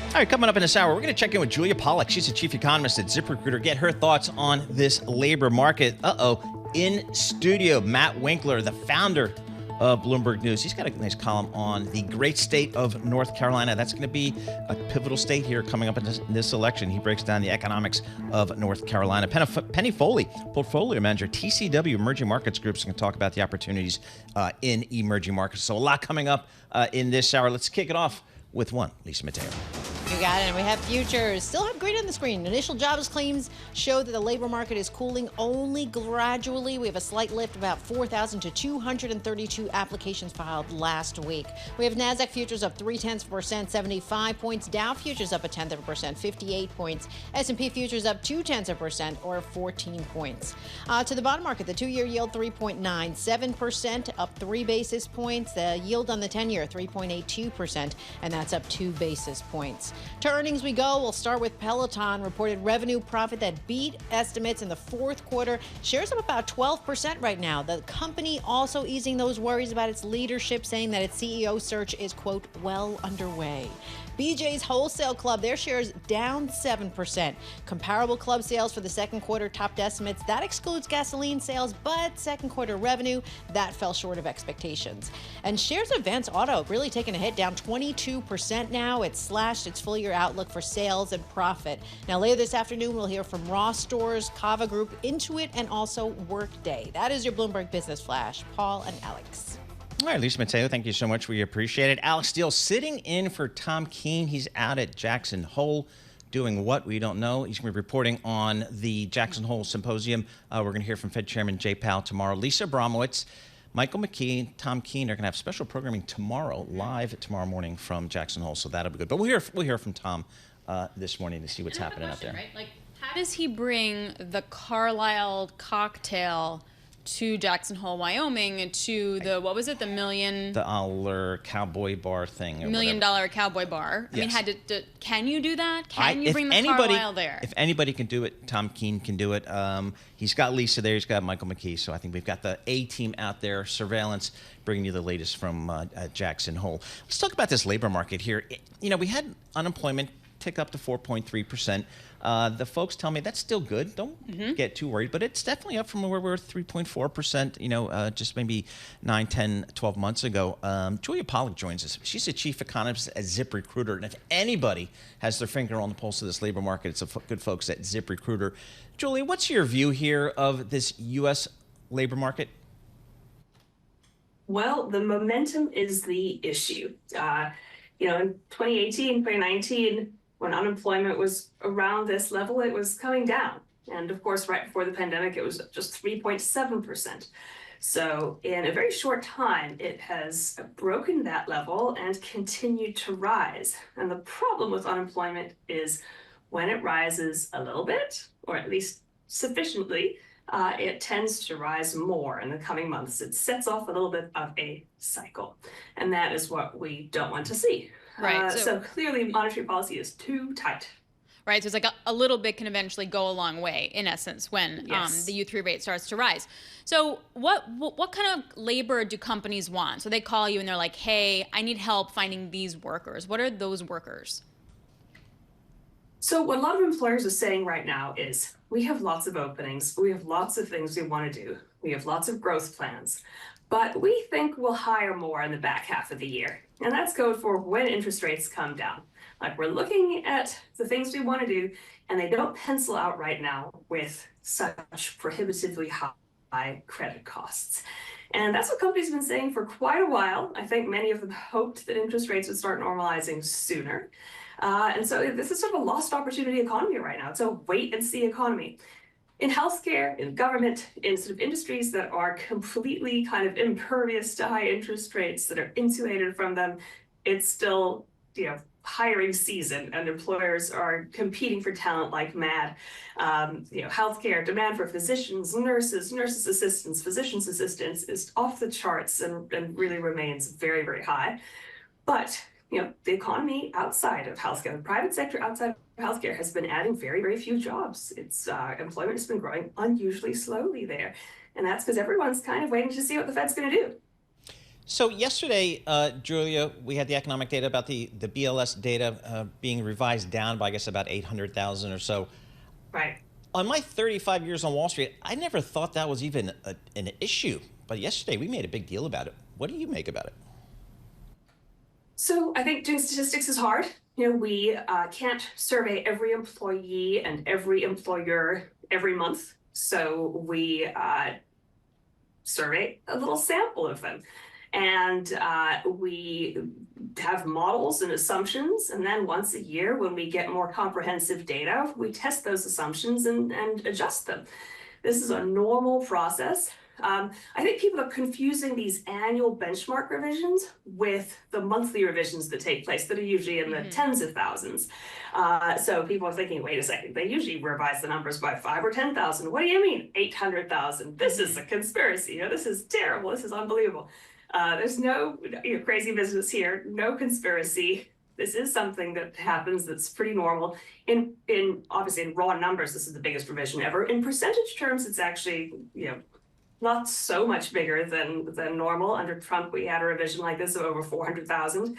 All right, coming up in this hour, we're going to check in with Julia Pollak. She's the chief economist at ZipRecruiter. Get her thoughts on this labor market. In studio, Matt Winkler, the founder of Bloomberg News. He's got a nice column on the great state of North Carolina. That's going to be a pivotal state here coming up in this election. He breaks down the economics of North Carolina. Penny Foley, portfolio manager, TCW Emerging Markets Group, is going to talk about the opportunities in emerging markets. So a lot coming up in this hour. Let's kick it off with one, Lisa Mateo. You got it. And we have futures. Still have green on the screen. Initial jobs claims show that the labor market is cooling only gradually. We have a slight lift, about 4,000 to 232 applications filed last week. We have NASDAQ futures up 0.3%, 75 points. Dow futures up 0.1%, 58 points. S&P futures up 0.2%, or 14 points. To the bond market, the 2-year yield 3.97%, up 3 basis points. The yield on the 10-year 3.82%, and that's up 2 basis points. To earnings we go. We'll start with Peloton. Reported revenue profit that beat estimates in the fourth quarter. Shares up about 12% right now. The company also easing those worries about its leadership, saying that its CEO search is, quote, well underway. BJ's Wholesale Club, their shares down 7%. Comparable club sales for the second quarter topped estimates. That excludes gasoline sales, but second quarter revenue, that fell short of expectations. And shares of Vance Auto really taking a hit, down 22% now. It slashed its full-year outlook for sales and profit. Now, later this afternoon, we'll hear from Ross Stores, Kava Group, Intuit, and also Workday. That is your Bloomberg Business Flash. Paul and Alex. All right, Lisa Mateo, thank you so much. We appreciate it. Alix Steel sitting in for Tom Keene. He's out at Jackson Hole doing what? We don't know. He's going to be reporting on the Jackson Hole Symposium. We're going to hear from Fed Chairman Jay Powell tomorrow. Lisa Abramowitz, Michael McKee, Tom Keene are going to have special programming tomorrow, live tomorrow morning from Jackson Hole, so that'll be good. But we'll hear from Tom this morning to see what's happening out there. Right? Like, how does he bring the Carlisle cocktail to Jackson Hole, Wyoming, to the, what was it, the $1 cowboy bar thing. Or $1 million cowboy bar. I Yes. mean, can you do that? Can you bring the Carlisle there? If anybody can do it, Tom Keene can do it. He's got Lisa there. He's got Michael McKee. So I think we've got the A-team out there, surveillance, bringing you the latest from Jackson Hole. Let's talk about this labor market here. We had unemployment tick up to 4.3%. The folks tell me that's still good. Don't get too worried, but it's definitely up from where we were 3.4%, just maybe 9, 10, 12 months ago. Julia Pollak joins us. She's the chief economist at ZipRecruiter. And if anybody has their finger on the pulse of this labor market, it's the good folks at ZipRecruiter. Julia, what's your view here of this U.S. labor market? Well, the momentum is the issue. In 2018, 2019, when unemployment was around this level, it was coming down. And of course, right before the pandemic, it was just 3.7%. So in a very short time, it has broken that level and continued to rise. And the problem with unemployment is when it rises a little bit, or at least sufficiently, it tends to rise more in the coming months. It sets off a little bit of a cycle. And that is what we don't want to see. Right. So clearly monetary policy is too tight. Right, so it's like a little bit can eventually go a long way, in essence, when Yes. the U3 rate starts to rise. So what kind of labor do companies want? So they call you and they're like, hey, I need help finding these workers. What are those workers? So what a lot of employers are saying right now is, we have lots of openings, we have lots of things we want to do, we have lots of growth plans, but we think we'll hire more in the back half of the year. And that's code for when interest rates come down. Like, we're looking at the things we want to do, and they don't pencil out right now with such prohibitively high credit costs. And that's what companies have been saying for quite a while. I think many of them hoped that interest rates would start normalizing sooner. And so this is sort of a lost opportunity economy right now. It's a wait and see economy. In healthcare, in government, in sort of industries that are completely kind of impervious to high interest rates, that are insulated from them, it's still, hiring season, and employers are competing for talent like mad. Healthcare, demand for physicians, nurses assistants, physicians assistants is off the charts and really remains very, very high. But the economy outside of healthcare, the private sector outside of healthcare has been adding very, very few jobs. Its employment has been growing unusually slowly there. And that's because everyone's kind of waiting to see what the Fed's going to do. So yesterday, Julia, we had the economic data about the BLS data being revised down by, I guess, about 800,000 or so. Right. On my 35 years on Wall Street, I never thought that was even an issue. But yesterday, we made a big deal about it. What do you make about it? So I think doing statistics is hard. We can't survey every employee and every employer every month. So we survey a little sample of them. And we have models and assumptions. And then once a year, when we get more comprehensive data, we test those assumptions and adjust them. This is a normal process. I think people are confusing these annual benchmark revisions with the monthly revisions that take place that are usually in the tens of thousands. So people are thinking, wait a second, they usually revise the numbers by 5 or 10,000. What do you mean 800,000? This is a conspiracy. This is terrible. This is unbelievable. There's no crazy business here, no conspiracy. This is something that happens that's pretty normal. In obviously in raw numbers, this is the biggest revision ever. In percentage terms, it's actually, not so much bigger than normal. Under Trump, we had a revision like this of over 400,000.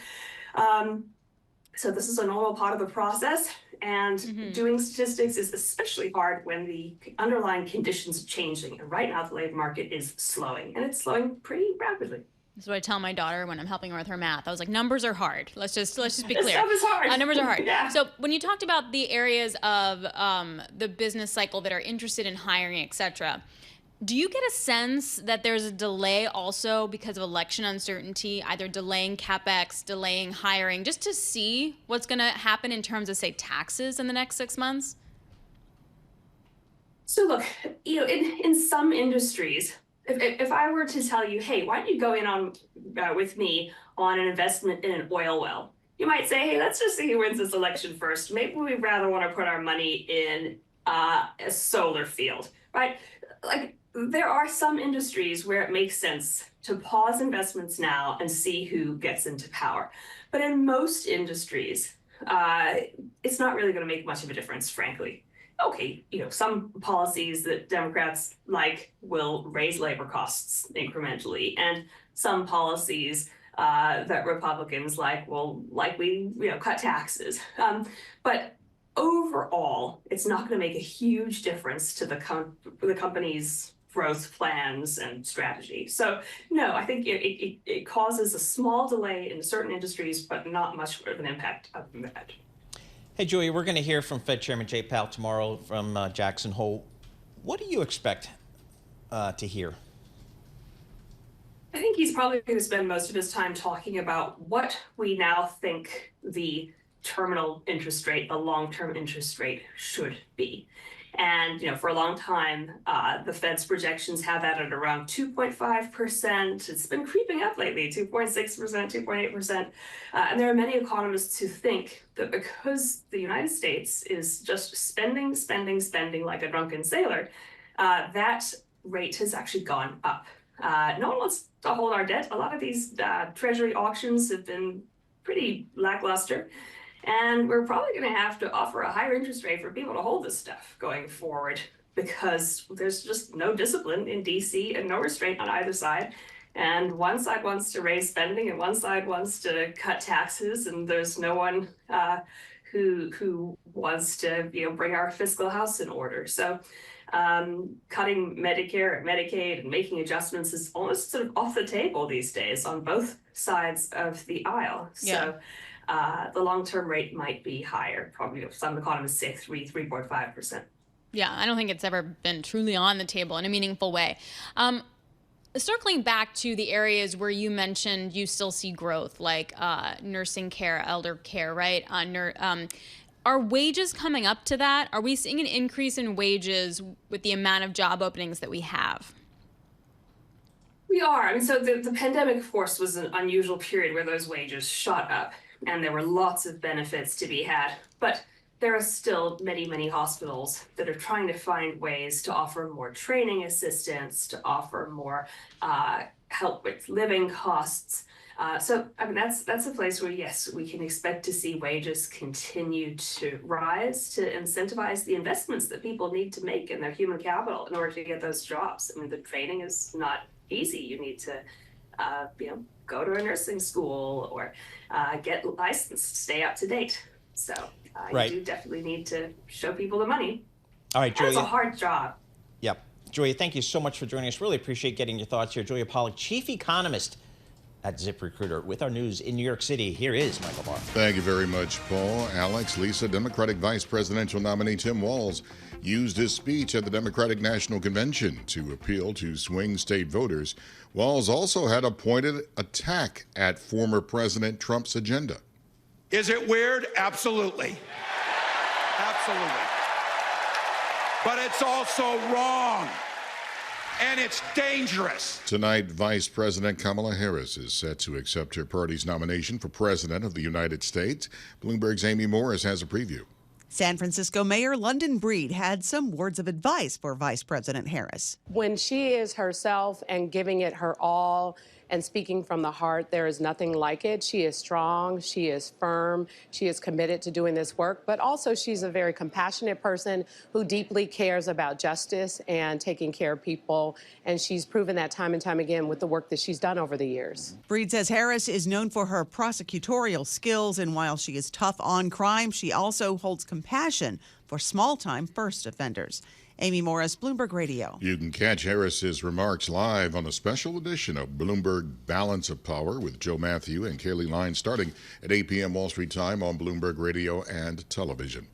So this is a normal part of the process. And doing statistics is especially hard when the underlying conditions are changing. And right now, the labor market is slowing, and it's slowing pretty rapidly. That's what I tell my daughter when I'm helping her with her math. I was like, numbers are hard. Let's just be This clear. stuff is hard. Numbers are hard. Yeah. So when you talked about the areas of the business cycle that are interested in hiring, et cetera, do you get a sense that there's a delay also because of election uncertainty, either delaying CapEx, delaying hiring, just to see what's going to happen in terms of, say, taxes in the next 6 months? So look, in some industries, if I were to tell you, hey, why don't you go in on with me on an investment in an oil well? You might say, hey, let's just see who wins this election first. Maybe we'd rather want to put our money in a solar field, right? Like, there are some industries where it makes sense to pause investments now and see who gets into power. But in most industries, it's not really going to make much of a difference, frankly. Okay, some policies that Democrats like will raise labor costs incrementally, and some policies that Republicans like will likely, cut taxes. But overall, it's not going to make a huge difference to the company's growth plans and strategy. So no, I think it causes a small delay in certain industries, but not much of an impact other than that. Hey, Julia, we're going to hear from Fed Chairman Jay Powell tomorrow from Jackson Hole. What do you expect to hear? I think he's probably going to spend most of his time talking about what we now think the terminal interest rate, the long-term interest rate should be. And, for a long time, the Fed's projections have that at around 2.5%. It's been creeping up lately, 2.6%, 2.8%. And there are many economists who think that because the United States is just spending like a drunken sailor, that rate has actually gone up. No one wants to hold our debt. A lot of these treasury auctions have been pretty lackluster. And we're probably going to have to offer a higher interest rate for people to hold this stuff going forward, because there's just no discipline in DC and no restraint on either side. And one side wants to raise spending and one side wants to cut taxes, and there's no one who wants to bring our fiscal house in order. So cutting Medicare and Medicaid and making adjustments is almost sort of off the table these days on both sides of the aisle. Yeah. So the long-term rate might be higher. Probably some economists say 3.5%. Yeah, I don't think it's ever been truly on the table in a meaningful way. Circling back to the areas where you mentioned you still see growth, like nursing care, elder care, right? Are wages coming up to that? Are we seeing an increase in wages with the amount of job openings that we have? We are. I mean, so the pandemic, of course, was an unusual period where those wages shot up, and there were lots of benefits to be had. But there are still many, many hospitals that are trying to find ways to offer more training assistance, to offer more help with living costs. So I mean, that's a place where, yes, we can expect to see wages continue to rise to incentivize the investments that people need to make in their human capital in order to get those jobs. I mean, the training is not easy. You need to, go to a nursing school or get licensed, stay up to date. So Right. you do definitely need to show people the money. All right, Julia. That's a hard job. Yep. Julia, thank you so much for joining us. Really appreciate getting your thoughts here. Julia Pollak, chief economist at ZipRecruiter, with our news in New York City. Here is Michael Barr. Thank you very much, Paul. Alex, Lisa, Democratic vice presidential nominee Tim Walz used his speech at the Democratic National Convention to appeal to swing state voters. Walz also had a pointed attack at former President Trump's agenda. Is it weird? Absolutely. Absolutely. But it's also wrong. And it's dangerous. Tonight, Vice President Kamala Harris is set to accept her party's nomination for President of the United States. Bloomberg's Amy Morris has a preview. San Francisco Mayor London Breed had some words of advice for Vice President Harris. When she is herself and giving it her all, and speaking from the heart. There is nothing like it. She is strong, she is firm, she is committed to doing this work, but also she's a very compassionate person who deeply cares about justice and taking care of people, and she's proven that time and time again with the work that she's done over the years. Breed says Harris is known for her prosecutorial skills, and while she is tough on crime, she also holds compassion for small-time first offenders. Amy Morris, Bloomberg Radio. You can catch Harris's remarks live on a special edition of Bloomberg Balance of Power with Joe Matthew and Kaylee Line starting at 8 p.m. Wall Street time on Bloomberg Radio and television.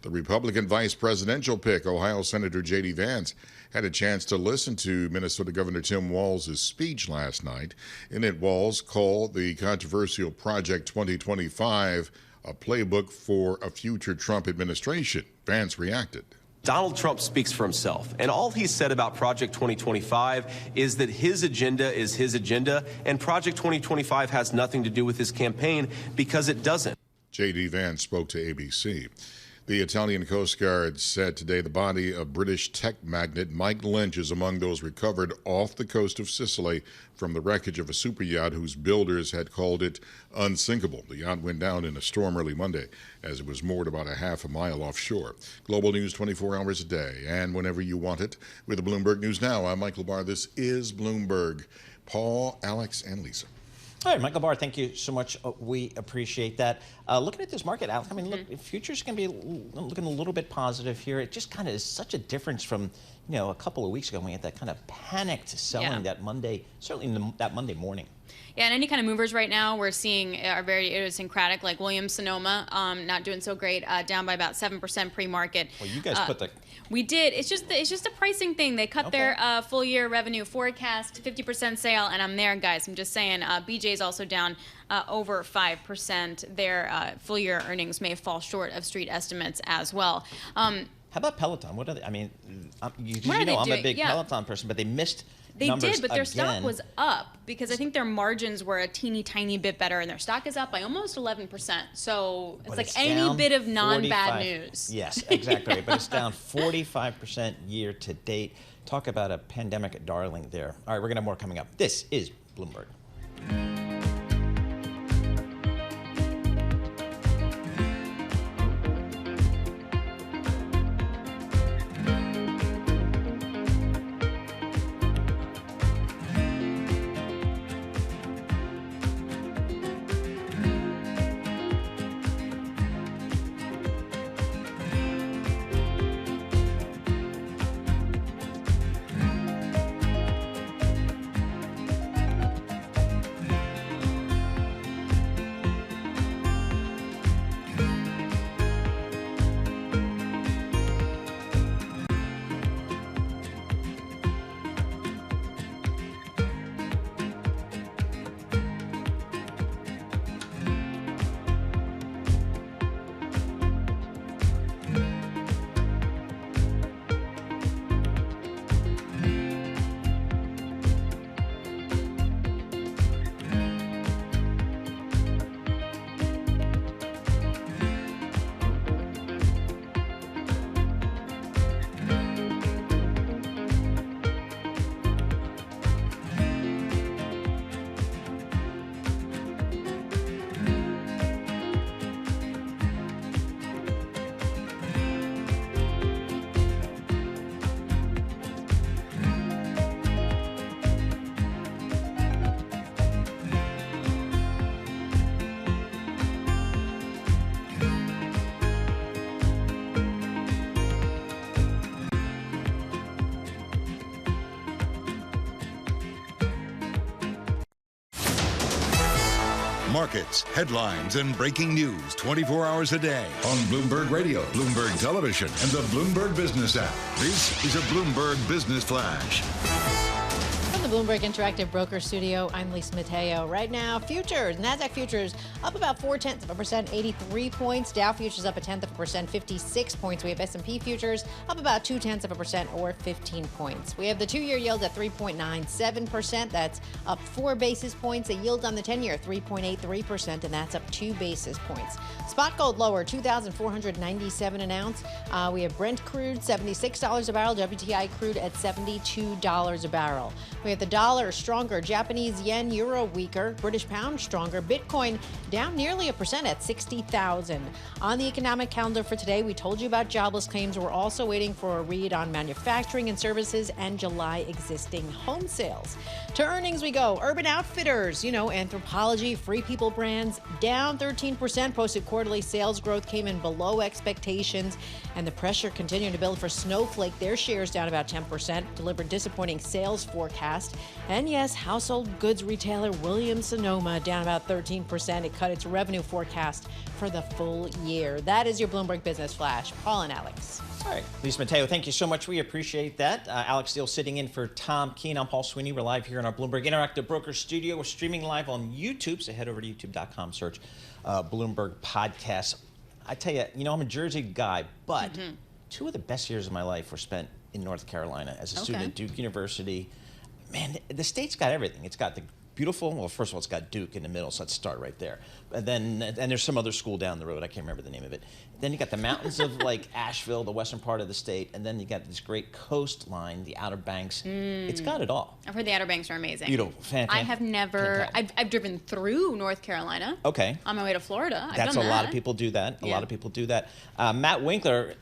The Republican vice presidential pick, Ohio Senator J.D. Vance, had a chance to listen to Minnesota Governor Tim Walz' speech last night. In it, Walz called the controversial Project 2025 a playbook for a future Trump administration. Vance reacted. Donald Trump speaks for himself, and all he said about Project 2025 is that his agenda is his agenda, and Project 2025 has nothing to do with his campaign because it doesn't. J.D. Vance spoke to ABC. The Italian Coast Guard said today the body of British tech magnate Mike Lynch is among those recovered off the coast of Sicily from the wreckage of a super yacht whose builders had called it unsinkable. The yacht went down in a storm early Monday as it was moored about a half a mile offshore. Global news 24 hours a day and whenever you want it. With the Bloomberg News Now, I'm Michael Barr. This is Bloomberg. Paul, Alex, and Lisa. All right, Michael Barr, thank you so much. We appreciate that. Looking at this market, Alex, I mean, look, futures can be looking a little bit positive here. It just kind of is such a difference from, a couple of weeks ago when we had that kind of panicked selling that Monday, certainly that Monday morning. Yeah, and any kind of movers right now we're seeing are very idiosyncratic, like Williams-Sonoma, not doing so great, down by about 7% pre-market. Well, you guys put the... We did. It's just a pricing thing. They cut their full year revenue forecast, 50% sale, and I'm there, guys. I'm just saying. BJ is also down over 5%. Their full year earnings may fall short of street estimates as well. How about Peloton? What are they? I mean, I'm a big Peloton person, but they missed. They did, but their stock was up because I think their margins were a teeny tiny bit better, and their stock is up by almost 11%. So it's like any bit of non-bad news. Yes, exactly. But it's down 45% year to date. Talk about a pandemic darling there. All right, we're going to have more coming up. This is Bloomberg. Markets, headlines, and breaking news 24 hours a day on Bloomberg Radio, Bloomberg Television, and the Bloomberg Business app. This is a Bloomberg Business Flash. From the Bloomberg Interactive Broker Studio, I'm Lisa Mateo. Right now, futures, NASDAQ futures up about 0.4%, 83 points. Dow futures up 0.1%, 56 points. We have S&P futures up about 0.2%, or 15 points. We have the two-year yield at 3.97%. That's up 4 basis points. A yield on the 10-year, 3.83%, and that's up 2 basis points. Spot gold lower, $2,497 an ounce. We have Brent crude, $76 a barrel. WTI crude at $72 a barrel. We have The dollar stronger, Japanese yen, euro weaker, British pound stronger, Bitcoin down nearly 1% at 60,000. On the economic calendar for today, we told you about jobless claims. We're also waiting for a read on manufacturing and services and July existing home sales. To earnings we go. Urban Outfitters, Anthropologie, Free People brands, down 13%. Posted quarterly sales growth came in below expectations, and the pressure continuing to build for Snowflake. Their shares down about 10%, delivered disappointing sales forecast. And yes, household goods retailer Williams-Sonoma down about 13%. It cut its revenue forecast for the full year. That is your Bloomberg Business Flash. Paul and Alex. All right, Lisa Mateo, thank you so much. We appreciate that. Alix Steel sitting in for Tom Keene. I'm Paul Sweeney. We're live here in our Bloomberg Interactive Broker Studio. We're streaming live on YouTube, so head over to youtube.com, search Bloomberg Podcast. I tell you, I'm a Jersey guy, but two of the best years of my life were spent in North Carolina as a student at Duke University. Man, the state's got everything. It's got the beautiful, well, first of all, it's got Duke in the middle, so let's start right there. And there's some other school down the road. I can't remember the name of it. Then you got the mountains of like Asheville, the western part of the state, and then you got this great coastline, the Outer Banks. It's got it all. I've heard the Outer Banks are amazing. Beautiful, fantastic. I have never. I've driven through North Carolina. Okay. On my way to Florida. That's a lot of people do that. A lot of people do that. Matt Winkler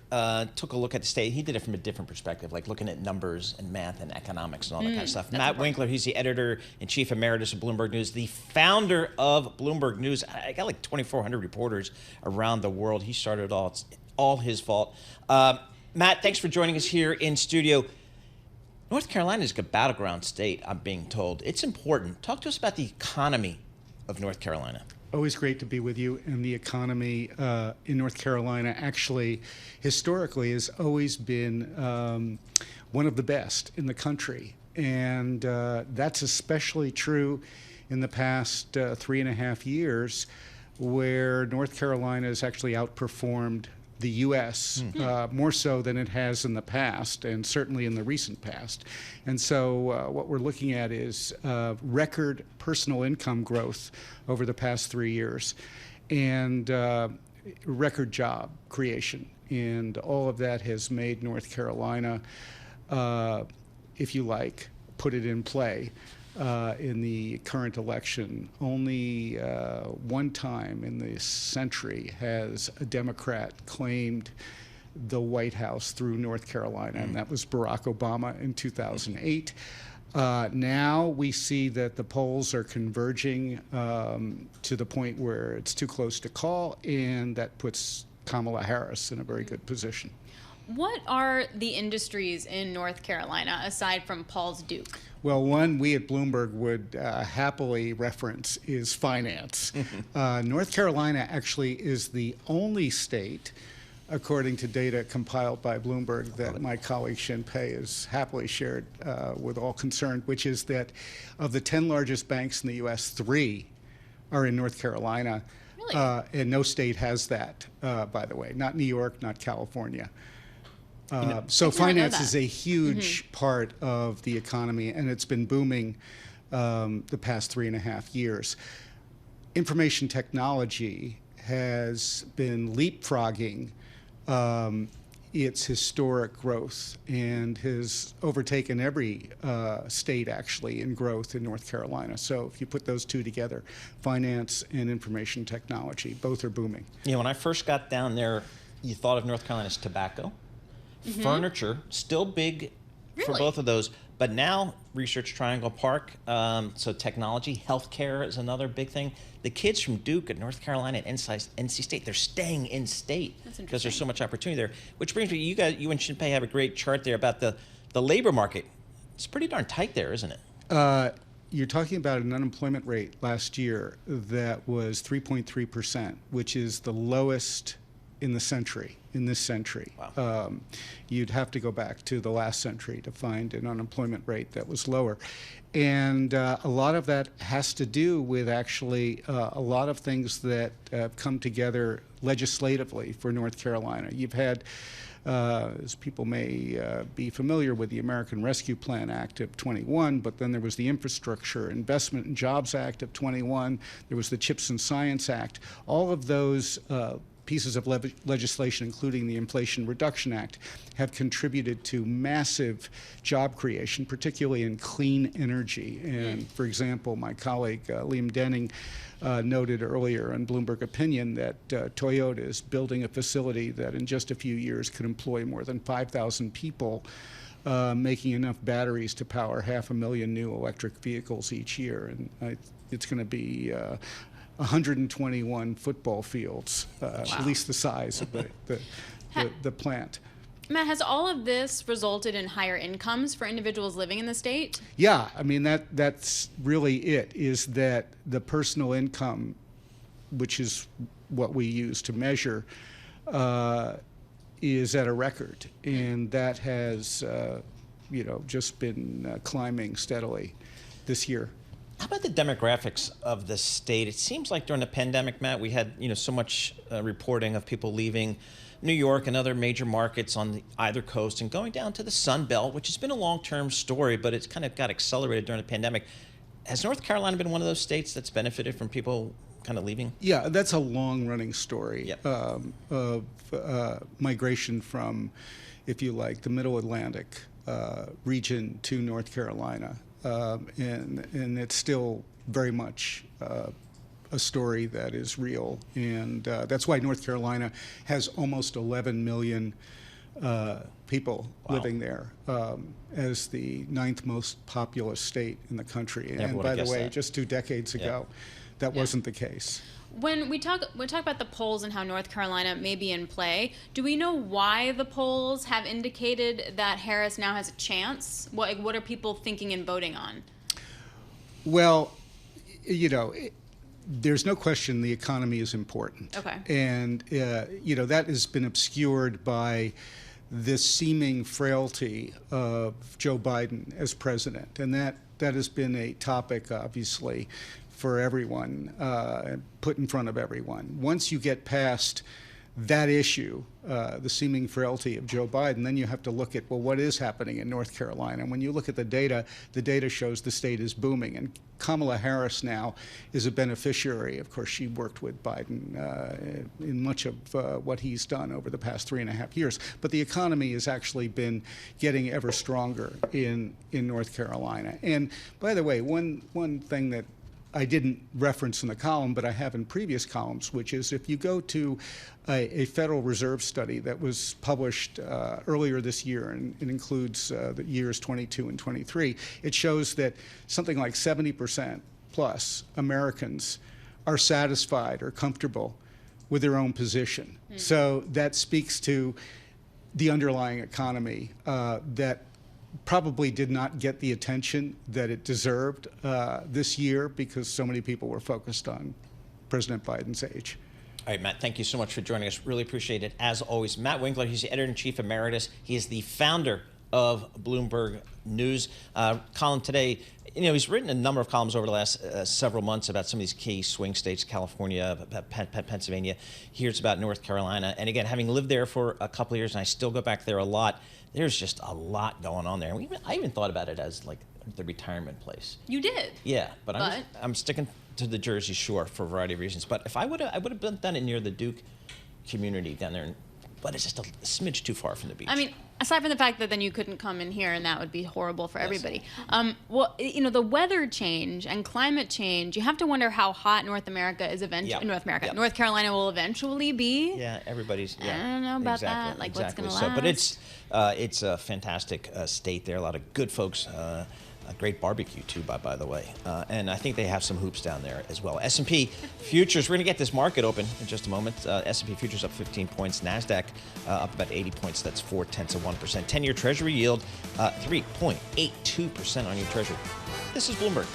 took a look at the state. He did it from a different perspective, like looking at numbers and math and economics and all that kind of stuff. Matt Winkler, he's the editor-in-chief emeritus of Bloomberg News, the founder of Bloomberg News. I got like 2,400 reporters around the world. He started it all. It's all his fault. Matt, thanks for joining us here in studio. North Carolina is a battleground state, I'm being told. It's important. Talk to us about the economy of North Carolina. Always great to be with you. And the economy in North Carolina actually historically has always been one of the best in the country. And that's especially true in the past 3.5 years, where North Carolina has actually outperformed the U.S. More so than it has in the past, and certainly in the recent past. And so what we're looking at is record personal income growth over the past 3 years, and record job creation. And all of that has made North Carolina, if you like, put it in play. In the current election. Only one time in this century has a Democrat claimed the White House through North Carolina, and that was Barack Obama in 2008. Now we see that the polls are converging to the point where it's too close to call, and that puts Kamala Harris in a very good position. What are the industries in North Carolina aside from Paul's Duke? Well, one we at Bloomberg would happily reference is finance. North Carolina actually is the only state, according to data compiled by Bloomberg, that my colleague Shinpei has happily shared with all concerned, which is that of the 10 largest banks in the U.S., 3 are in North Carolina. Really? And no state has that, by the way, not New York, not California. So finance is a huge part of the economy, and it's been booming the past 3.5 years. Information technology has been leapfrogging its historic growth and has overtaken every state actually in growth in North Carolina. So if you put those two together, finance and information technology, both are booming. When I first got down there, you thought of North Carolina as tobacco. Furniture, still big for both of those. But now, Research Triangle Park, so technology, healthcare is another big thing. The kids from Duke and North Carolina and NC State, they're staying in state because there's so much opportunity there. Which brings me, you and Shinpei have a great chart there about the labor market. It's pretty darn tight there, isn't it? You're talking about an unemployment rate last year that was 3.3%, which is the lowest in this century. Wow. You'd have to go back to the last century to find an unemployment rate that was lower. And a lot of that has to do with actually a lot of things that have come together legislatively for North Carolina. You've had, as people may be familiar with, the American Rescue Plan Act of 21, but then there was the Infrastructure Investment and Jobs Act of 21. There was the CHIPS and Science Act. All of those pieces of legislation, including the Inflation Reduction Act, have contributed to massive job creation, particularly in clean energy. And for example, my colleague Liam Denning noted earlier in Bloomberg Opinion that Toyota is building a facility that in just a few years could employ more than 5,000 people, making enough batteries to power 500,000 new electric vehicles each year. And it's going to be 121 football fields, at least the size of the plant. Matt, has all of this resulted in higher incomes for individuals living in the state? Yeah, I mean, that's really it, is that the personal income, which is what we use to measure, is at a record. And that has, just been climbing steadily this year. How about the demographics of the state? It seems like during the pandemic, Matt, we had so much reporting of people leaving New York and other major markets on either coast and going down to the Sun Belt, which has been a long-term story, but it's kind of got accelerated during the pandemic. Has North Carolina been one of those states that's benefited from people kind of leaving? Yeah, that's a long-running story of migration from, if you like, the Middle Atlantic region to North Carolina. And it's still very much a story that is real. And that's why North Carolina has almost 11 million people living there, as the 9th most populous state in the country. And by the way, just 2 decades ago, that wasn't the case. When we talk about the polls and how North Carolina may be in play, do we know why the polls have indicated that Harris now has a chance? What are people thinking and voting on? Well, there's no question the economy is important. Okay. And, that has been obscured by this seeming frailty of Joe Biden as president. And that has been a topic, obviously, for everyone, put in front of everyone. Once you get past that issue, the seeming frailty of Joe Biden, then you have to look at, well, what is happening in North Carolina? And when you look at the data shows the state is booming. And Kamala Harris now is a beneficiary. Of course, she worked with Biden in much of what he's done over the past 3.5 years. But the economy has actually been getting ever stronger in North Carolina. And by the way, one thing that I didn't reference in the column, but I have in previous columns, which is if you go to a Federal Reserve study that was published earlier this year, and it includes the years 22 and 23, it shows that something like 70% plus Americans are satisfied or comfortable with their own position. Mm-hmm. So that speaks to the underlying economy that probably did not get the attention that it deserved this year because so many people were focused on President Biden's age. All right, Matt, thank you so much for joining us. Really appreciate it. As always, Matt Winkler, he's the editor-in-chief emeritus. He is the founder of Bloomberg News. Colin, today, he's written a number of columns over the last several months about some of these key swing states, California, Pennsylvania. Here's about North Carolina. And again, having lived there for a couple of years, and I still go back there a lot, there's just a lot going on there. I even thought about it as like the retirement place. You did? Yeah, but I'm sticking to the Jersey Shore for a variety of reasons. But if I would have done it near the Duke community down there, but it's just a smidge too far from the beach. I mean, aside from the fact that then you couldn't come in here and that would be horrible for everybody. Well, the weather change and climate change, you have to wonder how hot North America is eventually. North Carolina will eventually be. Yeah, everybody's. Yeah, I don't know about that. Like what's going to last. But it's a fantastic state there. A lot of good folks. A great barbecue too, by the way, and I think they have some hoops down there as well. S&P futures. We're going to get this market open in just a moment. S&P futures up 15 points. Nasdaq up about 80 points. That's 0.4%. 10-year Treasury yield 3.82% on your Treasury. This is Bloomberg.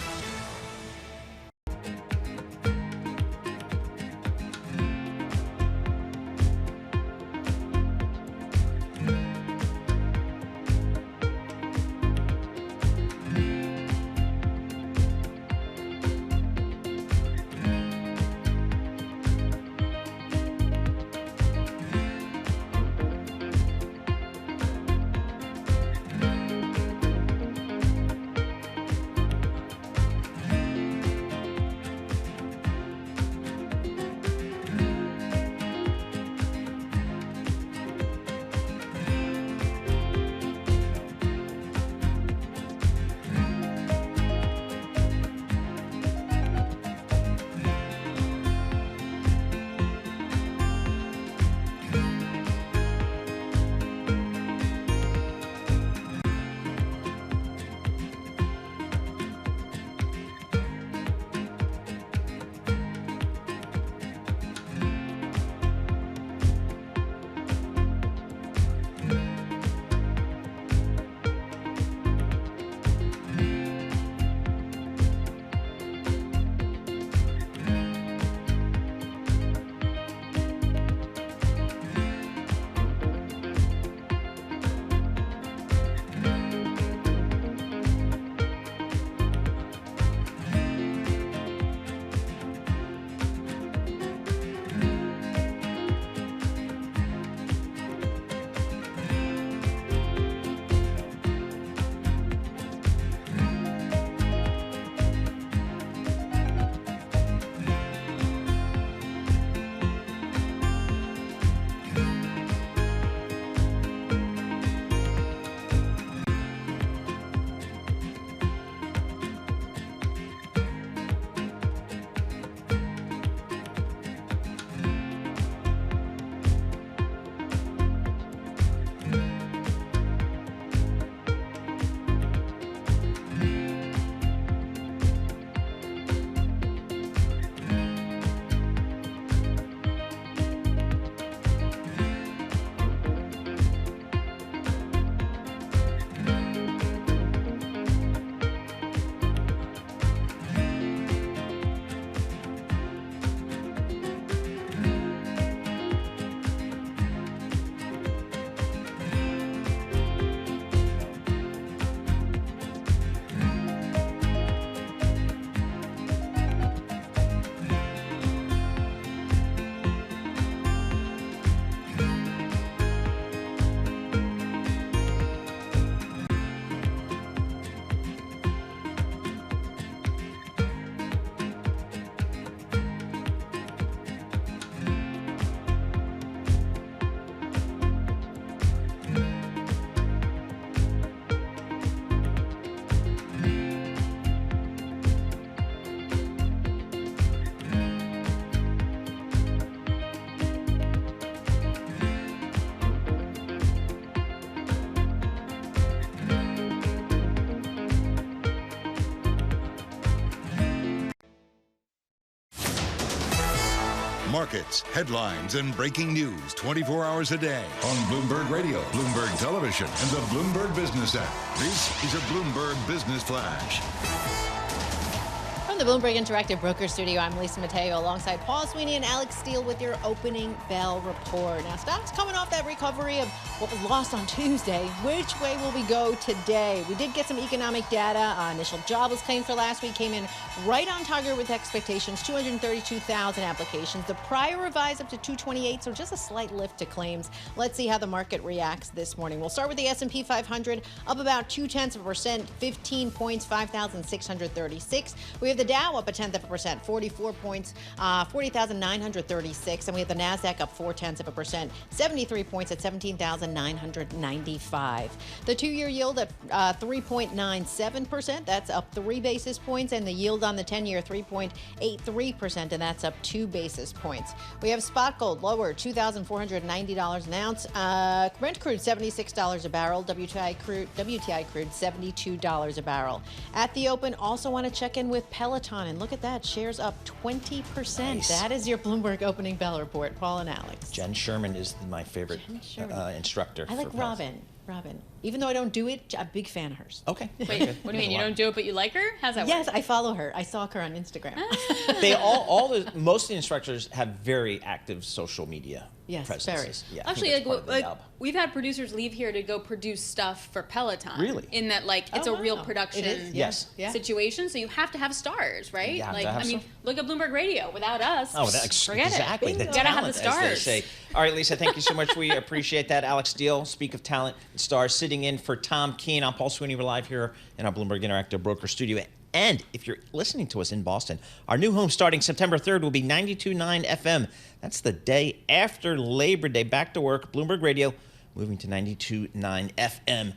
markets, headlines, and breaking news 24 hours a day on Bloomberg Radio, Bloomberg Television, and the Bloomberg Business app. This is a Bloomberg Business Flash. From the Bloomberg Interactive Broker Studio, I'm Lisa Mateo alongside Paul Sweeney and Alix Steel with your opening bell report. Now, stocks coming off that recovery of what was lost on Tuesday. Which way will we go today? We did get some economic data. Initial jobless claims for last week came in right on target with expectations, 232,000 applications. The prior revised up to 228, so just a slight lift to claims. Let's see how the market reacts this morning. We'll start with the S&P 500, up about 0.2%, 15 points, 5,636. We have the Dow up 0.1%, 44 points, 40,936. And we have the NASDAQ up 0.4%, 73 points at 17,995. The two-year yield at 3.97%. That's up 3 basis points. And the yield on the 10-year, 3.83%. And that's up 2 basis points. We have spot gold lower, $2,490 an ounce. Brent crude, $76 a barrel. WTI crude, $72 a barrel. At the open, also want to check in with Peloton, and look at that, shares up 20%. Nice. That is your Bloomberg opening bell report. Paul and Alix. Jen Sherman is my favorite instructor. I like for Robin. Even though I don't do it, I'm a big fan of hers. Okay. Wait, what do you mean? You don't do it, but you like her? How's that work? Yes, I follow her. I stalk her on Instagram. They most of the instructors have very active social media presences. Yeah, actually, we've had producers leave here to go produce stuff for Peloton. Really? In that, it's a real production situation. So you have to have stars, right? Look at Bloomberg Radio. Without us, forget exactly. it. The You gotta have the talent, as they stars. say. All right, Lisa, thank you so much. We appreciate that. Alix Steel, speak of talent and stars, sitting in for Tom Keene. I'm Paul Sweeney. We're live here in our Bloomberg Interactive Broker Studio. And if you're listening to us in Boston, our new home starting September 3rd will be 92.9 FM. That's the day after Labor Day. Back to work, Bloomberg Radio, moving to 92.9 FM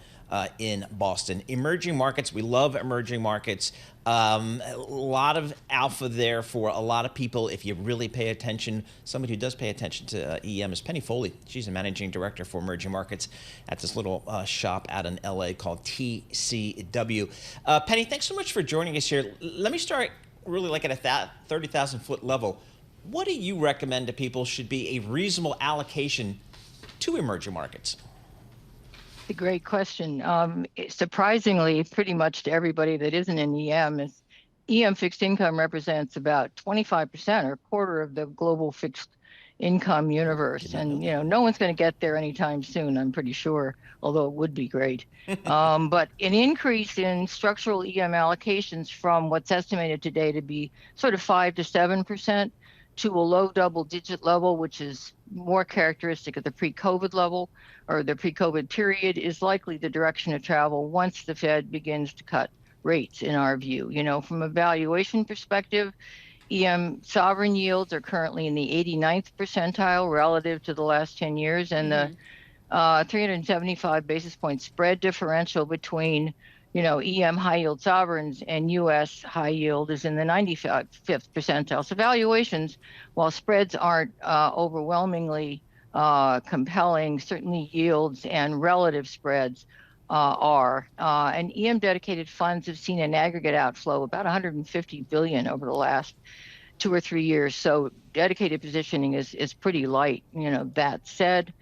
in Boston. Emerging markets, we love emerging markets. A lot of alpha there for a lot of people if you really pay attention. Somebody who does pay attention to EM is Penny Foley. She's a managing director for emerging markets at this little shop out in LA called TCW. Penny, thanks so much for joining us here. Let me start really at a 30,000 foot level. What do you recommend to people should be a reasonable allocation to emerging markets? A great question. Surprisingly, pretty much to everybody that isn't in EM, EM fixed income represents about 25% or a quarter of the global fixed income universe. And, no one's going to get there anytime soon, I'm pretty sure, although it would be great. But an increase in structural EM allocations from what's estimated today to be sort of 5 to 7% to a low double-digit level, which is more characteristic of the pre-COVID level or the pre-COVID period, is likely the direction of travel once the Fed begins to cut rates, in our view. From a valuation perspective, EM sovereign yields are currently in the 89th percentile relative to the last 10 years, and the 375 basis point spread differential between EM high yield sovereigns and U.S. high yield is in the 95th percentile. So valuations, while spreads aren't overwhelmingly compelling, certainly yields and relative spreads are. And EM dedicated funds have seen an aggregate outflow about $150 billion over the last 2 or 3 years. So dedicated positioning is pretty light. That said,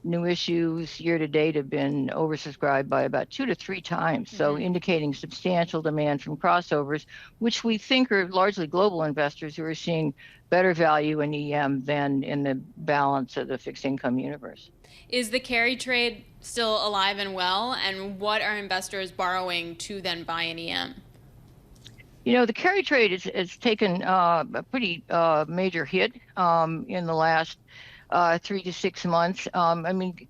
new issues year to date have been oversubscribed by about 2 to 3 times, so indicating substantial demand from crossovers, which we think are largely global investors who are seeing better value in EM than in the balance of the fixed income universe. Is the carry trade still alive and well, and what are investors borrowing to then buy in EM? The carry trade has taken a pretty major hit in the last 3 to 6 months.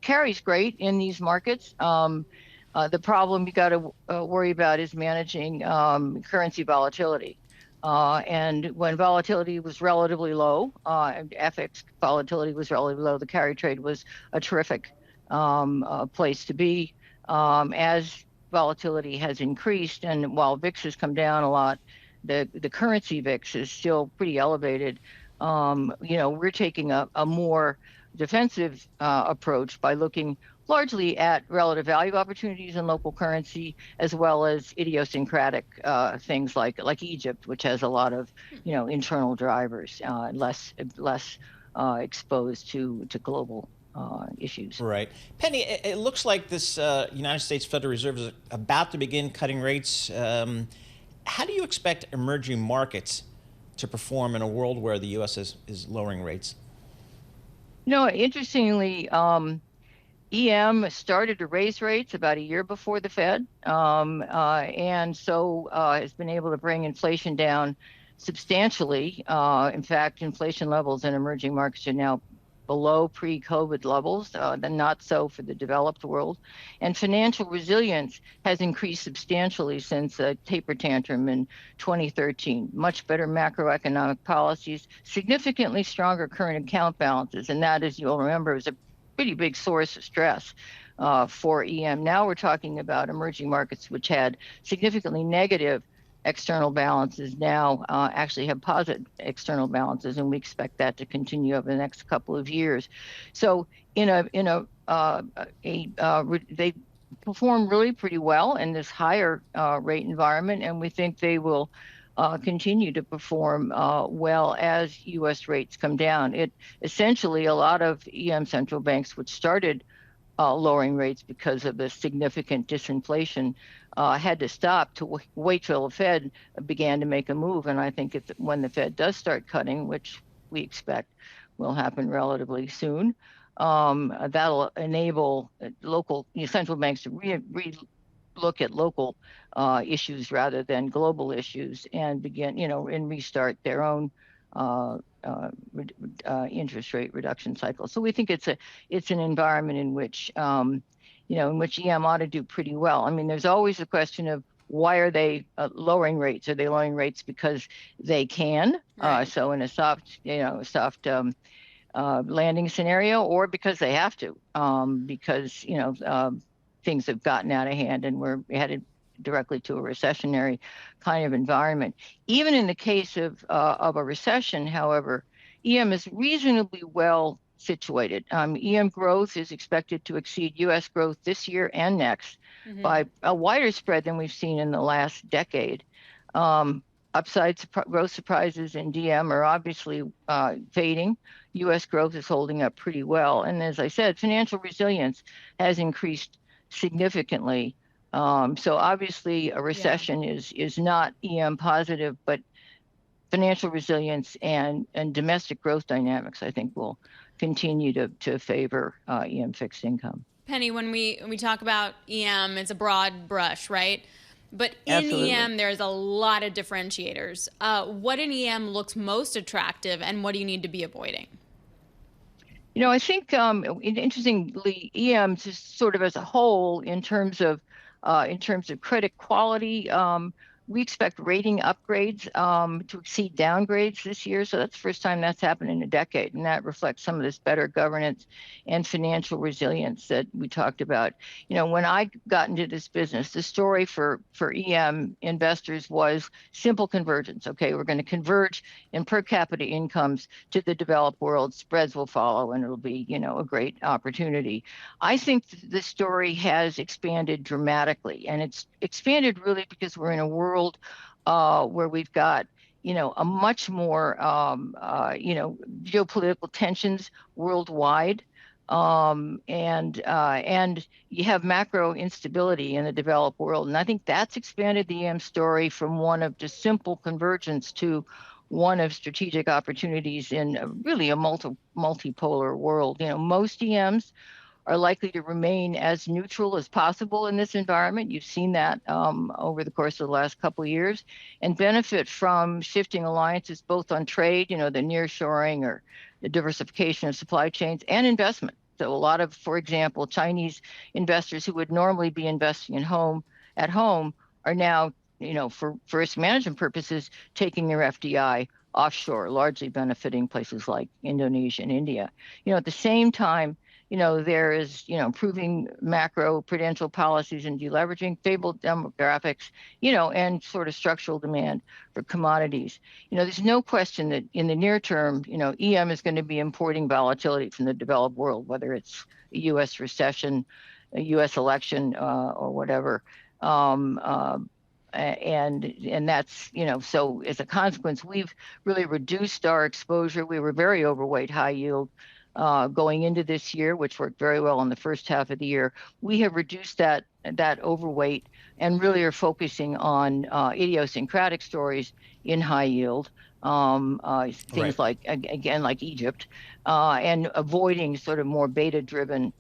Carry's great in these markets. The problem you got to worry about is managing currency volatility. And when volatility was relatively low, FX volatility was relatively low, the carry trade was a terrific place to be. As volatility has increased, and while VIX has come down a lot, the currency VIX is still pretty elevated. We're taking a more defensive approach by looking largely at relative value opportunities in local currency, as well as idiosyncratic things like Egypt, which has a lot of internal drivers, less exposed to global issues. Right. Penny, it looks like this United States Federal Reserve is about to begin cutting rates. How do you expect emerging markets to perform in a world where the U.S. is lowering rates? Interestingly, EM started to raise rates about a year before the Fed, and so has been able to bring inflation down substantially. In fact, inflation levels in emerging markets are now below pre-COVID levels, than not so for the developed world. And financial resilience has increased substantially since a taper tantrum in 2013. Much better macroeconomic policies, significantly stronger current account balances, and that, as you'll remember, is a pretty big source of stress for EM. Now we're talking about emerging markets which had significantly negative external balances now actually have positive external balances, and we expect that to continue over the next couple of years. So they perform really pretty well in this higher rate environment, and we think they will continue to perform well as U.S. rates come down. Essentially, a lot of EM central banks, which started lowering rates because of the significant disinflation, had to stop to wait till the Fed began to make a move. And I think when the Fed does start cutting, which we expect will happen relatively soon, that'll enable local central banks to look at local issues rather than global issues and begin, and restart their own interest rate reduction cycle. So we think it's an environment in which in which EM ought to do pretty well. I mean, there's always the question of why are they lowering rates? Are they lowering rates because they can? Right. So in a soft landing scenario, or because they have to, because things have gotten out of hand and we're headed directly to a recessionary kind of environment. Even in the case of a recession, however, EM is reasonably well situated. EM growth is expected to exceed U.S. growth this year and next by a wider spread than we've seen in the last decade. Upside growth surprises in DM are obviously fading. U.S. growth is holding up pretty well. And as I said, financial resilience has increased significantly. So obviously a recession is not EM positive, but financial resilience and domestic growth dynamics, I think, will continue to favor EM fixed income. Penny, when we talk about EM, it's a broad brush, right? But in Absolutely. EM, there's a lot of differentiators. What in EM looks most attractive, and what do you need to be avoiding? I think interestingly, EM just sort of as a whole, in terms of credit quality, we expect rating upgrades to exceed downgrades this year. So that's the first time that's happened in a decade. And that reflects some of this better governance and financial resilience that we talked about. When I got into this business, the story for EM investors was simple convergence. Okay, we're going to converge in per capita incomes to the developed world. Spreads will follow, and it'll be, a great opportunity. I think the story has expanded dramatically, and it's expanded really because we're in a world where we've got, a much more, geopolitical tensions worldwide, and you have macro instability in the developed world, and I think that's expanded the EM story from one of just simple convergence to one of strategic opportunities in really a multipolar world. Most EMs are likely to remain as neutral as possible in this environment. You've seen that over the course of the last couple of years, and benefit from shifting alliances both on trade, the nearshoring or the diversification of supply chains, and investment. So a lot of, for example, Chinese investors who would normally be investing at home are now, for risk management purposes, taking their FDI offshore, largely benefiting places like Indonesia and India. At the same time, there is, improving macro prudential policies and deleveraging, favorable demographics, and sort of structural demand for commodities. There's no question that in the near term, EM is going to be importing volatility from the developed world, whether it's a U.S. recession, a U.S. election, or whatever. and that's, so as a consequence, we've really reduced our exposure. We were very overweight high yield going into this year, which worked very well in the first half of the year. We have reduced that overweight and really are focusing on idiosyncratic stories in high yield, things like, again, like Egypt, and avoiding sort of more beta driven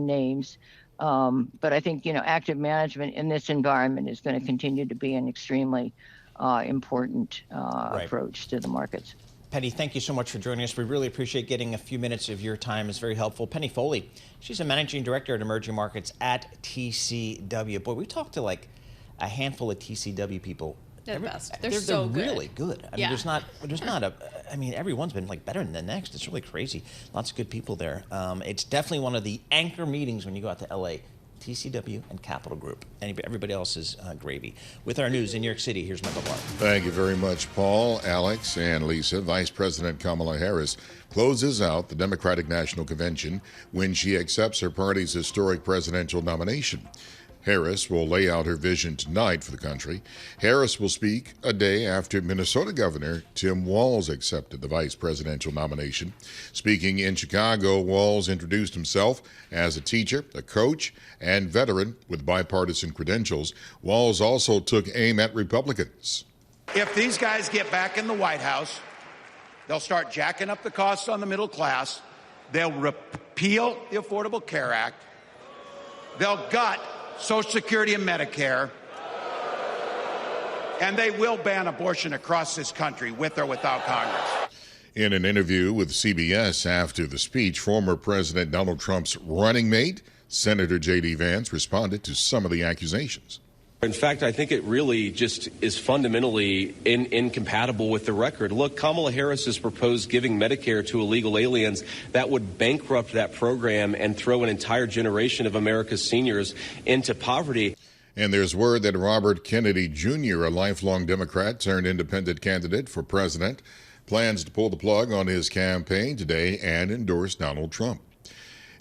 names. But I think, active management in this environment is going to continue to be an extremely important approach to the markets. Penny, thank you so much for joining us. We really appreciate getting a few minutes of your time. It's very helpful. Penny Foley, she's a managing director at emerging markets at TCW. Boy, we talked to like a handful of TCW people. They're the best. They're so good. Really good. I mean, there's not everyone's been like better than the next. It's really crazy. Lots of good people there. It's definitely one of the anchor meetings when you go out to LA. TCW and Capital Group. Everybody else is gravy. With our news in New York City, here's Michael Barr. Thank you very much, Paul, Alex, and Lisa. Vice President Kamala Harris closes out the Democratic National Convention when she accepts her party's historic presidential nomination. Harris will lay out her vision tonight for the country. Harris will speak a day after Minnesota Governor Tim Walz accepted the vice presidential nomination. Speaking in Chicago, Walz introduced himself as a teacher, a coach, and veteran with bipartisan credentials. Walz also took aim at Republicans. If these guys get back in the White House, they'll start jacking up the costs on the middle class. They'll repeal the Affordable Care Act. They'll gut Social Security and Medicare, and they will ban abortion across this country with or without Congress. In an interview with CBS after the speech, former President Donald Trump's running mate, Senator J.D. Vance, responded to some of the accusations. In fact, I think it really just is fundamentally incompatible with the record. Look, Kamala Harris has proposed giving Medicare to illegal aliens. That would bankrupt that program and throw an entire generation of America's seniors into poverty. And there's word that Robert Kennedy Jr., a lifelong Democrat turned independent candidate for president, plans to pull the plug on his campaign today and endorse Donald Trump.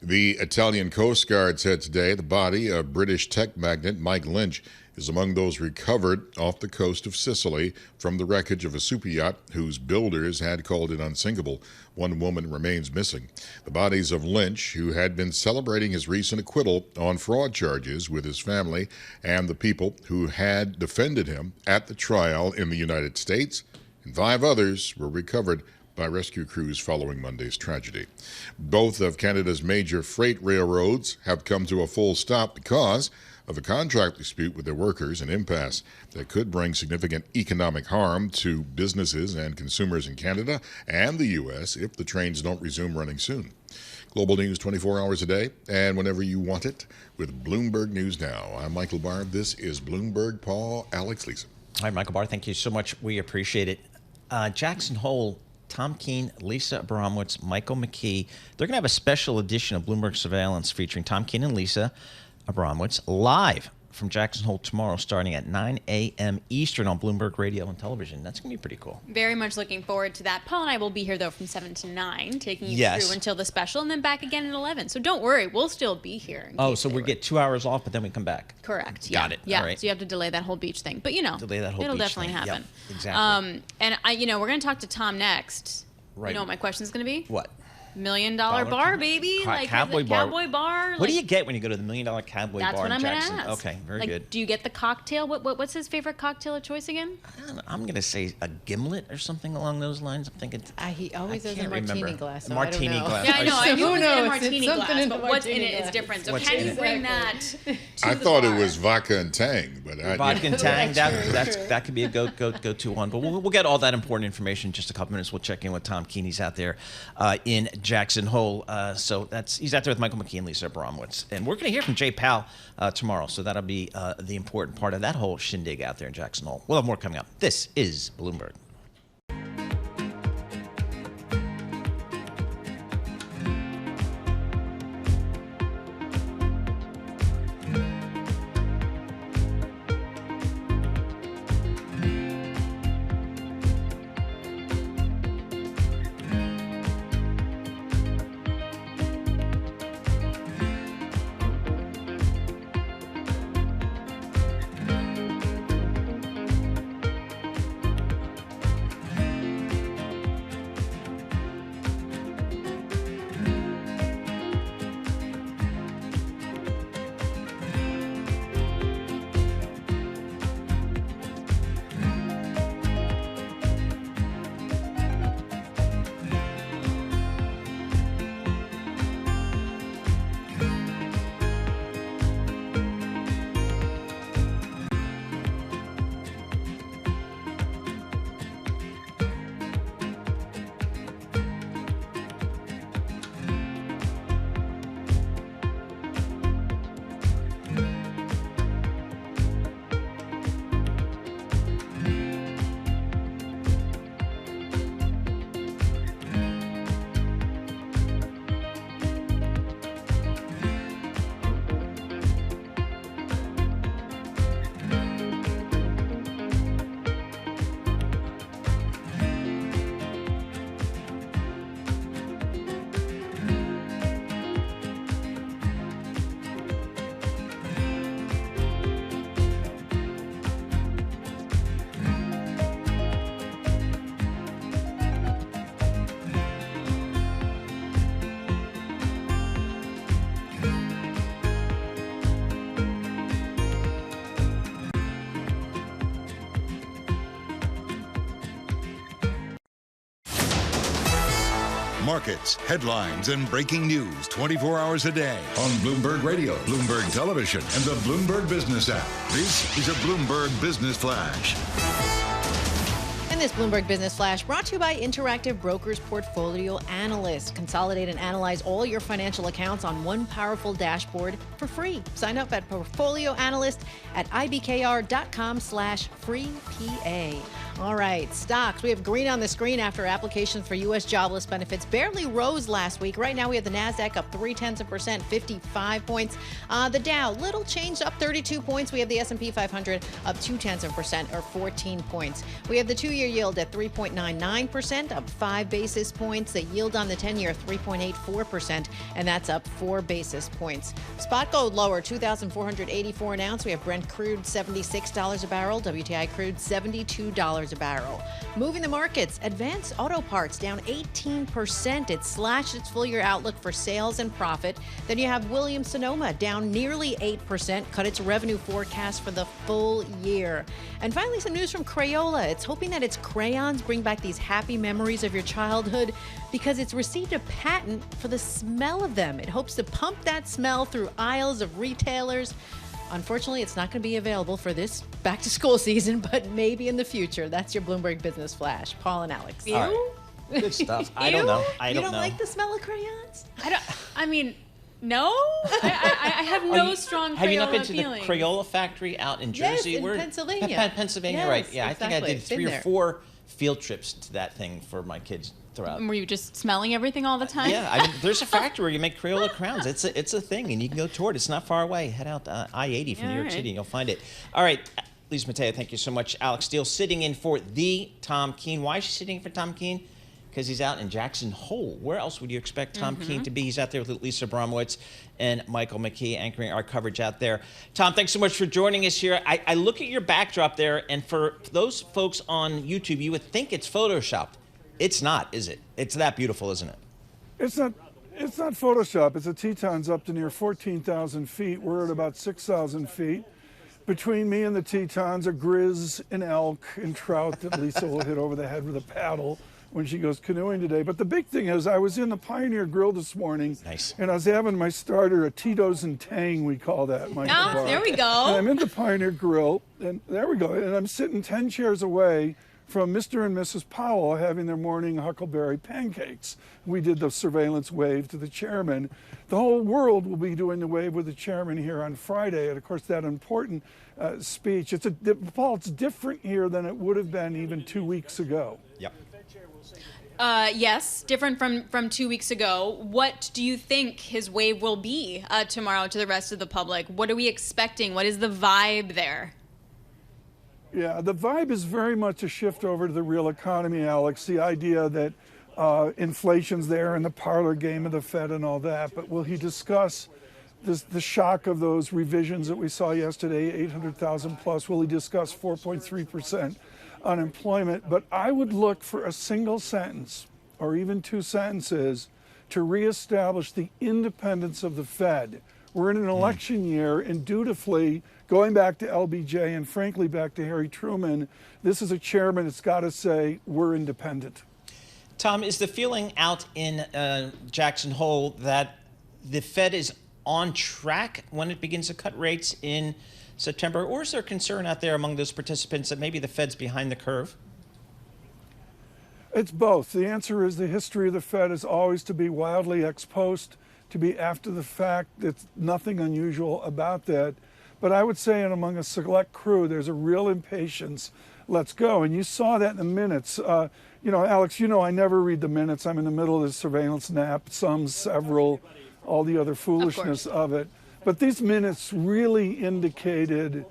The Italian Coast Guard said today the body of British tech magnate Mike Lynch is among those recovered off the coast of Sicily from the wreckage of a super yacht whose builders had called it unsinkable. One woman remains missing. The bodies of Lynch, who had been celebrating his recent acquittal on fraud charges with his family and the people who had defended him at the trial in the United States, and 5 others were recovered by rescue crews following Monday's tragedy. Both of Canada's major freight railroads have come to a full stop because of a contract dispute with their workers, an impasse that could bring significant economic harm to businesses and consumers in Canada and the U.S. if the trains don't resume running soon. Global news 24 hours a day and whenever you want it with Bloomberg News Now. I'm Michael Barr. This is Bloomberg. Paul, Alex, Lisa. Hi, Michael Barr. Thank you so much. We appreciate it. Jackson Hole, Tom Keene, Lisa Abramowitz, Michael McKee. They're going to have a special edition of Bloomberg Surveillance featuring Tom Keene and Lisa Abramowitz live from Jackson Hole tomorrow starting at 9 a.m. Eastern on Bloomberg Radio and Television. That's going to be pretty cool. Very much looking forward to that. Paul and I will be here, though, from 7 to 9, taking you through until the special, and then back again at 11. So don't worry, we'll still be here. Oh, so we get 2 hours off, but then we come back. Correct. Got it. Yeah, all right. So you have to delay that whole beach thing. But, delay that whole it'll beach definitely thing. happen. Yep, exactly. And, we're going to talk to Tom next. Right. You know what my question is going to be? What? $1 Million bar, baby. Cowboy bar. Cowboy bar. What do you get when you go to the $1 Million Cowboy That's Bar what in I'm Jackson? gonna ask. Okay, very like, good. Do you get the cocktail? What's his favorite cocktail of choice again? I'm going to say a gimlet or something along those lines. I'm thinking. He always has a martini glass. So martini glass. Yeah, I know. I knew it was in a It's martini something glass, in but the what's in martini it is glass. different. So What's can in you it? bring that to I the thought bar? it was vodka and tang, but Vodka and tang. That could be a go-to one. But we'll get all that important information in just a couple minutes. We'll check in with Tom Keene. He's out there in Jackson Hole. So he's out there with Michael McKee and Lisa Abramowitz. And we're going to hear from Jay Powell tomorrow. So that'll be the important part of that whole shindig out there in Jackson Hole. We'll have more coming up. This is Bloomberg. markets, headlines, and breaking news 24 hours a day on Bloomberg Radio, Bloomberg Television, and the Bloomberg Business app. This is a Bloomberg Business Flash. And this Bloomberg Business Flash brought to you by Interactive Brokers Portfolio Analyst. Consolidate and analyze all your financial accounts on one powerful dashboard for free. Sign up at Portfolio Analyst at ibkr.com/freepa. All right, stocks. We have green on the screen after applications for U.S. jobless benefits barely rose last week. Right now, we have the NASDAQ up 0.3%, 55 points. The Dow, little change, up 32 points. We have the S&P 500 up 0.2%, or 14 points. We have the two-year yield at 3.99%, up 5 basis points. The yield on the 10-year, 3.84%, and that's up 4 basis points. Spot gold lower, $2,484 an ounce. We have Brent crude, $76 a barrel. WTI crude, $72 a barrel. Moving the markets, Advance Auto Parts down 18%. It slashed its full-year outlook for sales and profit. Then you have Williams-Sonoma down nearly 8%, cut its revenue forecast for the full year. And finally, some news from Crayola. It's hoping that its crayons bring back these happy memories of your childhood because it's received a patent for the smell of them. It hopes to pump that smell through aisles of retailers. Unfortunately, it's not going to be available for this back-to-school season, but maybe in the future. That's your Bloomberg Business Flash. Paul and Alex. All right. Good stuff. I don't know. You don't like the smell of crayons? No. I have no strong Crayola Have you not been to feeling. the Crayola factory out in Jersey? Yes, in Pennsylvania. Pennsylvania, Yes, right. Yeah, exactly. I think I did It's been 3 or there. 4 field trips to that thing for my kids throughout. Were you just smelling everything all the time? Yeah, there's a factory where you make Crayola crowns. It's a thing, and you can go toward it. It's not far away. Head out to I-80 from New York City, and you'll find it. All right, Lisa Mateo, thank you so much. Alix Steel sitting in for the Tom Keene. Why is she sitting in for Tom Keene? Because he's out in Jackson Hole. Where else would you expect Tom Keene to be? He's out there with Lisa Bromwitz and Michael McKee anchoring our coverage out there. Tom, thanks so much for joining us here. I look at your backdrop there, and for those folks on YouTube, you would think it's Photoshopped. It's not, is it? It's that beautiful, isn't it? It's not Photoshop. It's a Tetons up to near 14,000 feet. We're at about 6,000 feet. Between me and the Tetons are grizz and elk and trout that Lisa will hit over the head with a paddle when she goes canoeing today. But the big thing is I was in the Pioneer Grill this morning. Nice. And I was having my starter, a Tito's and Tang, we call that. There we go. And I'm in the Pioneer Grill, and there we go. And I'm sitting 10 chairs away from Mr. and Mrs. Powell having their morning huckleberry pancakes. We did the surveillance wave to the chairman. The whole world will be doing the wave with the chairman here on Friday. And of course, that important speech. Paul, it's different here than it would have been even 2 weeks ago. Yep. Yes, different from 2 weeks ago. What do you think his wave will be tomorrow to the rest of the public? What are we expecting? What is the vibe there? Yeah, the vibe is very much a shift over to the real economy, Alex. The idea that inflation's there and the parlor game of the Fed and all that. But will he discuss the shock of those revisions that we saw yesterday, 800,000 plus? Will he discuss 4.3% unemployment? But I would look for a single sentence or even 2 sentences to reestablish the independence of the Fed. We're in an election year, and dutifully, going back to LBJ and frankly back to Harry Truman, this is a chairman that's got to say, we're independent. Tom, is the feeling out in Jackson Hole that the Fed is on track when it begins to cut rates in September, or is there concern out there among those participants that maybe the Fed's behind the curve? It's both. The answer is the history of the Fed is always to be wildly ex post, to be after the fact. There's nothing unusual about that. But I would say, and among a select crew, there's a real impatience. Let's go. And you saw that in the minutes. Alex, I never read the minutes. I'm in the middle of the surveillance nap, some, several, all the other foolishness of it. But these minutes really indicated,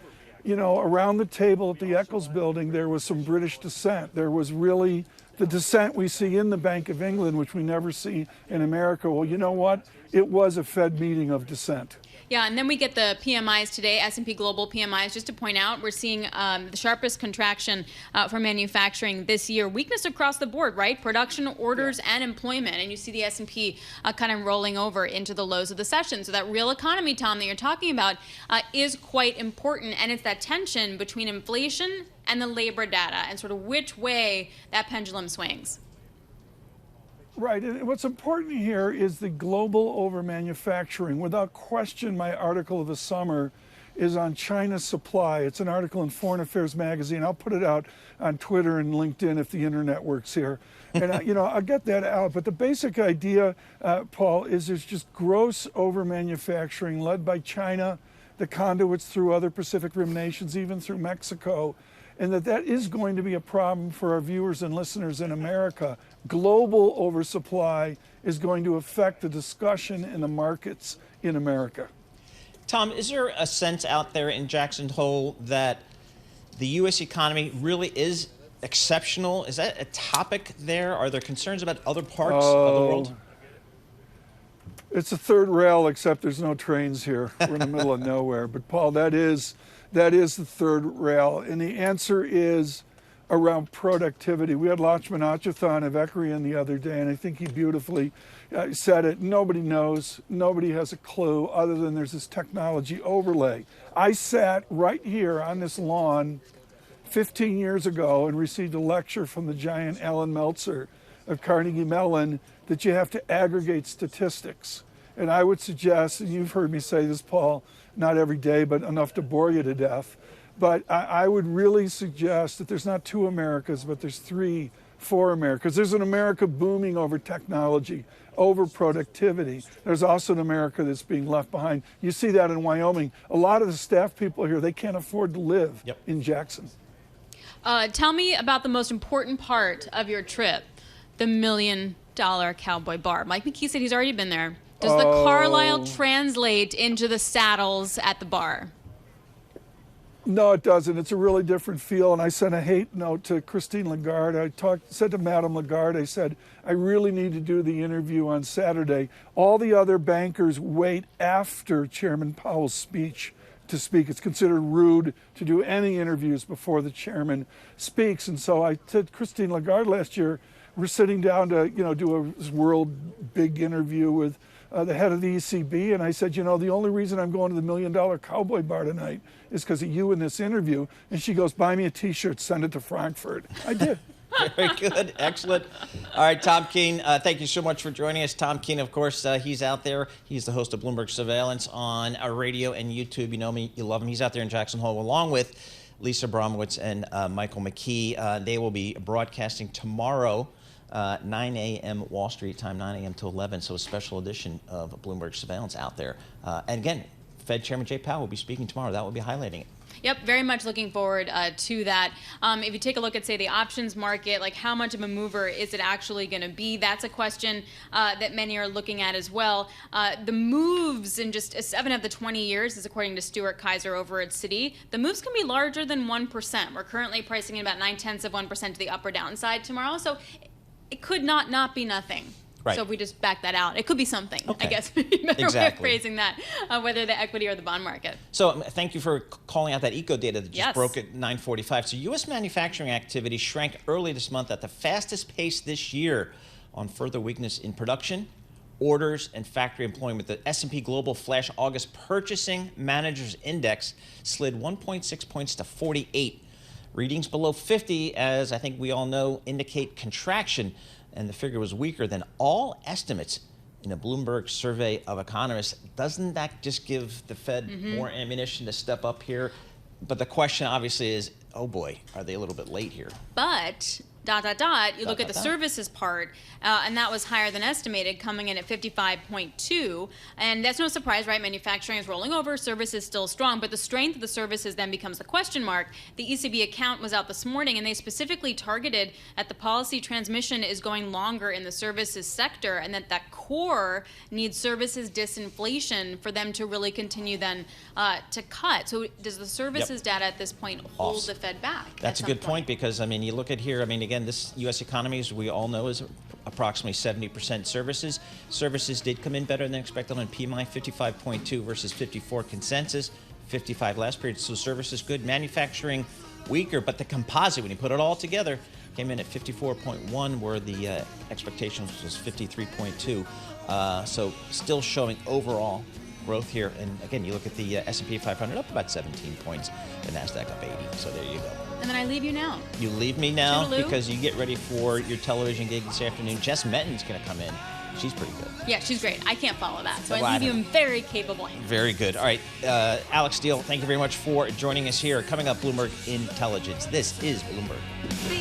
around the table at the Eccles building, there was some British dissent. There was really the dissent we see in the Bank of England, which we never see in America. Well, you know what? It was a Fed meeting of dissent. Yeah, and then we get the PMIs today, S&P Global PMIs. Just to point out, we're seeing the sharpest contraction for manufacturing this year. Weakness across the board, right? Production, orders, and employment. And you see the S&P kind of rolling over into the lows of the session. So that real economy, Tom, that you're talking about is quite important. And it's that tension between inflation and the labor data and sort of which way that pendulum swings. Right, and what's important here is the global over-manufacturing. Without question, my article of the summer is on China's supply. It's an article in Foreign Affairs magazine. I'll put it out on Twitter and LinkedIn if the internet works here. And, I'll get that out. But the basic idea, Paul, is there's just gross over-manufacturing led by China, the conduits through other Pacific Rim nations, even through Mexico, and that is going to be a problem for our viewers and listeners in America. Global oversupply is going to affect the discussion in the markets in America. Tom, is there a sense out there in Jackson Hole that the U.S. economy really is exceptional? Is that a topic there? Are there concerns about other parts of the world? It's a third rail, except there's no trains here. We're in the middle of nowhere. But Paul, that is the third rail. And the answer is around productivity. We had Lachman Achathan of Ekrian the other day, and I think he beautifully said it. Nobody knows. Nobody has a clue other than there's this technology overlay. I sat right here on this lawn 15 years ago and received a lecture from the giant Alan Meltzer of Carnegie Mellon that you have to aggregate statistics. And I would suggest, and you've heard me say this, Paul, not every day, but enough to bore you to death, but I would really suggest that there's not two Americas, but there's 3, 4 Americas. There's an America booming over technology, over productivity. There's also an America that's being left behind. You see that in Wyoming. A lot of the staff people here, they can't afford to live in Jackson. Tell me about the most important part of your trip, the $1 million cowboy bar. Mike McKee said he's already been there. Does the Carlisle translate into the saddles at the bar? No, it doesn't. It's a really different feel. And I sent a hate note to Christine Lagarde. Said to Madame Lagarde, I said, I really need to do the interview on Saturday. All the other bankers wait after Chairman Powell's speech to speak. It's considered rude to do any interviews before the chairman speaks. And so I said, Christine Lagarde last year, we're sitting down to, do a world big interview with the head of the ECB, and I said, the only reason I'm going to the $1 million cowboy bar tonight is because of you in this interview. And she goes, buy me a T-shirt, send it to Frankfurt. I did. Very good. Excellent. All right, Tom Keene, thank you so much for joining us. Tom Keene, of course, he's out there. He's the host of Bloomberg Surveillance on radio and YouTube. You know me, you love him. He's out there in Jackson Hole along with Lisa Bromwitz and Michael McKee. They will be broadcasting tomorrow, 9 a.m. Wall Street time, 9 a.m. to 11. So a special edition of Bloomberg Surveillance out there. And again, Fed Chairman Jay Powell will be speaking tomorrow. That will be highlighting it. Yep, very much looking forward to that. If you take a look at, say, the options market, like how much of a mover is it actually going to be? That's a question that many are looking at as well. The moves in just 7 of the 20 years, is according to Stuart Kaiser over at Citi, the moves can be larger than 1%. We're currently pricing in about 0.9% to the up or downside tomorrow. So it could not be nothing. Right. So if we just back that out, it could be something, okay. I guess. Better exactly. way of phrasing that, whether the equity or the bond market. So thank you for calling out that eco data that just Yes. broke at 9:45. So U.S. manufacturing activity shrank early this month at the fastest pace this year on further weakness in production, orders, and factory employment. The S&P Global Flash August Purchasing Managers Index slid 1.6 points to 48. Readings below 50, as I think we all know, indicate contraction, and the figure was weaker than all estimates in a Bloomberg survey of economists. Doesn't that just give the Fed more ammunition to step up here? But the question obviously is, oh boy, are they a little bit late here? But you look at the services part, and that was higher than estimated, coming in at 55.2. And that's no surprise, right? Manufacturing is rolling over, services still strong, but the strength of the services then becomes a question mark. The ECB account was out this morning, and they specifically targeted at the policy transmission is going longer in the services sector, and that core needs services disinflation for them to really continue then to cut. So does the services data at this point hold the Fed back? That's a good point, because, you look at here, again, this U.S. economy, as we all know, is approximately 70% services. Services did come in better than expected on PMI, 55.2 versus 54 consensus, 55 last period. So services good. Manufacturing weaker, but the composite, when you put it all together, came in at 54.1, where the expectation was 53.2. So still showing overall growth here. And again, you look at the S&P 500 up about 17 points, the NASDAQ up 80. So there you go. And then I leave you now. You leave me now Toodaloo. because you get ready for your television gig this afternoon. Jess Metten's going to come in. She's pretty good. Yeah, she's great. I can't follow that, so Well, I I leave you don't- in very capable hands. Very good. All right, Alix Steel, thank you very much for joining us here. Coming up, Bloomberg Intelligence. This is Bloomberg.